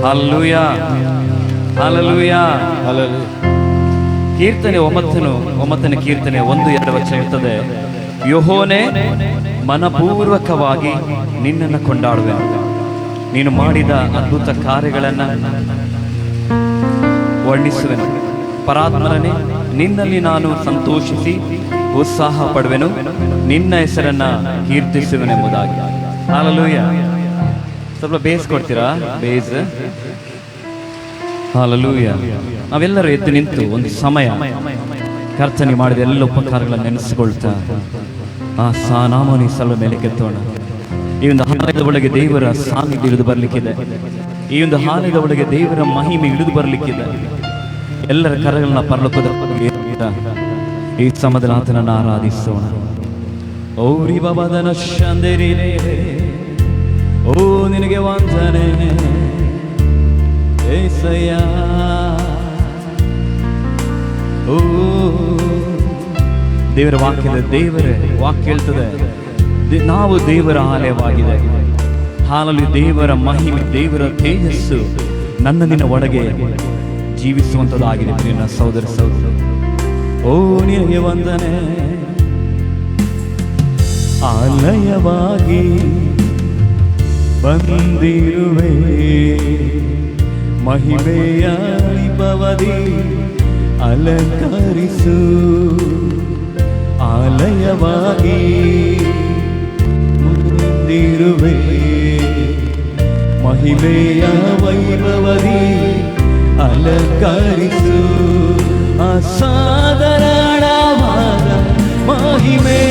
Hallelujah, hallelujah, hallelujah. ಕೀರ್ತನೆ 9ನೇ ಕೀರ್ತನೆ 1-2 ವಚನ ಇರ್ತದೆ. ಯೆಹೋವನೇ, ಮನಪೂರ್ವಕವಾಗಿ ನಿನ್ನನ್ನು ಕೊಂಡಾಡುವೆನು. ನೀನು ಮಾಡಿದ ಅದ್ಭುತ ಕಾರ್ಯಗಳನ್ನು ವರ್ಣಿಸುವೆನು. ಪರಾತ್ಮನೇ, ನಿನ್ನಲ್ಲಿ ನಾನು ಸಂತೋಷಿಸಿ ಉತ್ಸಾಹ ಪಡುವೆನು, ನಿನ್ನ ಹೆಸರನ್ನ ಕೀರ್ತಿಸುವೆನೆಂಬುದಾಗಿ. ಹಲ್ಲೆಲೂಯಾ. ಸ್ವಲ್ಪ ಬೇಸ್ ಕೊಡ್ತೀರಾ? ಬೇಸ್. ಹಲ್ಲೆಲೂಯಾ. ನಾವೆಲ್ಲರೂ ಎದ್ದು ನಿಂತು ಒಂದು ಸಮಯ ಕರ್ತನೆ ಮಾಡಿದ ಎಲ್ಲ ಉಪಕಾರಗಳನ್ನು ನೆನೆಸಿಕೊಳ್ತಾ ಆ ನಾಮನಿ ಸಲ ಮೇಲೆ ಕೆತ್ತೋಣ. ಈ ಒಂದು ಆಲಯದ ಒಳಗೆ ದೇವರ ಸಾನ್ನಿಧ್ಯ ಇಳಿದು ಬರಲಿಕ್ಕಿದೆ. ಈ ಒಂದು ಆಲಯದ ಒಳಗೆ ದೇವರ ಮಹಿಮೆ ಇಳಿದು ಬರಲಿಕ್ಕಿದೆ. ಎಲ್ಲರ ಕರಗಳನ್ನ ಪರಲೋಕದ ಈ ಸಮಯದಲ್ಲಿ ಆತನನ್ನು ಆರಾಧಿಸೋಣ. ಓರಿ ಬಾಬಾದನ ಶಂದೇರಿ, ಓ ನಿನಗೆ ವಂದನೆ ಏಸಯ್ಯ. ಓ ದೇವರ ವಾಕ್ಯ ಹೇಳ್ತದೆ, ನಾವು ದೇವರ ಆಲಯವಾಗಿದೆ. ಹಾಲಲ್ಲಿ ದೇವರ ಮಹಿಮೆ, ದೇವರ ತೇಜಸ್ಸು ನನ್ನ ನಿನ್ನ ಒಳಗೆ ಜೀವಿಸುವಂಥದ್ದಾಗಿದೆ. ನಿನ್ನ ಸಹೋದರ ಓ ನಿನಗೆ ವಂದನೆ. ಆಲಯವಾಗಿ ಬಂದಿರುವೆ, ಮಹಿಮೆಯ ವೈಭವದಿ ಅಲಂಕರಿಸು. ಆಲಯವಾಗಿ ಬಂದಿರುವೆ, ಮಹಿಮೆಯ ವೈಭವದಿ ಅಲಂಕರಿಸು. ಅಸಾಧಾರಣವಾದ ಮಹಿಮೆ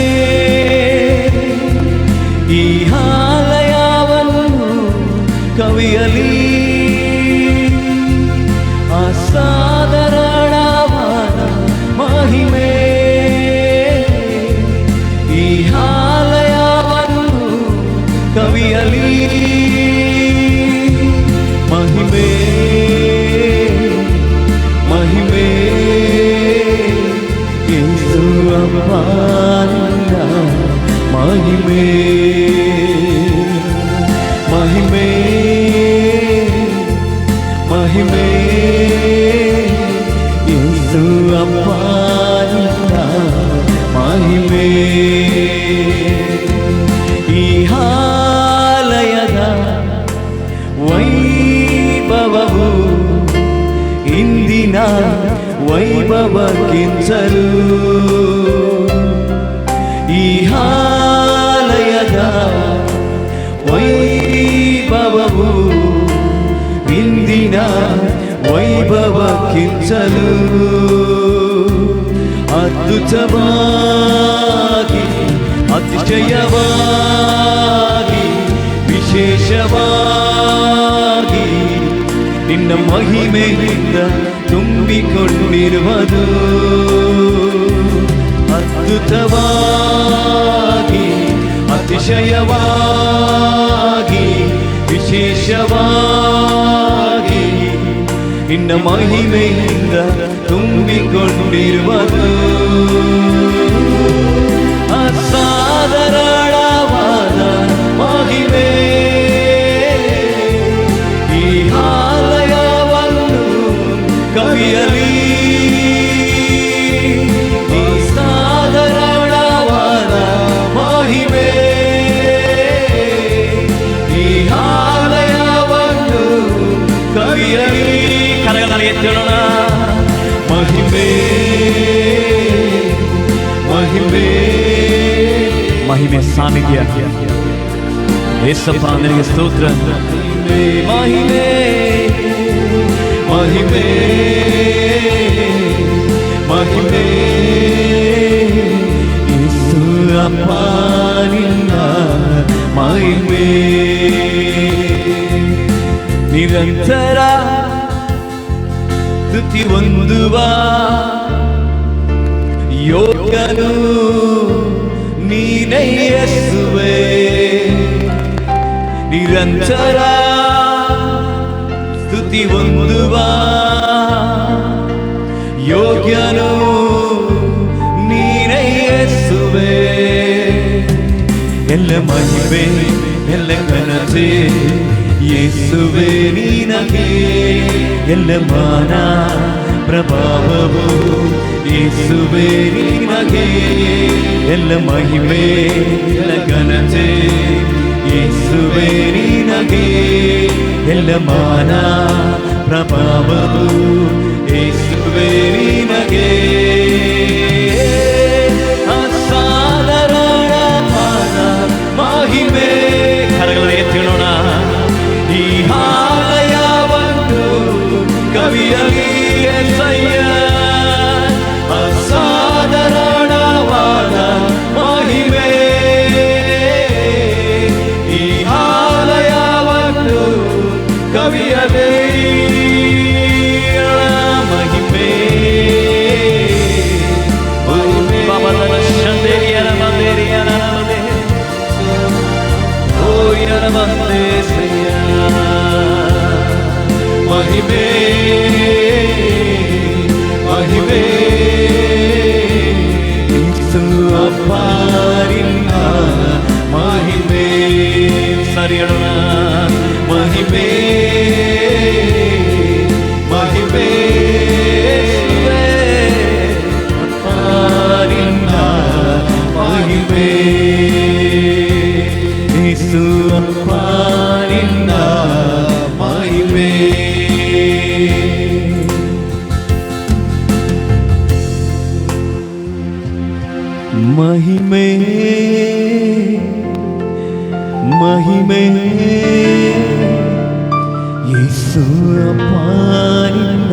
ಈ ಆಲಯವನ್ನು ಕವಿಯಲಿ. ಅಸಾಧಾರಣವಾದ ಮಹಿಮೆ ಈ ಆಲಯವನ್ನು ಕವಿಯಲಿ. ಮಹಿಮೆ ಮಹಿಮೆ ಯೇಸು ಅಪ್ಪನಿಂದ ಮಹಿಮೆ ಮಹಿಮೆ ಮಹಿಮೆ ಯೇಸು ಅಪ್ಪನಿಂದ ಮಹಿಮೆ. ಈ ಆಲಯದ ವೈಭವವು ಇಂದಿನ ವೈಭವಕ್ಕಿಂತಲೂ, ಈ ಆಲಯದ ವೈಭವವು ಇಂದಿನ ವೈಭವಕ್ಕಿಂತಲೂ ಅದ್ಭುತವಾಗಿ, ಅತಿಶಯವಾಗಿ, ವಿಶೇಷವಾಗಿ ನಿನ್ನ ಮಹಿಮೆಯಿಂದ ತುಂಬಿಕೊಂಡಿರುವುದು. ಅದ್ಭುತವಾಗಿ, ಅತಿಶಯವಾಗಿ, ವಿಶೇಷವಾಗಿ ನಿನ್ನ ಮಹಿಮೆಯಿಂದ ತುಂಬಿಕೊಂಡಿರುವುದು. ಅಸಾಧಾರಣವಾದ ಮಹಿಮೆ ಈ ಆಲಯವನ್ನು ಕವಿಯಲಿ. ಅಸಾಧಾರಣವಾದ ಮಹಿಮೆ ಈ ಆಲಯವನ್ನು ಕವಿಯಲಿ. ಕರಗಳಲ್ಲಿ ಎತ್ತೋಣ. ಮಹಿಮೆ ಮಹಿಮೆ ಮಹಿಮೆ ಸಾನ್ನಿಧ್ಯ ಯೇಸಪ್ಪ, ನಿನಗೆ ಸ್ತೋತ್ರ. ಮಹಿಮೆ ಮಹಿಮೆ ಮಹಿಮೆ ಯೇಸು ಅಪ್ಪನಿಂದ ಮಹಿಮೆ. ನಿರಂತರ ಸ್ತುತಿ ಹೊಂದುವ ಯೋಗ್ಯನು ನೀನೇ ಯೇಸುವೇ. ನಿರಂತರ ಸ್ತುತಿ ಹೊಂದುವ ಯೋಗ್ಯನು ನೀನೇ ಯೇಸುವೇ. ಎಲ್ಲ ಮಹಿಮೆ ಎಲ್ಲ ಘನತೆ ಯೇಸುವೆ ನಿನಗೆ ಎಲ್ಲ ಮಾನ ಪ್ರಭಾವವು, ಯೇಸುವೆ ನಿನಗೆ ಎಲ್ಲ ಮಹಿಮೆ ಎಲ್ಲ ಘನತೆ, ಯೇಸುವೆ ನಿನಗೆ ಎಲ್ಲ ಮಾನ ಪ್ರಭಾವವು, ಯೇಸುವೆ ನಿನಗೆ ಅಸಾಧಾರಣವಾದ ಮಹಿಮೆ. ಕರಗಳನ್ನು ಎತ್ತಿ ನೋಡ. ಈ ಆಲಯವನ್ನು ಕವಿಯಲಿ ಎಸಯ್ಯ, ಅಸಾಧಾರಣವಾದ ಮಹಿಮೆ. ಈ ಆಲಯವನ್ನು ಕವಿಯಲಿ ಮಹಿಮೆ. ಬಾಬನ ಶಂದೇರಿಯನ ಮಂದೇರಿಯನ ಮಂದೇ ಓ ಯನ ಮಂದೇ ಸಯ್ಯ ಮಹಿಮೆ ಮಹಿಮೆ. ಯೇಸು ಅಪ್ಪಾರಿನ ಮಹಿಮೆ. ಸರಿ ಹೇಳೋಣ. ಮಹಿಮೆ ಮಹಿಮೆ ಅಪ್ಪಾರಿನ ಮಹಿಮೆ. ಯೇಸು ಅಪ್ಪಾರಿನ ಮಹಿಮೆ. ಮಹಿಮೆ ಮಹಿಮೆ ಯೇಸು ಅಪ್ಪಾನಿಂದ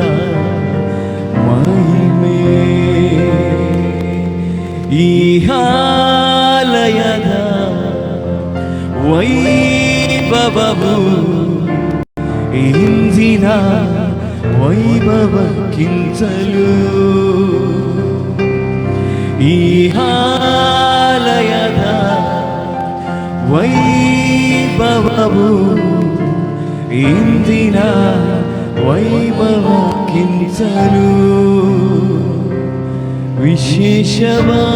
ಮಹಿಮೆ. ಈ ಆಲಯದ ವೈಭವವು ಇಂದಿನ ವೈಭವಕ್ಕಿಂತಲೂ, ಈ ಆಲಯದ ವೈಭವವು ಇಂದಿನ ವೈಭವಕ್ಕಿಂತಲೂ ವಿಶೇಷವಾಗಿ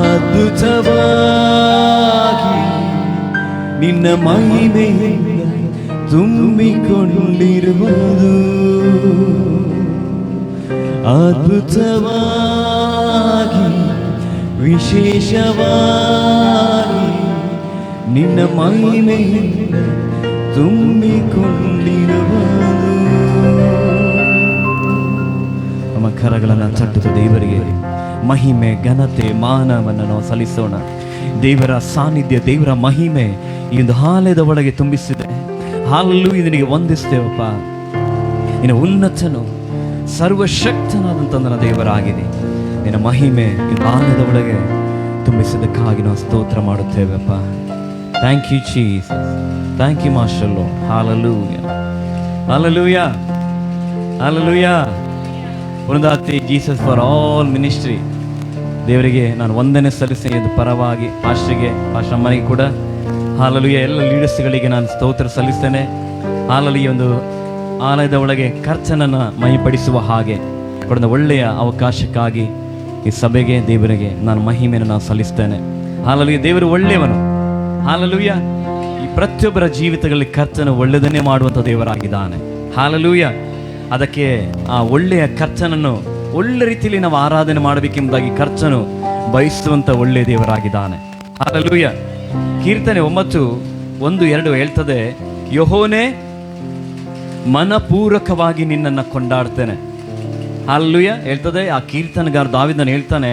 ಅದ್ಭುತವಾಗಿ ನಿನ್ನ ಮಹಿಮೆಯಿಂದ ತುಂಬಿಕೊಂಡಿರುವುದು. ಅದ್ಭುತವಾಗಿ ವಿಶೇಷವಾಗಿ ನಿನ್ನ ಮಹಿಮೆಯಿಂದ ತುಂಬಿಕೊಂಡಿರುವುದು. ನಮ್ಮ ಕರಗಳನ್ನು ತಟ್ಟುತ್ತ ದೇವರಿಗೆ ಮಹಿಮೆ ಘನತೆ ಮಾನವನ್ನು ನಾವು ಸಲ್ಲಿಸೋಣ. ದೇವರ ಸಾನ್ನಿಧ್ಯ, ದೇವರ ಮಹಿಮೆ ಈ ಒಂದು ಆಲಯದ ಒಳಗೆ ತುಂಬಿಸಿದೆ. ಹಾಲಲ್ಲೂ ನಿನಗೆ ವಂದಿಸ್ತೇವಪ್ಪ. ನಿನ್ನ ಉನ್ನತನು ಸರ್ವಶಕ್ತನಾದಂಥ ನನ್ನ ದೇವರಾಗಿದೆ. ನಿನ್ನ ಮಹಿಮೆ ಈ ಆಲಯದ ಒಳಗೆ ತುಂಬಿಸಿದ್ದಕ್ಕಾಗಿ ನಾವು ಸ್ತೋತ್ರ ಮಾಡುತ್ತೇವಪ್ಪ. Thank you Jesus, thank you master Lord. Hallelujah hallelujah hallelujah. ವೃಂದಾತಿ ಜೀಸಸ್ ಫಾರ್ ಆಲ್ ಮಿನಿಸ್ಟ್ರಿ. ದೇವರಿಗೆ ನಾನು ವಂದನೆ ಸಲ್ಲಿಸ್ತೇನೆ. ಇದು ಪರವಾಗಿ ಪಾಸ್ಟರ್ಗೆ, ಪಾಸ್ಟರ್ ಅಮ್ಮನಿಗೆ ಕೂಡ ಹಾಲೆಲೂಯಾ. ಎಲ್ಲ ಲೀಡರ್ಸ್ಗಳಿಗೆ ನಾನು ಸ್ತೋತ್ರ ಸಲ್ಲಿಸ್ತೇನೆ. ಹಾಲೆಲೂಯಾ. ಒಂದು ಆಲಯದ ಒಳಗೆ ಕರ್ತನನ್ನು ಮಹಿಪಡಿಸುವ ಹಾಗೆ ಕೊಡ ಒಳ್ಳೆಯ ಅವಕಾಶಕ್ಕಾಗಿ ಈ ಸಭೆಗೆ, ದೇವರಿಗೆ ನಾನು ಮಹಿಮೆಯನ್ನು ನಾನು ಸಲ್ಲಿಸ್ತೇನೆ. ಹಾಲೆಲೂಯಾ. ದೇವರು ಒಳ್ಳೆಯವನು. ಹಾಲೆಲೂಯಾ. ಈ ಪ್ರತಿಯೊಬ್ಬರ ಜೀವಿತಗಳಲ್ಲಿ ಕರ್ತನು ಒಳ್ಳೆಯದನ್ನೇ ಮಾಡುವಂಥ ದೇವರಾಗಿದ್ದಾನೆ. ಹಾಲೆಲೂಯಾ. ಅದಕ್ಕೆ ಆ ಒಳ್ಳೆಯ ಕರ್ತನನ್ನು ಒಳ್ಳೆ ರೀತಿಯಲ್ಲಿ ನಾವು ಆರಾಧನೆ ಮಾಡಬೇಕೆಂಬುದಾಗಿ ಕರ್ತನು ಬಯಸುವಂಥ ಒಳ್ಳೆಯ ದೇವರಾಗಿದ್ದಾನೆ. ಹಾಲೆಲೂಯಾ. ಕೀರ್ತನೆ 9:1-2 ಹೇಳ್ತದೆ, ಯೆಹೋವನೇ ಮನಪೂರ್ವಕವಾಗಿ ನಿನ್ನನ್ನು ಕೊಂಡಾಡ್ತೇನೆ. ಹಾಲೆಲೂಯಾ ಹೇಳ್ತದೆ. ಆ ಕೀರ್ತನಗಾರ ದಾವೀದನು ಹೇಳ್ತಾನೆ,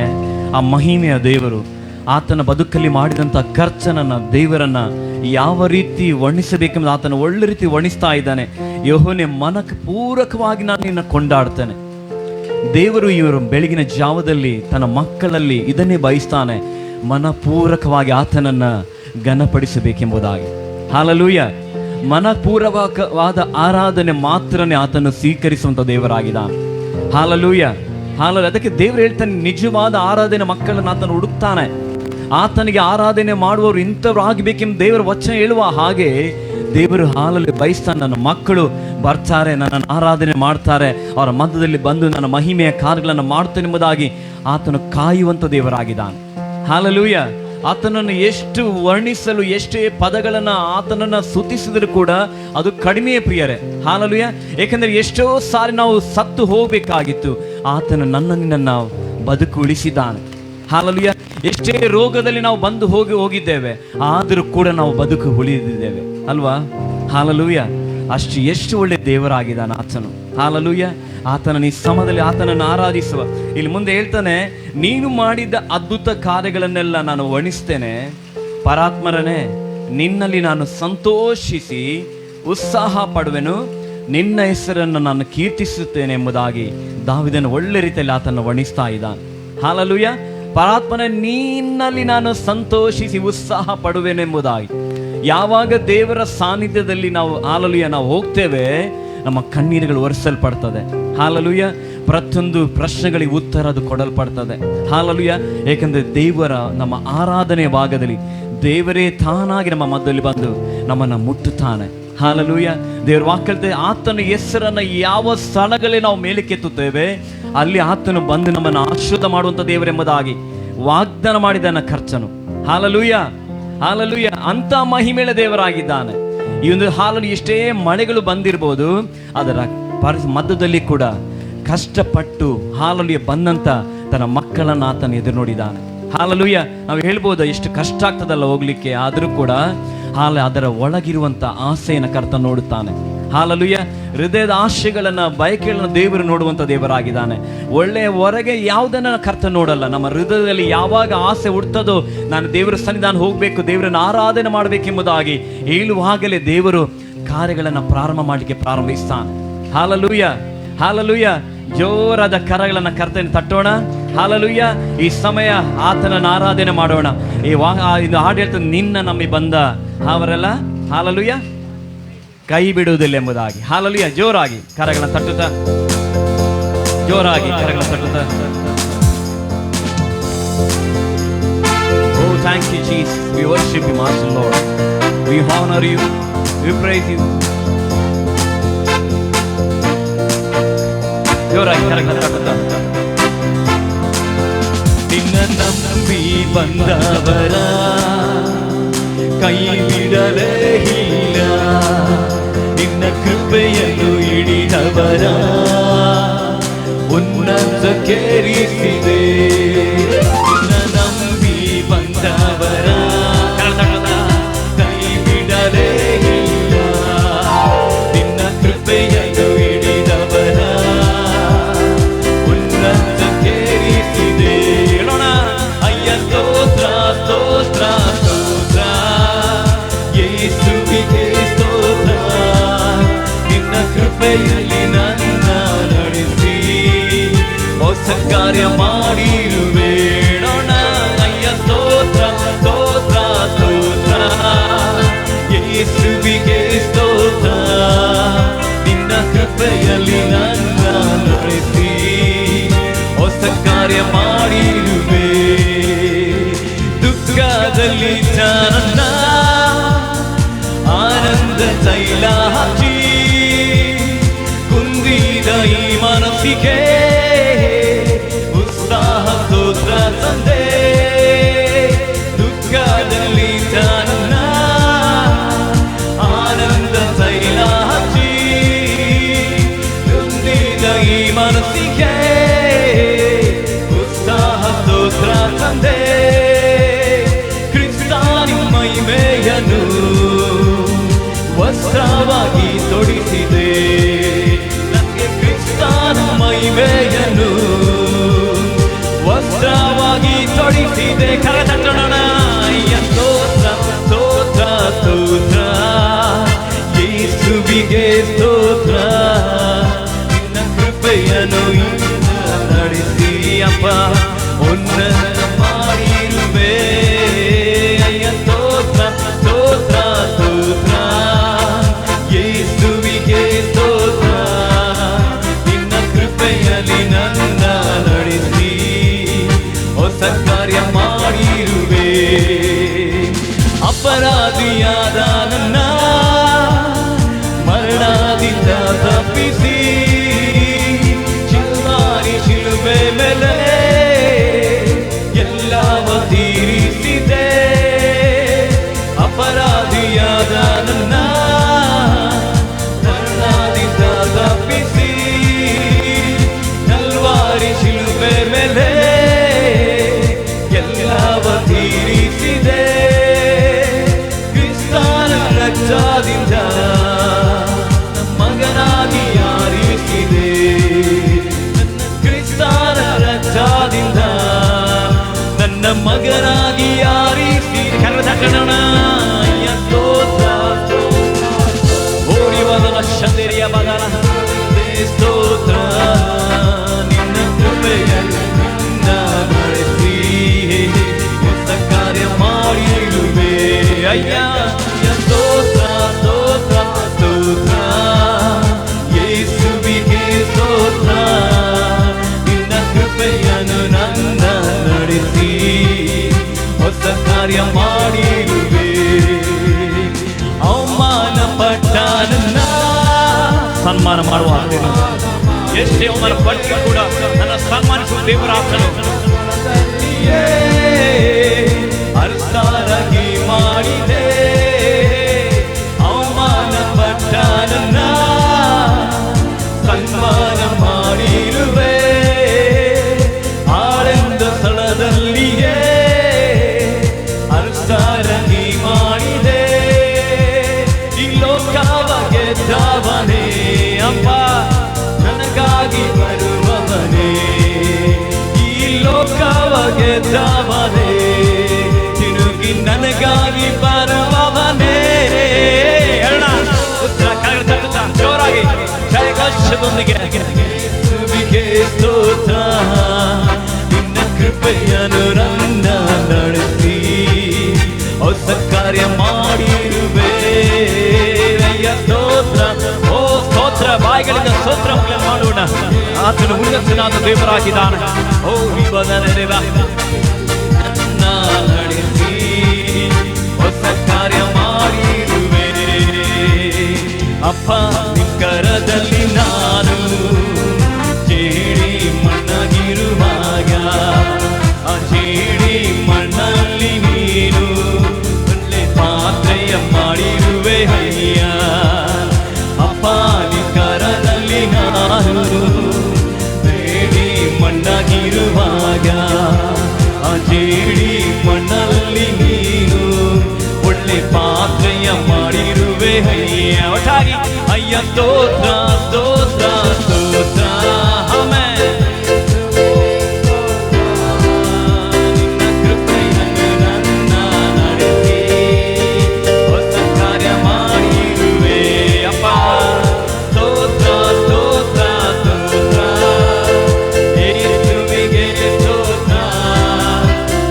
ಆ ಮಹಿಮೆಯ ದೇವರು ಆತನ ಬದುಕಲ್ಲಿ ಮಾಡಿದಂಥ ಕರ್ತನನ್ನ, ದೇವರನ್ನ ಯಾವ ರೀತಿ ವರ್ಣಿಸಬೇಕೆಂಬುದು ಆತನ ಒಳ್ಳೆ ರೀತಿ ವರ್ಣಿಸ್ತಾ ಇದ್ದಾನೆ. ಯೆಹೋವನೇ ಮನಪೂರ್ವಕವಾಗಿ ನಾನು ನಿನ್ನ ಕೊಂಡಾಡ್ತೇನೆ. ದೇವರು ಇವರು ಬೆಳಗಿನ ಜಾವದಲ್ಲಿ ತನ್ನ ಮಕ್ಕಳಲ್ಲಿ ಇದನ್ನೇ ಬಯಸ್ತಾನೆ, ಮನಪೂರ್ವಕವಾಗಿ ಆತನನ್ನ ಘನಪಡಿಸಬೇಕೆಂಬುದಾಗಿ. ಹಾಲೆಲೂಯಾ. ಮನಪೂರ್ವಕವಾದ ಆರಾಧನೆ ಮಾತ್ರನೇ ಆತನು ಸ್ವೀಕರಿಸುವಂಥ ದೇವರಾಗಿದ್ದಾನೆ. ಹಾಲೆಲೂಯಾ. ಅದಕ್ಕೆ ದೇವರು ಹೇಳ್ತಾನೆ, ನಿಜವಾದ ಆರಾಧನೆ ಮಕ್ಕಳನ್ನು ಆತನು ಹುಡುಕ್ತಾನೆ. ಆತನಿಗೆ ಆರಾಧನೆ ಮಾಡುವವರು ಇಂಥವ್ರು ಆಗಬೇಕೆಂಬ ದೇವರ ವಚನ ಹೇಳುವ ಹಾಗೆ ದೇವರು ಹಾಲಲ್ಲಿ ಬಯಸ್ತಾನೆ. ನನ್ನ ಮಕ್ಕಳು ಬರ್ತಾರೆ, ನನ್ನನ್ನು ಆರಾಧನೆ ಮಾಡ್ತಾರೆ, ಅವರ ಮಧ್ಯದಲ್ಲಿ ಬಂದು ನನ್ನ ಮಹಿಮೆಯ ಕಾರ್ಯಗಳನ್ನು ಮಾಡ್ತೇನೆ ಎಂಬುದಾಗಿ ಆತನು ಕಾಯುವಂಥ ದೇವರಾಗಿದ್ದಾನೆ. ಹಾಲೆಲೂಯಾ. ಆತನನ್ನು ಎಷ್ಟು ವರ್ಣಿಸಲು ಎಷ್ಟೇ ಪದಗಳನ್ನ ಆತನನ್ನ ಸ್ತುತಿಸಿದ್ರು ಕೂಡ ಅದು ಕಡಿಮೆಯೇ ಪ್ರಿಯರೇ. ಹಾಲೆಲೂಯಾ. ಏಕೆಂದರೆ ಎಷ್ಟೋ ಸಾರಿ ನಾವು ಸತ್ತು ಹೋಗಬೇಕಾಗಿತ್ತು, ಆತನು ನನ್ನನ್ನು ಬದುಕು ಉಳಿಸಿದ್ದಾನೆ. ಹಾಲೆಲೂಯಾ. ಎಷ್ಟೇ ರೋಗದಲ್ಲಿ ನಾವು ಬಂದು ಹೋಗಿದ್ದೇವೆ, ಆದರೂ ಕೂಡ ನಾವು ಬದುಕು ಉಳಿದಿದ್ದೇವೆ ಅಲ್ವಾ. ಹಾಲೆಲೂಯಾ. ಎಷ್ಟು ಒಳ್ಳೆ ದೇವರಾಗಿದ್ದಾನೆ ಆತನು. ಹಾಲೆಲೂಯಾ. ಆತನ ಈ ಸಮಯದಲ್ಲಿ ಆತನನ್ನು ಆರಾಧಿಸುವ. ಇಲ್ಲಿ ಮುಂದೆ ಹೇಳ್ತಾನೆ, ನೀನು ಮಾಡಿದ ಅದ್ಭುತ ಕಾರ್ಯಗಳನ್ನೆಲ್ಲ ನಾನು ವರ್ಣಿಸ್ತೇನೆ. ಪರಾತ್ಮರನೇ, ನಿನ್ನಲ್ಲಿ ನಾನು ಸಂತೋಷಿಸಿ ಉತ್ಸಾಹ ಪಡುವೆನು, ನಿನ್ನ ಹೆಸರನ್ನು ನಾನು ಕೀರ್ತಿಸುತ್ತೇನೆ ಎಂಬುದಾಗಿ ದಾವೀದನು ಒಳ್ಳೆ ರೀತಿಯಲ್ಲಿ ಆತನ ವರ್ಣಿಸ್ತಾ ಇದ್ದಾನೆ. ಹಾಲೆಲೂಯಾ. ಪರಾತ್ಮನೇ, ನಿನ್ನಲ್ಲಿ ನಾನು ಸಂತೋಷಿಸಿ ಉತ್ಸಾಹ ಪಡುವೆನೆಂಬುದಾಗಿ. ಯಾವಾಗ ದೇವರ ಸಾನ್ನಿಧ್ಯದಲ್ಲಿ ನಾವು ಹಾಲೆಲೂಯಾ ನಾವು ಹೋಗ್ತೇವೆ, ನಮ್ಮ ಕಣ್ಣೀರುಗಳು ಒರೆಸಲ್ಪಡ್ತದೆ. ಹಾಲೆಲೂಯಾ. ಪ್ರತಿಯೊಂದು ಪ್ರಶ್ನೆಗಳಿಗೆ ಉತ್ತರ ಅದು ಕೊಡಲ್ಪಡ್ತದೆ. ಹಾಲೆಲೂಯಾ. ಏಕೆಂದರೆ ದೇವರ ನಮ್ಮ ಆರಾಧನೆಯ ಭಾಗದಲ್ಲಿ ದೇವರೇ ತಾನಾಗಿ ನಮ್ಮ ಮಧ್ಯದಲ್ಲಿ ಬಂದು ನಮ್ಮನ್ನು ಮುಟ್ಟುತ್ತಾನೆ. ಹಾಲೆಲೂಯಾ. ದೇವರ ವಾಕ್ಯದ ಆತನ ಹೆಸರನ್ನ ಯಾವ ಸ್ಥಳಗಳೇ ನಾವು ಮೇಲಕ್ಕೆತ್ತುತ್ತೇವೆ, ಅಲ್ಲಿ ಆತನು ಬಂದು ನಮ್ಮನ್ನು ಆಶೀರ್ವಾದ ಮಾಡುವಂತ ದೇವರೆಂಬುದಾಗಿ ವಾಗ್ದಾನ ಮಾಡಿದಾನ ಕರ್ತನು. ಹಾಲೆಲೂಯಾ. ಹಾಲೆಲೂಯಾ. ಅಂತ ಮಹಿಮೆಯ ದೇವರಾಗಿದ್ದಾನೆ. ಈ ಒಂದು ಹಾಲಲ್ಲಿ ಎಷ್ಟೇ ಮಳೆಗಳು ಬಂದಿರಬಹುದು, ಅದರ ಮಧ್ಯದಲ್ಲಿ ಕೂಡ ಕಷ್ಟಪಟ್ಟು ಹಾಲಲ್ಲಿ ಬಂದಂತ ತನ್ನ ಮಕ್ಕಳನ್ನು ಆತನ ಎದುರು ನೋಡಿದ್ದಾನೆ. ಹಾಲೆಲೂಯಾ. ನಾವು ಹೇಳ್ಬೋದು ಎಷ್ಟು ಕಷ್ಟ ಆಗ್ತದಲ್ಲ ಹೋಗ್ಲಿಕ್ಕೆ, ಆದರೂ ಕೂಡ ಅದರ ಒಳಗಿರುವಂತ ಆಸೆಯನ್ನು ಕರ್ತ ನೋಡುತ್ತಾನೆ. ಹಾಲೆಲೂಯಾ. ಹೃದಯದ ಆಶೆಗಳನ್ನ ಬಯಕೆಗಳನ್ನ ದೇವರು ನೋಡುವಂತ ದೇವರಾಗಿದ್ದಾನೆ. ಒಳ್ಳೆಯ ಹೊರಗೆ ಯಾವುದನ್ನ ಕರ್ತ ನೋಡಲ್ಲ. ನಮ್ಮ ಹೃದಯದಲ್ಲಿ ಯಾವಾಗ ಆಸೆ ಹುಡ್ತದೋ, ನಾನು ದೇವರ ಸನ್ನಿಧಾನ ಹೋಗ್ಬೇಕು, ದೇವರನ್ನು ಆರಾಧನೆ ಮಾಡಬೇಕೆಂಬುದಾಗಿ ಹೇಳುವಾಗಲೇ ದೇವರು ಕಾರ್ಯಗಳನ್ನ ಪ್ರಾರಂಭ ಮಾಡಲಿಕ್ಕೆ ಪ್ರಾರಂಭಿಸ್ತಾನೆ. ಹಾಲೆಲೂಯಾ. ಹಾಲೆಲೂಯಾ. ಜೋರಾದ ಕರಗಳನ್ನ ಕರ್ತನ ತಟ್ಟೋಣ. ಹಾಲೆಲೂಯಾ. ಈ ಸಮಯ ಆತನನ್ನು ಆರಾಧನೆ ಮಾಡೋಣ. ಇದು ಹಾಡು ಹೇಳ್ತದೆ, ನಿನ್ನ ನಮ್ಮಿ ಬಂದ ಅವರೆಲ್ಲ ಹಾಲೆಲೂಯಾ ಕೈ ಬಿಡುವುದಿಲ್ಲ ಎಂಬುದಾಗಿ. ಹಾಲೆಲೂಯಾ. ಜೋರಾಗಿ ಕರಗಳನ್ನ ತಟ್ಟುತ್ತಾ, ಜೋರಾಗಿ ಕರಗಳನ್ನ ತಟ್ಟುತ್ತಾ. Oh, thank you, Jesus. We worship you, Master Lord. We honor you. We praise you. ಜೋರಾಗಿ ಕರಗಳನ್ನ ತಟ್ಟುತ್ತಾ. ನಿನ್ನ ನಂಬಿ ಬಂದವರ ಕೈ ಬಿಡಲೇ ಇಲ್ಲ, ನಿನ್ನ ಕೃಪೆಯನ್ನು ಹಿಡಿದವರ ಉನ್ನತಕ್ಕೇರಿಸಿದೆ. ನಿನ್ನ ನಂಬಿ ಬಂದವರ ಕೈ ಬಿಡಲೇ ಇಲ್ಲ, ನಿನ್ನ ಕೃಪೆಯನ್ನು ಹಿಡಿದವರ ಉನ್ನತಕ್ಕೇರಿಸಿದೆ. ಹೇಳೋಣ, ಅಯ್ಯ ಸ್ತೋತ್ರ ಸ್ತೋತ್ರ ಸ್ತೋತ್ರ ಯೇಸುವಿಗೆ ಸ್ತೋತ್ರ. ನಿನ್ನ ಕೃಪೆಯಲ್ಲಿ ನನ್ನ ನಡೆಸಿ ಹೊಸ ಕಾರ್ಯ ಮಾಡಿರುವೆ. ಹೇಳೋಣ, ಅಯ್ಯ ಸ್ತೋತ್ರ ಸ್ತೋತ್ರ ಸ್ತೋತ್ರ ಯೇಸುವಿಗೆ ಸ್ತೋತ್ರ. ನಿನ್ನ ಕೃಪೆಯಲ್ಲಿ ನನ್ನ ನಡೆಸಿ ಹೊಸ ಕಾರ್ಯ ಮಾಡಿರುವೆ. ದುಃಖದಲ್ಲಿ ನನ್ನ ಆನಂದ ತೈಲ ಹಚ್ಚಿ ಕುಂದಿದ ಈ ಮನಸ್ಸಿಗೆ ಉತ್ಸಾಹ ಸ್ತೋತ್ರ ತಂದೆ. ದುಃಖದಲ್ಲಿ ನನ್ನ ಆನಂದ ತೈಲ ಹಚ್ಚಿ ಕುಂದಿದ ಈ ಮನಸ್ಸಿಗೆ ಉತ್ಸಾಹ ಸ್ತೋತ್ರ ತಂದೆ. ಮಹಿಮೆಯನ್ನು ವಸ್ತ್ರವಾಗಿ ತೊಡಿಸಿದೆ. ನನಗೆ ಕ್ರಿಸ್ತನ ಮಹಿಮೆಯನ್ನು ವಸ್ತ್ರವಾಗಿ ತೊಡಿಸಿದೆ. ಕರತಟ್ಟೋಣ, ಸ್ತೋತ್ರ ಸ್ತೋತ್ರ ಸ್ತೋತ್ರ ಯೇಸುವಿಗೆ ಸ್ತೋತ್ರ. ನಿನ್ನ ಕೃಪೆಯನ್ನು ನಡೆಸಿ ಅಪ್ಪ ಉನ್ನತ ಮಾಡಿರುವೆ. ಸ್ತೋತ್ರ ಸ್ತೋತ್ರ ಯೇಸುವಿಗೆ ಸ್ತೋತ್ರ. ನಿನ್ನ ಕೃಪೆಯಲ್ಲಿ ನನ್ನ ನಡೆಸಿ ಹೊಸ ಕಾರ್ಯ ಮಾಡಿರುವೆ. ಅಪರಾಧಿಯಾದ ನನ್ನ ಮರಣದಿಂದ ತಪ್ಪಿಸಿ ಚಿಲ್ಲಾರಿ ಶಿಲುಬೆ ಮೇಲೆ ಎಲ್ಲವ ತೀರಿಸಿದೆ. ನನ್ನ ಸನ್ಮಾನ ಮಾಡುವ ಎಷ್ಟೇ ಅವನ ಪಟ್ಟಿಗೆ ಕೂಡ ನನ್ನ ಸನ್ಮಾನಿಸುವ ದೇವರ ಆತನು ಅರ್ಸಾರಾಗಿ ಮಾಡಿದೆ ಅವಮಾನ ಪಟ್ಟ ನನ್ನ ಸನ್ಮಾನ ಮಾಡಿರುವೆ ಆಳೆಂದ ಸ್ಥಳದಲ್ಲಿಯೇ ಅರ್ಸಾರಾಗಿ ಮಾಡಿದೆ ಈ ಲೋಕವ ಗೆದ್ದವನೇ ಅಪ್ಪ ನನಗಾಗಿ ಬರುವವನೇ ಈ ಲೋಕವ ಗೆದ್ದವನೇ ತಿರುಗಿ ನನಗಾಗಿ ಬರುವವನೇ ಜೋರಾಗಿ ಜಯಘೋಷದೊಂದಿಗೆ ಸ್ತೋತ್ರ ನಿನ್ನ ಕೃಪೆಯನ್ನು ನನ್ನ ನಡೆಸಿ ಹೊಸ ಕಾರ್ಯ ಮಾಡಿರುವೆ ಸ್ತೋತ್ರ ಓ ಸ್ತೋತ್ರ ಬಾಯಿಗಳಿಂದ ಸ್ತೋತ್ರ ಮಾಡೋಣ ಆತನು ಉನ್ನತನಾದ ದೇವರಾಗಿದ್ದಾನೆ ಓ ವಿಭದನೆವ ನನ್ನ ನಡೆಸಿ ಹೊಸ ಕಾರ್ಯ ಮಾಡಿರುವೆ ಅಪ್ಪ ನಿಕ್ಕರದಲ್ಲಿ ನಾನು ಚೇಡಿ ಮಣ್ಣಾಗಿರುವಾಗ ಆ ಚೇಡಿ ಮಣ್ಣಲ್ಲಿ ನೀನು ಒಳ್ಳೆ ಪಾತ್ರೆಯ ಮಾಡಿರುವೆ ಅಯ್ಯ ಅಪ್ಪ ನಿಕ್ಕರದಲ್ಲಿ ನಾನು ಚೇಡಿ ಮಣ್ಣಾಗಿರುವಾಗ ಆ ಚೇಡಿ ಮಣ್ಣಲ್ಲಿ ನೀನು ಒಳ್ಳೆ ಪಾತ್ರೆಯ ಮಾಡಿರುವೆ ಅಯ್ಯ ಒಟ್ಟಾಗಿ ಅಯ್ಯ ಸ್ತೋತ್ರ ಸ್ತೋತ್ರ ಸ್ತೋತ್ರ ಆಮೆನ್ ನಿನ್ನ ಕೃಪೆಯನ್ನು ನನ್ನ ನಡೆಸಿ ಹೊಸ ಕಾರ್ಯ ಮಾಡಿರುವೆ ಅಪ್ಪ ಸ್ತೋತ್ರ ಸ್ತೋತ್ರ ಸ್ತೋತ್ರ ಯೇಸುವಿಗೆ ಸ್ತೋತ್ರ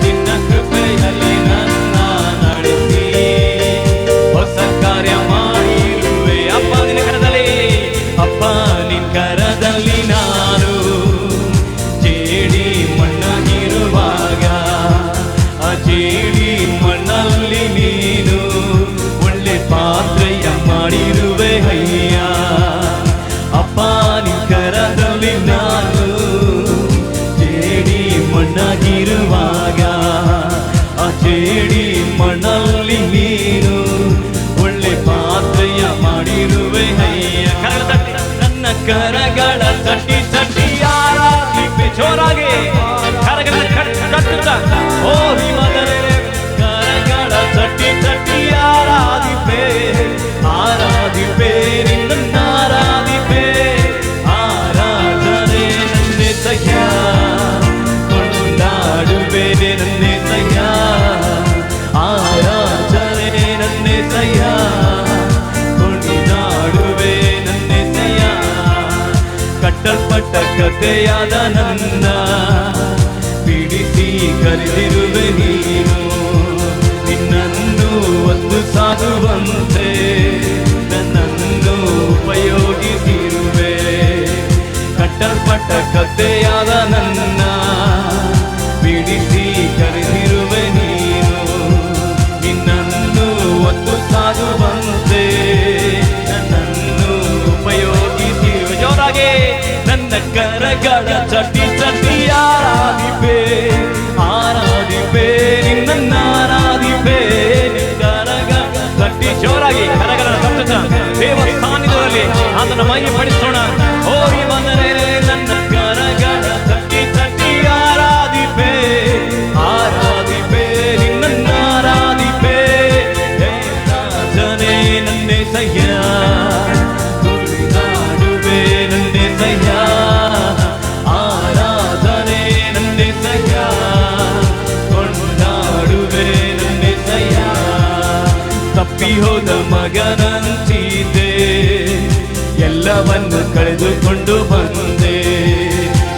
ನಿನ್ನ ಕೃಪೆಯಲ್ಲಿ ನನ್ನ ನಡೆಸಿ ಹೊಸ ಕಾರ್ಯ ಮಾಡಿರುವೆ ಅಪ್ಪ ನಿನ್ನ ಕರದಲ್ಲಿ ಅಪ್ಪ ನಿನ್ನ ಕರದಲ್ಲಿ ನಾನು ಚೇಡಿ ಮಣ್ಣಾಗಿರುವಾಗ ಆ ಚೇಡಿ ಮಣ್ಣಲ್ಲಿ ನೀನು ಒಳ್ಳೆ ಪಾತ್ರೆಯ ಮಾಡಿರುವೆ ಅಯ್ಯ ಅಪ್ಪ ನಿನ್ನ ಕರದಲ್ಲಿ ನಾನು ಚೇಡಿ ಮಣ್ಣಾಗಿರುವಾಗ ಆ ಚೇಡಿ ಮಣ್ಣಲ್ಲಿ ನೀನು ಒಳ್ಳೆ ಪಾತ್ರೆಯ ಮಾಡಿರುವೆ ಅಯ್ಯ ನನ್ನ ಕರಗಳ ತಟ್ಟಿ ತಟ್ಟಿ ಆರಾಧಿಪೆ ಜೋರಾಗಿ ಕರಗಳ ತಟ್ಟುತ್ತಾ ಓ ಹಿಮದರೆ ಕರಗಳ ತಟ್ಟಿ ತಟ್ಟಿ ಆರಾಧಿಪೆ ಆರಾಧಿಪೆ ನಿನ್ನ ಆರಾಧಿಪೆ ಆರಾಧನೆ ನನ್ನೆ ಸಹ್ಯ ಕೊಂಡಾಡುವೆ ನನ್ನೆ ಸಹ್ಯ ಆರಾಧನೆ ನನ್ನೆ ಸಹ್ಯ ಕೊಂಡಾಡುವೆ ನನ್ನೆ ಸಹ್ಯ ಕಟ್ಟಲ್ಪಟ್ಟ ಕಥೆಯಾದ ನನ್ನ ಬಿಡಿಸಿ ಕರೆದಿರುವೆ ನೀನು ನಿನ್ನನ್ನು ಒಂದು ಸಾಗುವಂತೆ ನನ್ನನ್ನು ಉಪಯೋಗಿಸಿರುವೆ ಕಟ್ಟಲ್ಪಟ್ಟ ಕಥೆಯಾದ ನನ್ನ ಬಿಡಿಸಿ ಕರೆದಿರುವೆ ನೀನು ನಿನ್ನನ್ನು ಒಂದು ಸಾಗುವಂತೆ ನನ್ನನ್ನು ಉಪಯೋಗಿಸಿರುವೆ ಜೋರಾಗಿ ನನ್ನ ಕರಗಳ ಚಟಿ ಚಟಿ ಆರಾಧಿಪೆ ಆರಾಧಿಪೆ ನಿನ್ನ ಆರಾಧಿಪೆ ಕರಗಳ ಚಟಿ ಜೋರಾಗಿ ಕರಗಳ ತಟ್ಟುತ್ತಾ ದೇವಸ್ಥಾನದಲ್ಲಿ ಅದನ್ನು ಮಹಿಮೆಪಡಿಸೋಣ ಓ ಬಂದರೆ ನನ್ನ ಕರಗಳ ಚಟಿ ಚಟಿ ಆರಾಧಿಪೆ ಆರಾಧಿಪೆ ನಿನ್ನ ಆರಾಧಿಪೆ ರಾಜನೇ ನನ್ನೇ ಸಹ್ಯ ನುಡಿದಾಡುವೆ ನನ್ನೇ ಸಹ್ಯ ಆರಾಧನೆ ನನ್ನೇ ಸಹ್ಯ ಕೊಂಡಾಡುವೆ ನನ್ನೇ ಸಹ್ಯ ತಪ್ಪಿ ಹೋದ ಮಗನಂತಿದೆ ಎಲ್ಲವನ್ನು ಕಳೆದುಕೊಂಡು ಬಂದೆ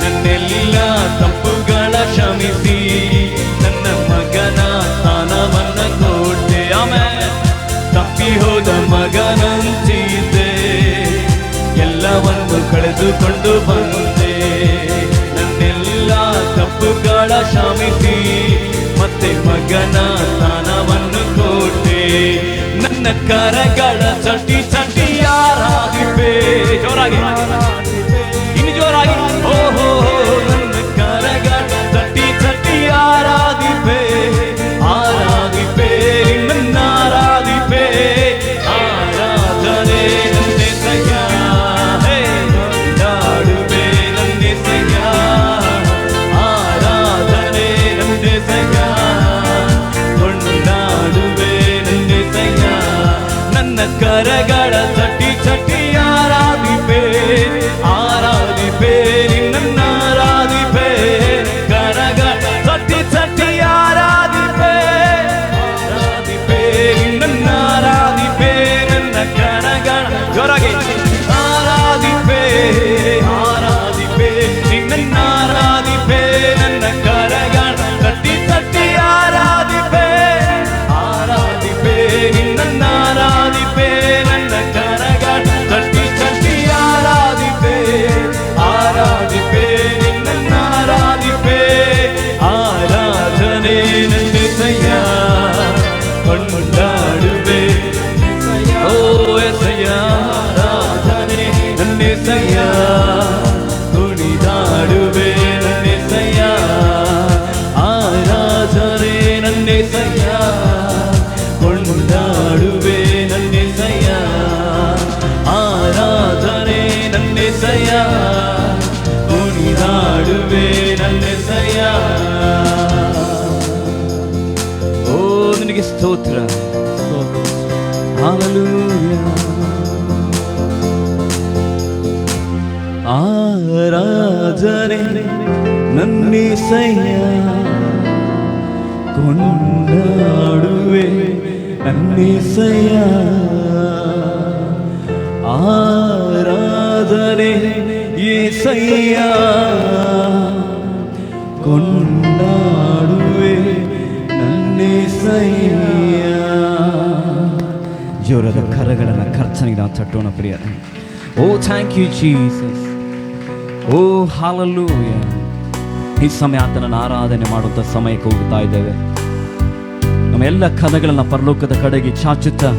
ನನ್ನೆಲ್ಲ ತಪ್ಪುಗಳ ಕ್ಷಮಿಸಿ ನನ್ನ ಮಗನ ಸ್ಥಾನವನ್ನ ಕೊಟ್ಟೆ ಆಮೇಲೆ ತಪ್ಪಿ ಹೋದ ಮಗನಂತಿದೆ ಎಲ್ಲವನ್ನು ಕಳೆದುಕೊಂಡು ಬಂದೆ ನನ್ನೆಲ್ಲ ತಪ್ಪುಗಳ ಕ್ಷಮಿಸಿ ಮತ್ತೆ ಮಗನ ಸ್ಥಾನವನ್ನು ಕೊಟ್ಟೆ ನನ್ನ ನನ್ನ ಕರಗಳ ಚಟಿ ಚಟಿ ಆರಾಧಿಪೆ. ಜೋರಾಗಿ, ಇನ್ನು ಜೋರಾಗಿ. ಓಹೋ, ನನ್ನ ಕರಗಳ ಚಟಿ ಚಟಿ ಆರಾಧಿಪೆ, ಆರಾಧಿಪೆ, ನಿನ್ನ ಆರಾಧಿಪೆ. ಆರಾಧನೆ ನನ್ನೆಸೆಯ, ಕೊಂಡಾಡುವೆ ನನ್ನೆಸೆಯ. ಆರಾಧನೆ ನನ್ನೆಸೆಯ, ಕೊಂಡಾಡುವೆ ನನ್ನೆಸೆಯ. ನನ್ನ ಕರಗಳ ಚಟಿ ಚಟಿ ಆರಾಧಿಪೆ, ಆರಾಧಿಪೆ, ನಿನ್ನ ಆರಾಧಿಪೆ. ಕರಗಳ ಚಟಿ ಚಟಿ ಆರಾಧಿಪೆ, ಆರಾಧಿಪೆ, ನಿನ್ನ ಆರಾಧಿಪೆ. ನನ್ನ ಕರಗಳ ಜೋರಾಗಿ ಆರಾಧಿಪೆ, ಆರಾಧಿಪೆ, ನಿನ್ನ ಆರಾಧಿಪೆ. ನನ್ನ ಕರಗಳ ಚಟಿ ಚಟಿ ಆರಾಧಿಪೆ, ಆರಾಧಿಪೆ, ನಿನ್ನ ಆರಾಧಿಪೆ. ನನ್ನ ಕರಗಳ ಚಟಿ ಚಟಿ ಆರಾಧಿಪೆ, ಆರಾಧಿಪೆ, ನಿನ್ನ ಆರಾಧಿಪೆ. ಆರಾಧನೆ ನನ್ನೆಸೆಯ, ಕೊಂಡಾಡುವೆ ಓ ಎಸೆಯ. ಆರಾಧನೆ ನನ್ನೆಸೆಯ, ಕುಣಿದಾಡುವೆ ನನ್ನೆಸೆಯ. ಆರಾಧನೆ ನನ್ನೆಸೆಯ, ಕೊಂಡಾಡುವೆ ನನ್ನೆಸೆಯ. ಆರಾಧನೆ ನನ್ನೆಸೆಯ, ಕುಣಿದಾಡುವೆ ನನ್ನೆಸೆಯ. ಓ ನಿನಗೆ ಸ್ತೋತ್ರ. ಹಲ್ಲೆಲೂಯಾ. ಆರಾಧನೆ ನನ್ನೆಸೆಯ, ಕೊಂಡಾಡುವೆ ನನ್ನೆಸೆಯ. ಆರಾಧನೆ యేసయ్య, ಕೊಂಡಾಡುವೆ ನನ್ನೇಸಯ್ಯ. ಜೋರದ ಕರಗಳನ್ನು ಕರ್ತನಿಗೆ ನಾವು ತಟ್ಟೋಣ ಪ್ರಿಯ. Oh thank you Jesus. Oh hallelujah. ಈ ಸಮಯ ಆತನನ್ನು ಆರಾಧನೆ ಮಾಡುವಂಥ ಸಮಯಕ್ಕೆ ಹೋಗ್ತಾ ಇದ್ದೇವೆ. ನಮ್ಮೆಲ್ಲ ಕದಗಳನ್ನು ಪರಲೋಕದ ಕಡೆಗೆ ಚಾಚುತ್ತಾ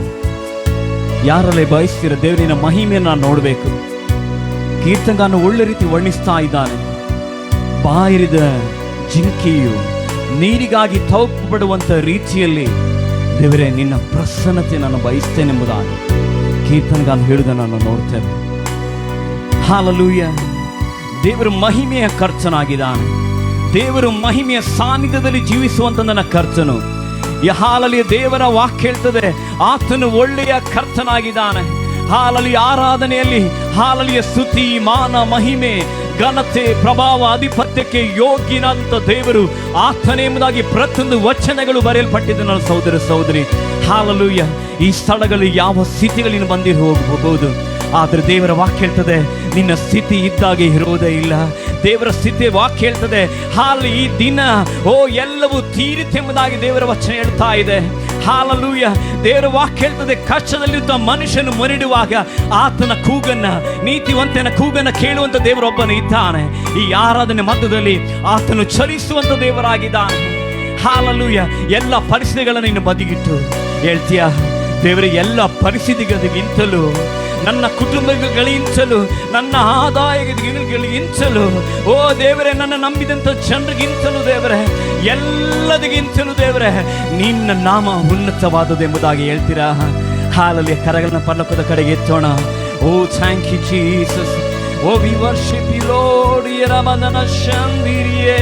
ಯಾರಲ್ಲೇ ಬಯಸ್ತಿರ ದೇವರಿನ ಮಹಿಮೆಯನ್ನು ನಾನು ನೋಡಬೇಕು. ಕೀರ್ತನಗಾರನು ಒಳ್ಳೆ ರೀತಿ ವರ್ಣಿಸ್ತಾ ಇದ್ದಾನೆ. ಬಾಯಿರಿದ ಜಿಂಕೆಯು ನೀರಿಗಾಗಿ ತವಕು ಪಡುವಂಥ ರೀತಿಯಲ್ಲಿ ದೇವರೇ ನಿನ್ನ ಪ್ರಸನ್ನತೆ ನಾನು ಬಯಸ್ತೇನೆಂಬುದಾಗಿ ಕೀರ್ತನಗಾರನು ಹೇಳುವುದನ್ನು ನಾನು ನೋಡ್ತೇವೆ. ಹಲ್ಲೆಲೂಯಾ. ದೇವರು ಮಹಿಮೆಯ ಕರ್ತನಾಗಿದ್ದಾನೆ. ದೇವರು ಮಹಿಮೆಯ ಸಾನ್ನಿಧ್ಯದಲ್ಲಿ ಜೀವಿಸುವಂತ ನನ್ನ ಕರ್ತನು. ಹಾಲಲ್ಲಿ ದೇವರ ವಾಕ್ಯ ಹೇಳ್ತದೆ, ಆತನು ಒಳ್ಳೆಯ ಕರ್ತನಾಗಿದ್ದಾನೆ. ಹಾಲಲ್ಲಿ ಆರಾಧನೆಯಲ್ಲಿ ಹಾಲಲ್ಲಿಯ ಸ್ತುತಿ, ಮಾನ, ಮಹಿಮೆ, ಘನತೆ, ಪ್ರಭಾವ, ಅಧಿಪತ್ಯಕ್ಕೆ ಯೋಗ್ಯನಾದಂಥ ದೇವರು ಆತನೇ ಎಂಬುದಾಗಿ ಪ್ರತಿಯೊಂದು ವಚನಗಳು ಬರೆಯಲ್ಪಟ್ಟಿದೆ ನನ್ನ ಸಹೋದರ ಸಹೋದರಿ. ಹಲ್ಲೆಲೂಯಾ. ಈ ಸ್ಥಳಗಳು ಯಾವ ಸ್ಥಿತಿಗಳಿಂದ ಬಂದಿರು ಹೋಗಬಹುದು, ಆದರೆ ದೇವರ ವಾಕ್ಯ ಹೇಳ್ತದೆ ನಿನ್ನ ಸ್ಥಿತಿ ಇದ್ದಾಗೆ ಇರುವುದೇ ಇಲ್ಲ. ದೇವರ ಸ್ಥಿತಿ ವಾಕ್ಯ ಹೇಳ್ತದೆ ಹಾಲು ಈ ದಿನ ಎಲ್ಲವೂ ತೀರಿತೆಂಬುದಾಗಿ ದೇವರ ವಚನ ಹೇಳ್ತಾ ಇದೆ. ಹಲ್ಲೆಲೂಯಾ. ದೇವರ ವಾಕ್ಯ ಹೇಳ್ತದೆ ಕಷ್ಟದಲ್ಲಿದ್ದ ಮನುಷ್ಯನು ಮರಡುವಾಗ ಆತನ ಕೂಗನ್ನ, ನೀತಿವಂತನ ಕೂಗನ್ನ ಕೇಳುವಂತ ದೇವರೊಬ್ಬನು ಇದ್ದಾನೆ. ಈ ಆರಾಧನೆ ಮಧ್ಯದಲ್ಲಿ ಆತನು ಚಲಿಸುವಂತ ದೇವರಾಗಿದ್ದಾನೆ. ಹಲ್ಲೆಲೂಯಾ. ಎಲ್ಲ ಪರಿಸ್ಥಿತಿಗಳನ್ನು ನೀನು ಬದಿಗಿಟ್ಟು ಹೇಳ್ತೀಯ, ದೇವರ ಎಲ್ಲ ಪರಿಸ್ಥಿತಿಗಳಿಗಿಂತಲೂ, ನನ್ನ ಕುಟುಂಬಗಳಿಗಿಂತಲೂ, ನನ್ನ ಆದಾಯಗಳಿಗಿಂತಲೂ, ಓ ದೇವರೇ, ನನ್ನ ನಂಬಿದಂಥ ಜನರಿಗಿಂತಲೂ ದೇವರೇ, ಎಲ್ಲದಕ್ಕಿಂತಲೂ ದೇವರೇ ನಿನ್ನ ನಾಮ ಉನ್ನತವಾದದ್ದು ಎಂಬುದಾಗಿ ಹೇಳ್ತೀರಾ. ಹಲ್ಲೆಲೂಯಾ. ಕರಗಳನ್ನ ಪರಲೋಕದ ಕಡೆಗೆ ಎತ್ತೋಣ. Oh thank you Jesus. Oh we worship you Lord. ಯರಮನನ ಶಂದಿರಿಯೇ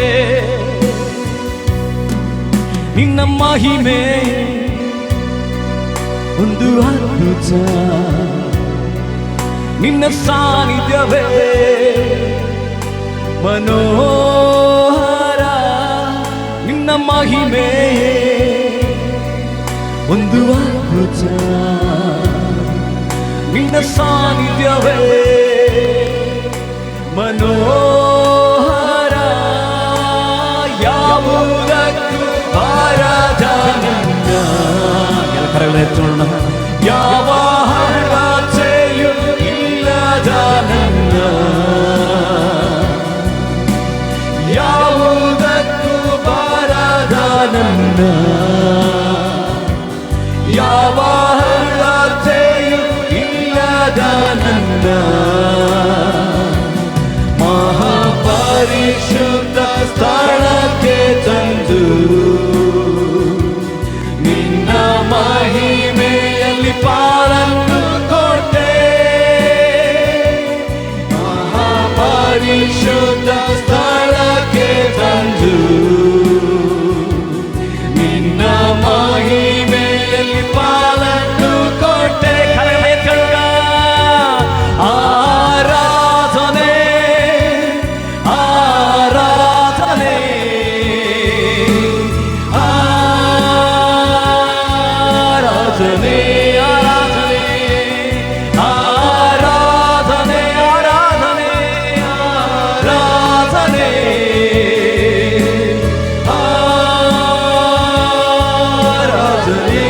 ನಿನ್ನ ಮಹಿಮೆ ಒಂದು ಅದ್ಭುತ, ನಿನ್ನ ಸಾನ್ನಿಧ್ಯವೇ ಮನೋಹರ, ನಿನ್ನ ಮಹಿಮೆ ಒಂದು ಅದ್ಭುತ, ನಿನ್ನ ಸಾನ್ನಿಧ್ಯವೇ ಮನೋಹರ, ಯಾವುದಕ್ಕೂ ಬಾರದ ನಿನ್ನ ಕರಗಳ ಎತ್ತೋಣ. ಯಾವ ಹಣತೆಯೂ ಇಲ್ಲದ ನನ್ನ, ಯಾವುದಕ್ಕೂ ಬಾರದ ನನ್ನ, ಯಾವ ನನ್ನ ಮಹಾಪರಿಶುದ್ಧ ಸ್ಥಳಕ್ಕೆ ತಂದು ನಿನ್ನ ಮಹಿಮೆಯಲ್ಲಿ ಪಾಲನ್ನು ಕೊಟ್ಟೆ. ಮಹಾಪರಿಶುದ್ಧ ಸ್ಥಳಕ್ಕೆ ತಂದು ನಿನ್ನ ಮಹಿಮೆಯಲ್ಲಿ ಪಾಲನ್ನು ಕೊಟ್ಟೆ. ಆರಾಧನೆ ಆರಾಧನೆ ಆರಾಧನೆ ಆರಾಧನೆ ಆರಾಧನೆ ಆರಾಧನೆ ಆರಾಧನೆ ಆರಾಧನೆ.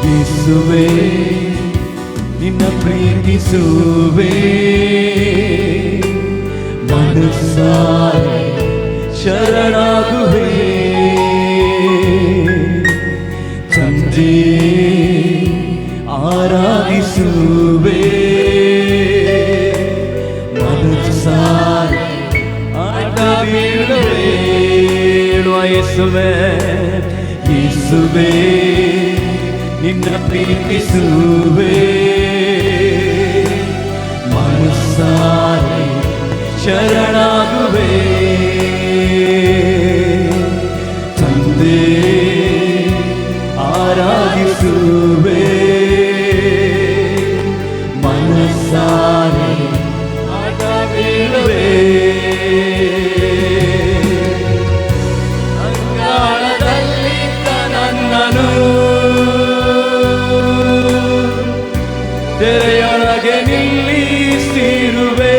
ಯೇಸುವೇ ನಿನ್ನ ಪ್ರೀತಿಸುವೆ ಮನಸ್ಸಾರೆ ಶರಣಾಗುವೆ. ತಂದೆ ಆರಾಧಿಸುವೆ ಮನಸ್ಸಾರೆ ಅಡ್ಡ ಬೀಳುವೆ. ಯೇಸುವೇ ಯೇಸುವೇ ನಿನ್ನ ಪ್ರೀತಿಸುವೆ ಮನಸ್ಸಾರೆ ಶರಣಾಗುವೆ. ತಂದೆ ಆರಾಧಿಸುವೆ ಮನಸ್ಸಾರೆ ಅಡ್ಡ ಬೀಳುವೆ. ಅಂಗಾಳದಲ್ಲಿದ್ದ ನನ್ನನು ತೆರೆಯೊಳಗೆ ನಿಲ್ಲಿಸಿರುವೆ.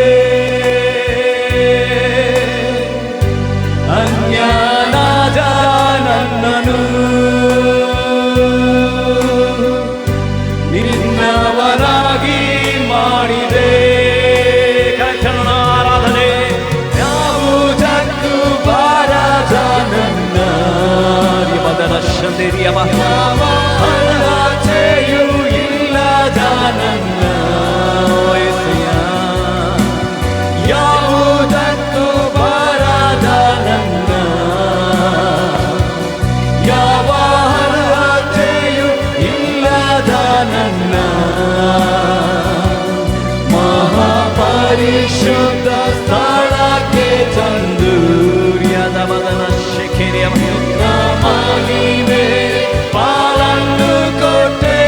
ಅಜ್ಞಾನದ ನನ್ನನು ನಿನ್ನವರಾಗಿ ಮಾಡಿದೆ. ಆರಾಧನೆ ಯಾವುದಕ್ಕೂ ಬಾರದ ನನ್ನ ಬದಲ ಶಂದೇರಿಯ ಅರ್ಹತೆಯೂ ಇಲ್ಲದ ನನ್ನ ವಯಸ್ಸೆಯ ಯಾವುದಕ್ಕೂ ಬಾರದ ನನ್ನ ಯಾವ ಅರ್ಹತೆಯೂ ಇಲ್ಲದ ನನ್ನ ಮಹಾಪರಿಶುದ್ಧ ಸ್ಥಳಕ್ಕೆ ತಂದು ಬದಲ ಶೆಖೆರಿಯ ಮಹಿಮೆ ಪಾಲನ್ನು ಕೊಟ್ಟೆ.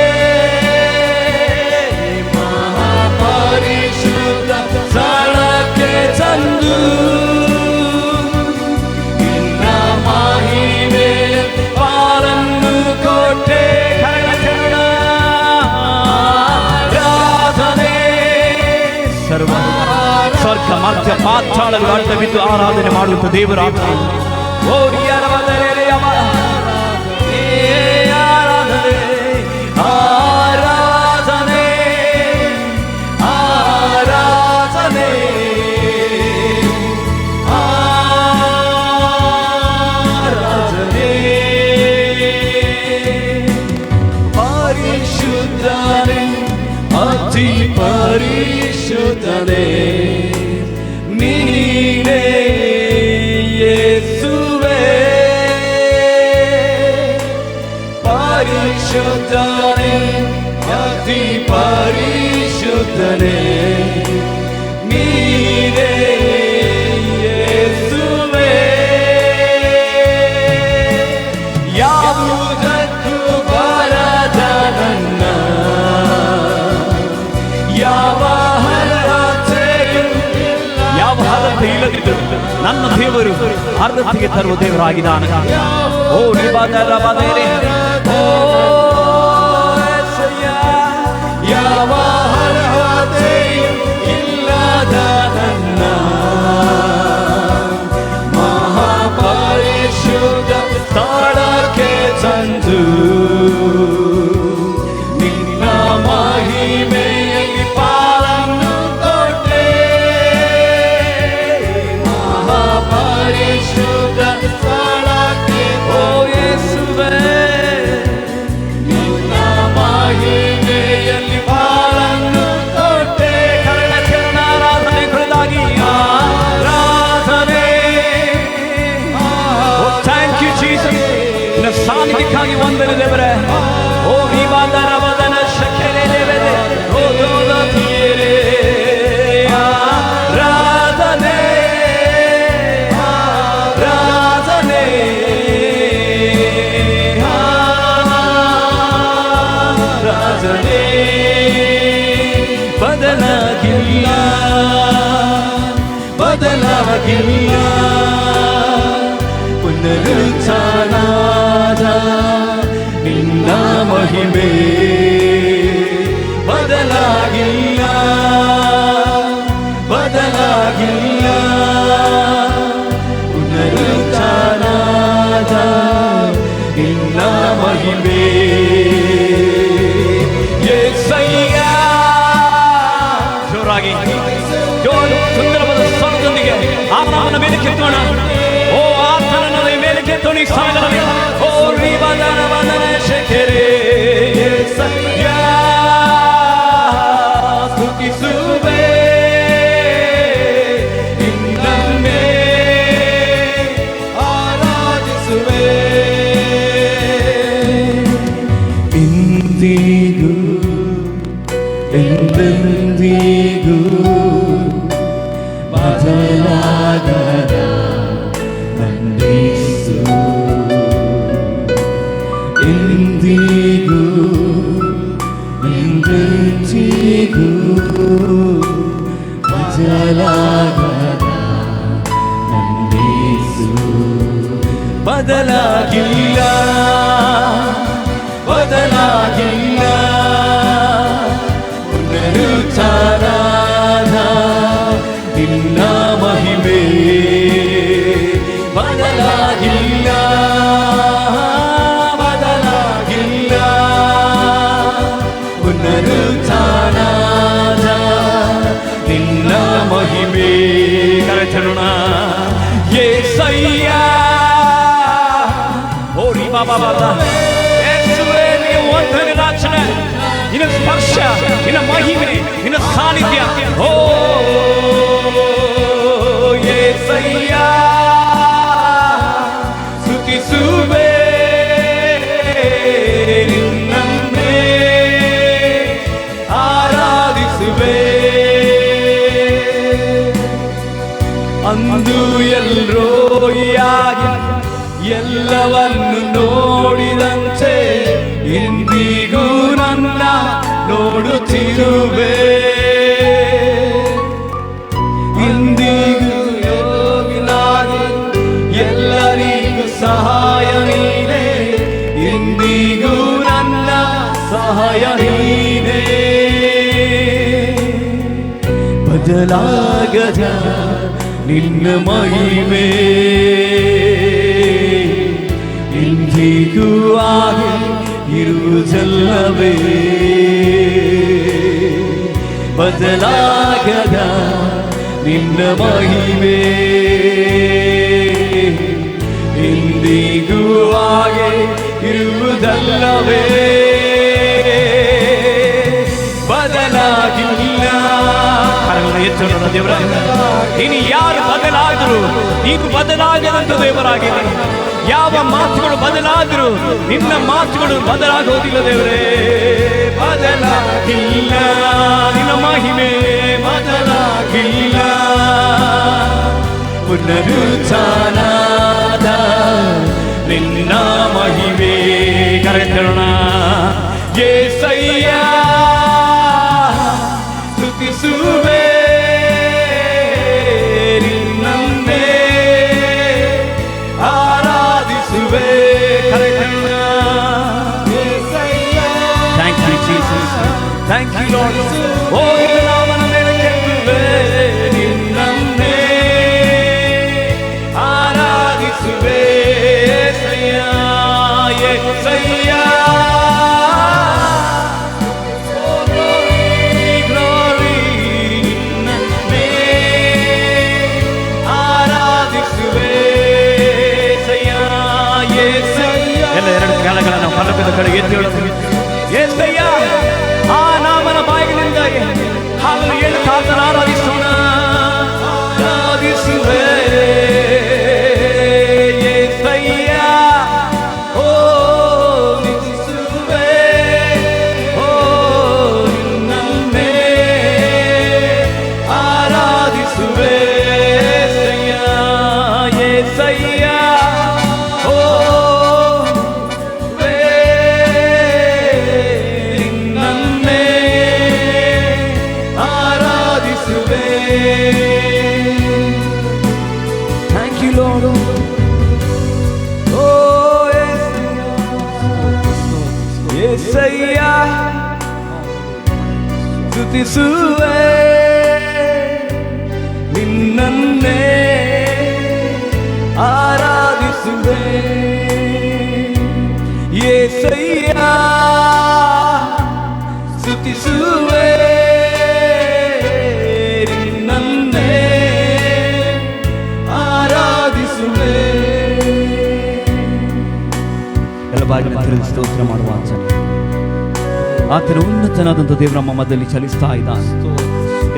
ಮಹಾಪರಿಶುದ್ಧ ಸ್ಥಳಕ್ಕೆ ತಂದು ನಿನ್ನ ಮಹಿಮೆ ಪಾಲನ್ನು ಕೊಟ್ಟೆ. ಆರಾಧನೆ ಸರ್ವ ಸ್ವರ್ಗ ಮಧ್ಯ ಪಾತಾಳಗಳು ಅಡ್ಡ ಬಿದ್ದು ಆರಾಧನೆ ಮಾಡುತ್ತ ದೇವರ ಆರಾಧನೆ ಆರಾಧನೆ ಆರಾಧನೆ ಆರಾಧನೆ. ಪರಿಶುದ್ಧನೇ ಅತಿ ಪರಿಶುದ್ಧನೇ ನೀನೇ ಯೇಸುವೇ. ಪರಿಶುದ್ಧನೇ ಅತಿ ಪರಿಶುದ್ಧನೇ ನೀನೇ ಯೇಸುವೇ. ಯಾವುದಕ್ಕೂ ಬಾರದ ನನ್ನ ಯಾವ ಅರ್ಹತೆ ಇಲ್ಲದಿದ್ದರು ನನ್ನ ದೇವರು ಅರ್ಹತೆಗೆ ತರುವ ದೇವರಾಗಿದ್ದಾನೆ. ಓ ನಿಬಾದರ ಬದೇರೆ ಓ ಯಾವ ಅರ್ಹತೆಯೂ ಇಲ್ಲದ ನನ್ನ ಮಹಾಪರಿಶುದ್ಧ ಸ್ಥಳಕ್ಕೆ ತಂದು ನಿನ್ನ ಮಹಿಮೆಯಲ್ಲಿ ಪಾಲನ್ನು ಕೊಟ್ಟೆ. ಮಹಾಪರಿಶುದ್ಧ ಸ್ಥಳಕ್ಕೆ ಓ ಯೇಸುವೇ ರಾಜನೇ ಬದಲಾಗಿಲ್ಲ ಬದಲಾಗಿಲ್ಲ ಪುನರುತ್ಥಾನದ ನಿನ್ನ ಮಹಿಮೆ ಬದಲಾಗಿಲ್ಲ ಬದಲಾಗಿಲ್ಲ ಪುನರುತ್ಥಾನದ ನಿನ್ನ ಮಹಿಮೆ ಯೇಸಯ್ಯ ಜೋರಾಗಿ ಸುಂದರವಾದ ಸ್ವರದೊಂದಿಗೆ ಆತನ ಮೇಲೆ ಕೆತ್ತೋಣ ಓ ಆತನ ಮೇಲೆ ಕೆತ್ತೋಣ ಈ ಸಮಯದಲ್ಲಿ ಓ ರೀಬದನ ಬಂದನ ಶೆಕೆರೆ ಯೇಸಯ್ಯ ಸ್ತುತಿಸುವೆ ನಿನ್ನನ್ನೇ ಆರಾಧಿಸುವೆ ಇಂದಿಗೂ ಎಂದೆಂದಿಗೂ ಬದಲಾಗದ ನಂದಿಸು ಎಂದಿಗೂ ಎಂದೆಂದಿಗೂ ಬದಲಾಗದ ನಂದಿಸು ಬದಲಾಗಿಲ್ಲ ಬದಲಾಗಿಲ್ಲ ಪುನರುತ್ಥಾನದ ನಿನ್ನ ಮಹಿಮೆ ಬದಲಾಗಿಲ್ಲ ಬದಲಾಗಿಲ್ಲ ಪುನರುತ್ಥಾನದ ನಿನ್ನ ಮಹಿಮೆ ಕರೆಚರೋಣ ಯೇಸಯ್ಯ ಓ ರೀ ಬಾಬಾ ಬಾಬಾ ಯೇಸುವೇ ನೀವು ವಂದನೆ ರಕ್ಷಣೆ ನಿನ್ನ ಸ್ಪರ್ಶ ನಿನ್ನ ಮಹಿಮೆ ನಿನ್ನ ಸಾನ್ನಿಧ್ಯ ಓ ಯೇಸಯ್ಯ ಸ್ತುತಿಸುವೆ ನಿನ್ನನ್ನೇ ಆರಾಧಿಸುವೆ ಅಂದು ಎಲ್ರೋಯಾಗಿ ಎಲ್ಲವನ್ನು ನೋಡಿದಂತೆ ಇಂದಿಗೂ ನನ್ನ ನೋಡುತ್ತಿರುವೆ ಇಂದಿಗೂ ಯೋಗಿನಾಗಿ ಎಲ್ಲರಿಗೂ ಸಹಾಯ ನೀನೆ ಇಂದಿಗೂ ನನ್ನ ಸಹಾಯ ನೀನೆ ಬದಲಾಗದ ನಿನ್ನ ಮಹಿಮೆ ಇಂದಿಗೂ ಆಗಿ ಇರುವುದಲ್ಲವೇ ಬದಲಾಗದ ನಿನ್ನ ಮಹಿಮೆ ಇಂದಿಗೂ ಆಗಿ ಇರುವುದಲ್ಲವೇ ಬದಲಾಗಿಲ್ಲ ಎಚ್ಚರ ದೇವರ ಇನ್ನು ಯಾರು ಬದಲಾದರು ನೀನು ಬದಲಾಗದಂತ ದೇವರಾಗಿದೆ ಯಾವ ಮಾತುಗಳು ಬದಲಾದರು ನಿನ್ನ ಮಾತುಗಳು ಬದಲಾಗೋದಿಲ್ಲ ದೇವರೇ ಬದಲಾಗಿಲ್ಲ ನಿನ್ನ ಮಹಿಮೆ ಬದಲಾಗಿಲ್ಲ ಪುನರುತ್ಥಾನದ ನಿನ್ನ ಮಹಿಮೆ ಕರೆತರೋಣ ಯೇಸಯ್ಯ ಸ್ತುತಿಸುವೆ ನಿನ್ನನ್ನೇ ಆರಾಧಿಸುವೆ thank you Jesus thank you Lord oh ನಾಮನ ಮೇಲೆ ಕೆತ್ತುವೆ ನಿನ್ನನ್ನೇ ಆರಾಧಿಸುವೆ ಯೇಸಯ್ಯ ಯೇಸಯ್ಯ ಕಾಲಗಳನ್ನು ಫಲಕದ ಕಡೆಗೆ ಎತ್ತಿ ಯೇಸಯ್ಯ ಆ ನಾಮನ ಬಾಯಿಗಳಿಂದ ಹಾಲು ಏನು ಕಾತನ ಆರಾಧಿಸೋಣ ಆರಾಧಿಸುವೆ ಯೇಸಯ್ಯ ಓ ನಿಲ್ಲಿಸುವೆ ಓ ನಿನ್ನನ್ನೇ ಆರಾಧಿಸುವೆ ಯೇಸಯ್ಯ ಓ ಸ್ತುತಿಸುವೆ ನಿನ್ನನ್ನೇ ಆರಾಧಿಸುವೆ ಯೇಸಯ್ಯ ಸ್ತುತಿಸುವೆ ನಿನ್ನನ್ನೇ ಆರಾಧಿಸುವೆ. ಎಲ್ಲ ಬಾಗಿಲು ಸ್ತೋತ್ರ ಮಾಡುವ ಆತನ ಉನ್ನತನಾದಂಥ ದೇವರ ನಮ್ಮ ಮಧ್ಯದಲ್ಲಿ ಚಲಿಸ್ತಾ ಇದ್ದಾನೆ.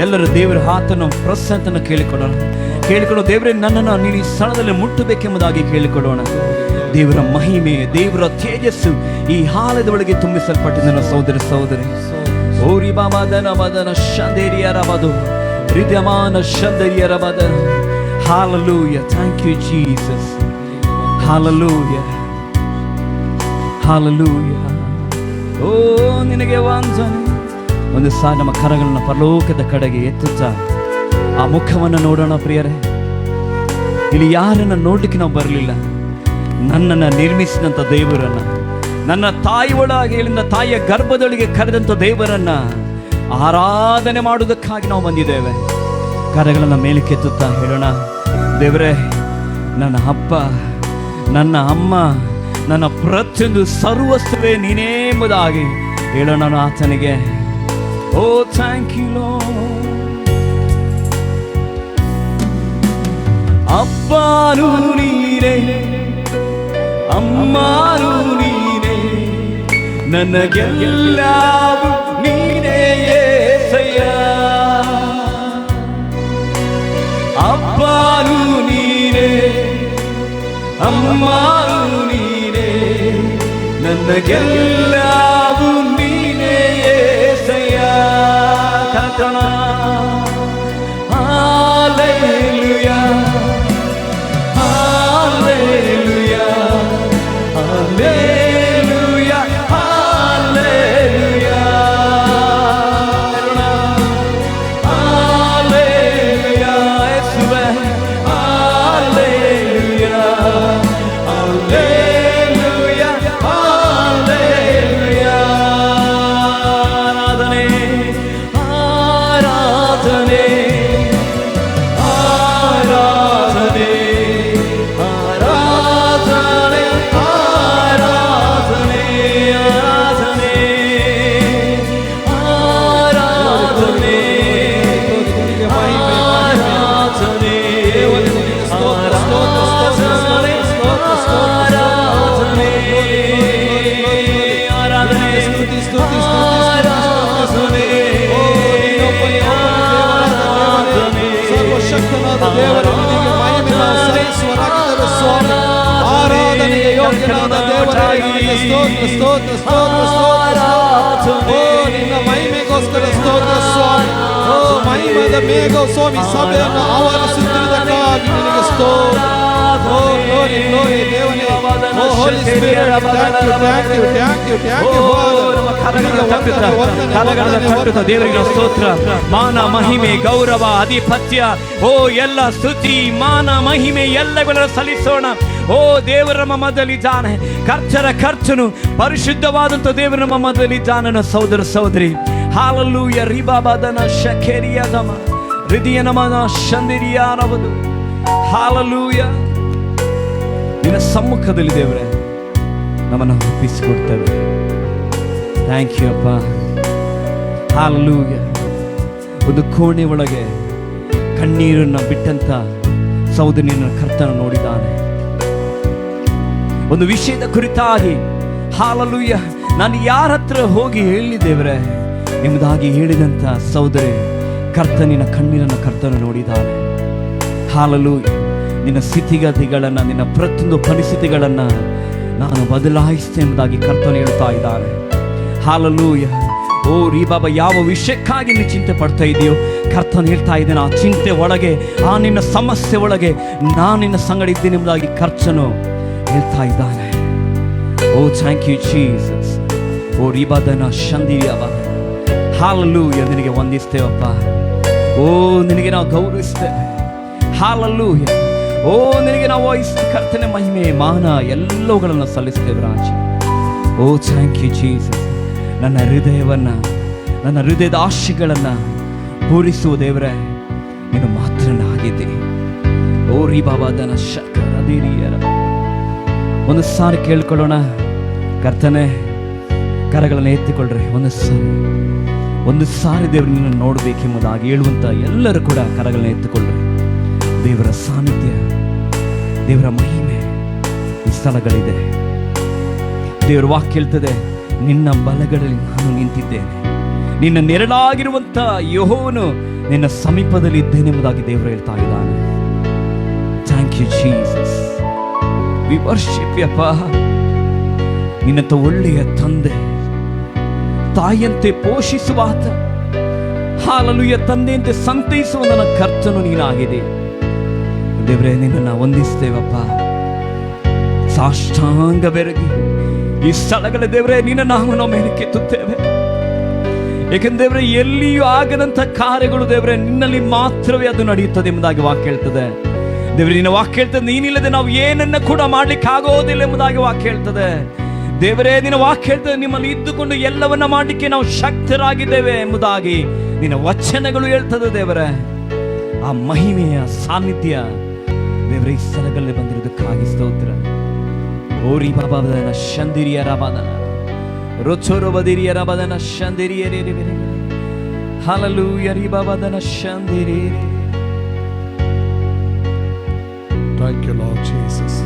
ಎಲ್ಲರೂ ದೇವರ ಆತನ ಪ್ರಸನ್ನತೆಯನ್ನು ಕೇಳಿಕೊಳ್ಳೋ ದೇವರೇ ನನ್ನನ್ನು ನೀನು ಈ ಸ್ಥಳದಲ್ಲಿ ಮುಟ್ಟಬೇಕೆಂಬುದಾಗಿ ಕೇಳಿಕೊಳ್ಳೋಣ. ದೇವರ ಮಹಿಮೆ, ದೇವರ ತೇಜಸ್ಸು ಈ ಹಾಲದ ಒಳಗೆ ತುಂಬಿಸಲ್ಪಟ್ಟಿದೆ ನನ್ನ ಸಹೋದರ ಸಹೋದರಿ. ಓರಿ ಬಾಮದನ ಮದನ ಶಂದೇರಿಯರಬದು ಹೃದಯಮಾನ ಶಂದೇರಿಯರಬದನ. Hallelujah. Thank you, Jesus. Hallelujah. Hallelujah. ಓ ನಿನಗೆ ವಂದನೆ. ಒಂದು ಸಾರಿ ನಮ್ಮ ಕರಗಳನ್ನು ಪರಲೋಕದ ಕಡೆಗೆ ಎತ್ತುತ್ತಾ ಆ ಮುಖವನ್ನು ನೋಡೋಣ ಪ್ರಿಯರೇ. ಇಲ್ಲಿ ಯಾರನ್ನ ನೋಡ್ಲಿಕ್ಕೆ ನಾವು ಬರಲಿಲ್ಲ, ನನ್ನನ್ನು ನಿರ್ಮಿಸಿದಂಥ ದೇವರನ್ನ, ನನ್ನ ತಾಯಿ ಒಳಗೆ ಇಲ್ಲಿಂದ ತಾಯಿಯ ಗರ್ಭದೊಳಗೆ ಕರೆದಂಥ ದೇವರನ್ನ ಆರಾಧನೆ ಮಾಡುವುದಕ್ಕಾಗಿ ನಾವು ಬಂದಿದ್ದೇವೆ. ಕರಗಳನ್ನು ಮೇಲೆ ಕೆತ್ತುತ್ತಾ ಹೇಳೋಣ, ದೇವರೇ ನನ್ನ ಅಪ್ಪ, ನನ್ನ ಅಮ್ಮ, ನನ್ನ ಪ್ರತಿಯೊಂದು ಸರ್ವಸ್ವವೇ ನೀನೇ ಎಂಬುದಾಗಿ ಹೇಳೋಣ ಆತನಿಗೆ. ಓ ಥ್ಯಾಂಕ್ ಯು ಲಾರ್ಡ್. ಅಪ್ಪನೂ ನೀನೇ, ಅಮ್ಮನೂ ನೀನೇ, ನನಗೆಲ್ಲವೂ ನೀನೇ యేసయ్య. ಅಪ್ಪನೂ ನೀನೇ, ಅಮ್ಮನೂ ನೀನೇ, ನನಗೆಲ್ಲವೂ ನೀನೇ యేసయ్య. ಕರ್ತನ hallelujah, hallelujah, hallelujah, hallelujah, hallelujah ಯೇಸುವೇ, ಹಲ್ಲೆಲೂಯಾ, ಹಲ್ಲೆಲೂಯಾ, ಹಲ್ಲೆಲೂಯಾ. ಆರಾಧನೆ, ಆರಾಧನೆ, ಆರಾಧನೆ, ಆರಾಧನೆ, ಆರಾಧನೆ, ಆರಾಧನೆ, ಆರಾಧನೆ, ಸರ್ವಶಕ್ತನಾದ ದೇವರೇ ನಿನಗೆ ಮಹಿಮೆ ನಾವು ಸಲ್ಲಿಸುವ ರಕ್ತದ ಸ್ವಾಮಿ. ಆರಾಧನೆಗೆ ಯೋಗ್ಯನಾದ ದೇವರೇ ನಿನಗೆ ಸ್ತೋತ್ರ ಸ್ತೋತ್ರ ಸ್ತೋತ್ರ ಸ್ತೋತ್ರ. ಓ ನಿನ್ನ ಮಹಿಮೆಗೋಸ್ಕರ ಸ್ತೋತ್ರ ಸ್ವಾಮಿ. ಓ ಮಹಿಮೆಯ ಮೇಘವು ಸ್ವಾಮಿ ಸಭೆಯನ್ನು ಆವರಿಸುತ್ತಿರುವುದಕ್ಕಾಗಿ ನಿನಗೆ ಸ್ತೋತ್ರ. ಓ ಗ್ಲೋರಿ ಗ್ಲೋರಿ ದೇವನೇ. Oh holy spirit, thank you thank you thank you thank you father. ದೇವರಿಗೆ ಸ್ತೋತ್ರ, ಮಾನ ಮಹಿಮೆ ಗೌರವ ಅಧಿಪತ್ಯ, ಓ ಎಲ್ಲ ಸ್ತುತಿ ಮಾನ ಮಹಿಮೆ ಎಲ್ಲಗಳನ್ನು ಸಲ್ಲಿಸೋಣ. ಓ ದೇವರ ನಮ್ಮ ಮಧ್ಯದಲ್ಲಿದ್ದಾನೆ, ಕರ್ತರ ಕರ್ತನು ಪರಿಶುದ್ಧವಾದಂಥ ದೇವರ ನಮ್ಮ ಮಧ್ಯದಲ್ಲಿದ್ದಾನೆ. ಸಹೋದರ ಸಹೋದರಿ, ಹಾಲೆಲೂಯಾ. ರಿಬಾಬದನ ಶಕೇರಿಯದಮ ಹೃದಯ ನಮನ ಶಂದಿರಿಯಾನವದು. ಹಾಲೆಲೂಯಾ. ನಿನ್ನ ಸಮ್ಮುಖದಲ್ಲಿ ದೇವರೇ ನಮ್ಮನ್ನು ಒಪ್ಪಿಸಿಕೊಡ್ತೇವೆ. ಥ್ಯಾಂಕ್ ಯು ಅಪ್ಪ. ಹಾಲೆಲೂಯಾ. ಒಂದು ಕೋಣೆ ಒಳಗೆ ಕಣ್ಣೀರನ್ನು ಬಿಟ್ಟಂತ ಸಹೋದರನ ಕರ್ತನ ನೋಡಿದ್ದಾನೆ. ಒಂದು ವಿಷಯದ ಕುರಿತಾಗಿ ಹಾಲೆಲೂಯಾ ನಾನು ಯಾರ ಹತ್ರ ಹೋಗಿ ಹೇಳಿದ್ದೇವ್ರೆ ಎಂಬುದಾಗಿ ಹೇಳಿದಂಥ ಸಹೋದರಿ ಕರ್ತನಿನ ಕಣ್ಣೀರನ್ನು ಕರ್ತನ ನೋಡಿದ್ದಾನೆ. ಹಾಲೆಲೂಯಾ. ನಿನ್ನ ಸ್ಥಿತಿಗತಿಗಳನ್ನು, ನಿನ್ನ ಪ್ರತಿಯೊಂದು ಪರಿಸ್ಥಿತಿಗಳನ್ನು ನಾನು ಬದಲಾಯಿಸ್ತೇನೆ ಎಂಬುದಾಗಿ ಕರ್ತನ ಹೇಳ್ತಾ ಇದ್ದಾನೆ. ಹಾಲೆಲೂಯಾ. ಓ ರೀ ಬಾಬಾ, ಯಾವ ವಿಷಯಕ್ಕಾಗಿ ನೀನು ಚಿಂತೆ ಪಡ್ತಾ ಇದೆಯೋ ಕರ್ತನ ಹೇಳ್ತಾ ಇದ್ದೇನೆ, ಆ ಚಿಂತೆ ಒಳಗೆ, ಆ ನಿನ್ನ ಸಮಸ್ಯೆ ಒಳಗೆ ನಾನು ನಿನ್ನ ಸಂಗಡ ಇದ್ದೇನೆ ಎಂಬುದಾಗಿ ಕರ್ತನು ಹೇಳ್ತಾ ಇದ್ದಾನೆ. Oh thank you Jesus. Oh ರಿಬಾದನ ಶಂದಿರಿಯವ. ಹಾಲೆಲೂಯಾ. ನಿನಗೆ ವಂದಿಸ್ತೇವಪ್ಪ. ಓ ನಿನಗೆ ನಾವು ಗೌರವಿಸ್ತೇವೆ. ಹಾಲೆಲೂಯಾ. ಓ ನಿನಗೆ ನಾವು ಕರ್ತನೆ ಮಹಿಮೆ ಮಾನ ಎಲ್ಲವುಗಳನ್ನು ಸಲ್ಲಿಸ್ತೇವೆ ರಾಜ. ಓ ಥ್ಯಾಂಕ್ ಯು ಜೀಸಸ್. ನನ್ನ ಹೃದಯವನ್ನು ನನ್ನ ಹೃದಯದ ಆಶೆಗಳನ್ನು ಪೂರಿಸುವ ದೇವರೇ ನೀನು ಮಾತ್ರನಾಗಿದೆ. ಓರಿ ಬಾಬಾದನ ಶಕರದಿರಿಯರ ಒಂದು ಸಾರಿ ಕೇಳ್ಕೊಳ್ಳೋಣ. ಕರ್ತನೆ, ಕರಗಳನ್ನು ಎತ್ತಿಕೊಳ್ಳ್ರಿ. ಒಂದು ಸಾರಿ ದೇವರು ನಿನ್ನನ್ನು ನೋಡಬೇಕೆಂಬುದಾಗಿ ಹೇಳುವಂಥ ಎಲ್ಲರೂ ಕೂಡ ಕರಗಳನ್ನು ಎತ್ತಿಕೊಳ್ಳ್ರಿ. ದೇವರ ಸಾನ್ನಿಧ್ಯ, ದೇವರ ಮಹಿಮೆ ಈ ಸ್ಥಳಗಳಿದೆ. ದೇವರ ವಾಕ್ಯ ಹೇಳ್ತದೆ, ನಿನ್ನ ಬಲಗಳಲ್ಲಿ ನಾನು ನಿಂತಿದ್ದೇನೆ, ನಿನ್ನ ನೆರಳಾಗಿರುವಂಥ ಯೆಹೋವನು ನಿನ್ನ ಸಮೀಪದಲ್ಲಿ ಇದ್ದೇನೆಂಬುದಾಗಿ ದೇವರು ಹೇಳ್ತಾ ಇದ್ದಾನೆ. Thank you Jesus, we worship ಯಪ್ಪ. ನಿನ್ನಂತ ಒಳ್ಳೆಯ ತಂದೆ, ತಾಯಿಯಂತೆ ಪೋಷಿಸುವಾತ, ಹಾಲೆಲೂಯ, ತಂದೆಯಂತೆ ಸಂತೈಸುವ ನನ್ನ ಕರ್ತನು ನೀನಾಗಿದೆ. ದೇವರೇ, ನಿನ್ನನ್ನು ವಂದಿಸ್ತೇವಪ್ಪ. ಸಾಷ್ಟಾಂಗ ಬೆರಗಿ ಈ ಸ್ಥಳಗಳ ದೇವರೇ ನಿನ್ನ ನಾಮನ ಮೇಲೆ ಕೆತ್ತುತ್ತೇವೆ. ಏಕೆಂದ್ರೆ ಎಲ್ಲಿಯೂ ಆಗದಂಥ ಕಾರ್ಯಗಳು ದೇವರೇ ನಿನ್ನಲ್ಲಿ ಮಾತ್ರವೇ ಅದು ನಡೆಯುತ್ತದೆ ಎಂಬುದಾಗಿ ವಾಕ್ಯ ಹೇಳ್ತದೆ. ದೇವರೇ, ನಿನ್ನ ವಾಕ್ಯ ಹೇಳ್ತದೆ, ನೀನಿಲ್ಲದೆ ನಾವು ಏನನ್ನ ಕೂಡ ಮಾಡ್ಲಿಕ್ಕೆ ಆಗೋದಿಲ್ಲ ಎಂಬುದಾಗಿ ವಾಕ್ಯ ಹೇಳ್ತದೆ. ದೇವರೇ, ನಿನ್ನ ವಾಕ್ಯ ಹೇಳ್ತದೆ, ನಿಮ್ಮಲ್ಲಿ ಇದ್ದುಕೊಂಡು ಎಲ್ಲವನ್ನ ಮಾಡಲಿಕ್ಕೆ ನಾವು ಶಕ್ತರಾಗಿದ್ದೇವೆ ಎಂಬುದಾಗಿ ನಿನ್ನ ವಚನಗಳು ಹೇಳ್ತದೆ. ದೇವರೇ, ಆ ಮಹಿಮೆಯ ಸಾನ್ನಿಧ್ಯ ದೇವರೇ ಈ ಸ್ಥಳಗಳಲ್ಲಿ ಬಂದಿರೋದಕ್ಕಾಗಿ ಸ್ತೋತ್ರ. ಓರಿ ಬಾಬಾದನ ಶಂದಿರಿಯ ರಾಬಾದನ ರೋಚೋರೋ ಬದಿರಿಯ ರಾಬಾದನ ಶಂದಿರಿಯ ಹಲಲೂಯ ರೀ ಬಾಬಾದನ ಶಂದಿರಿ. Thank you Lord Jesus.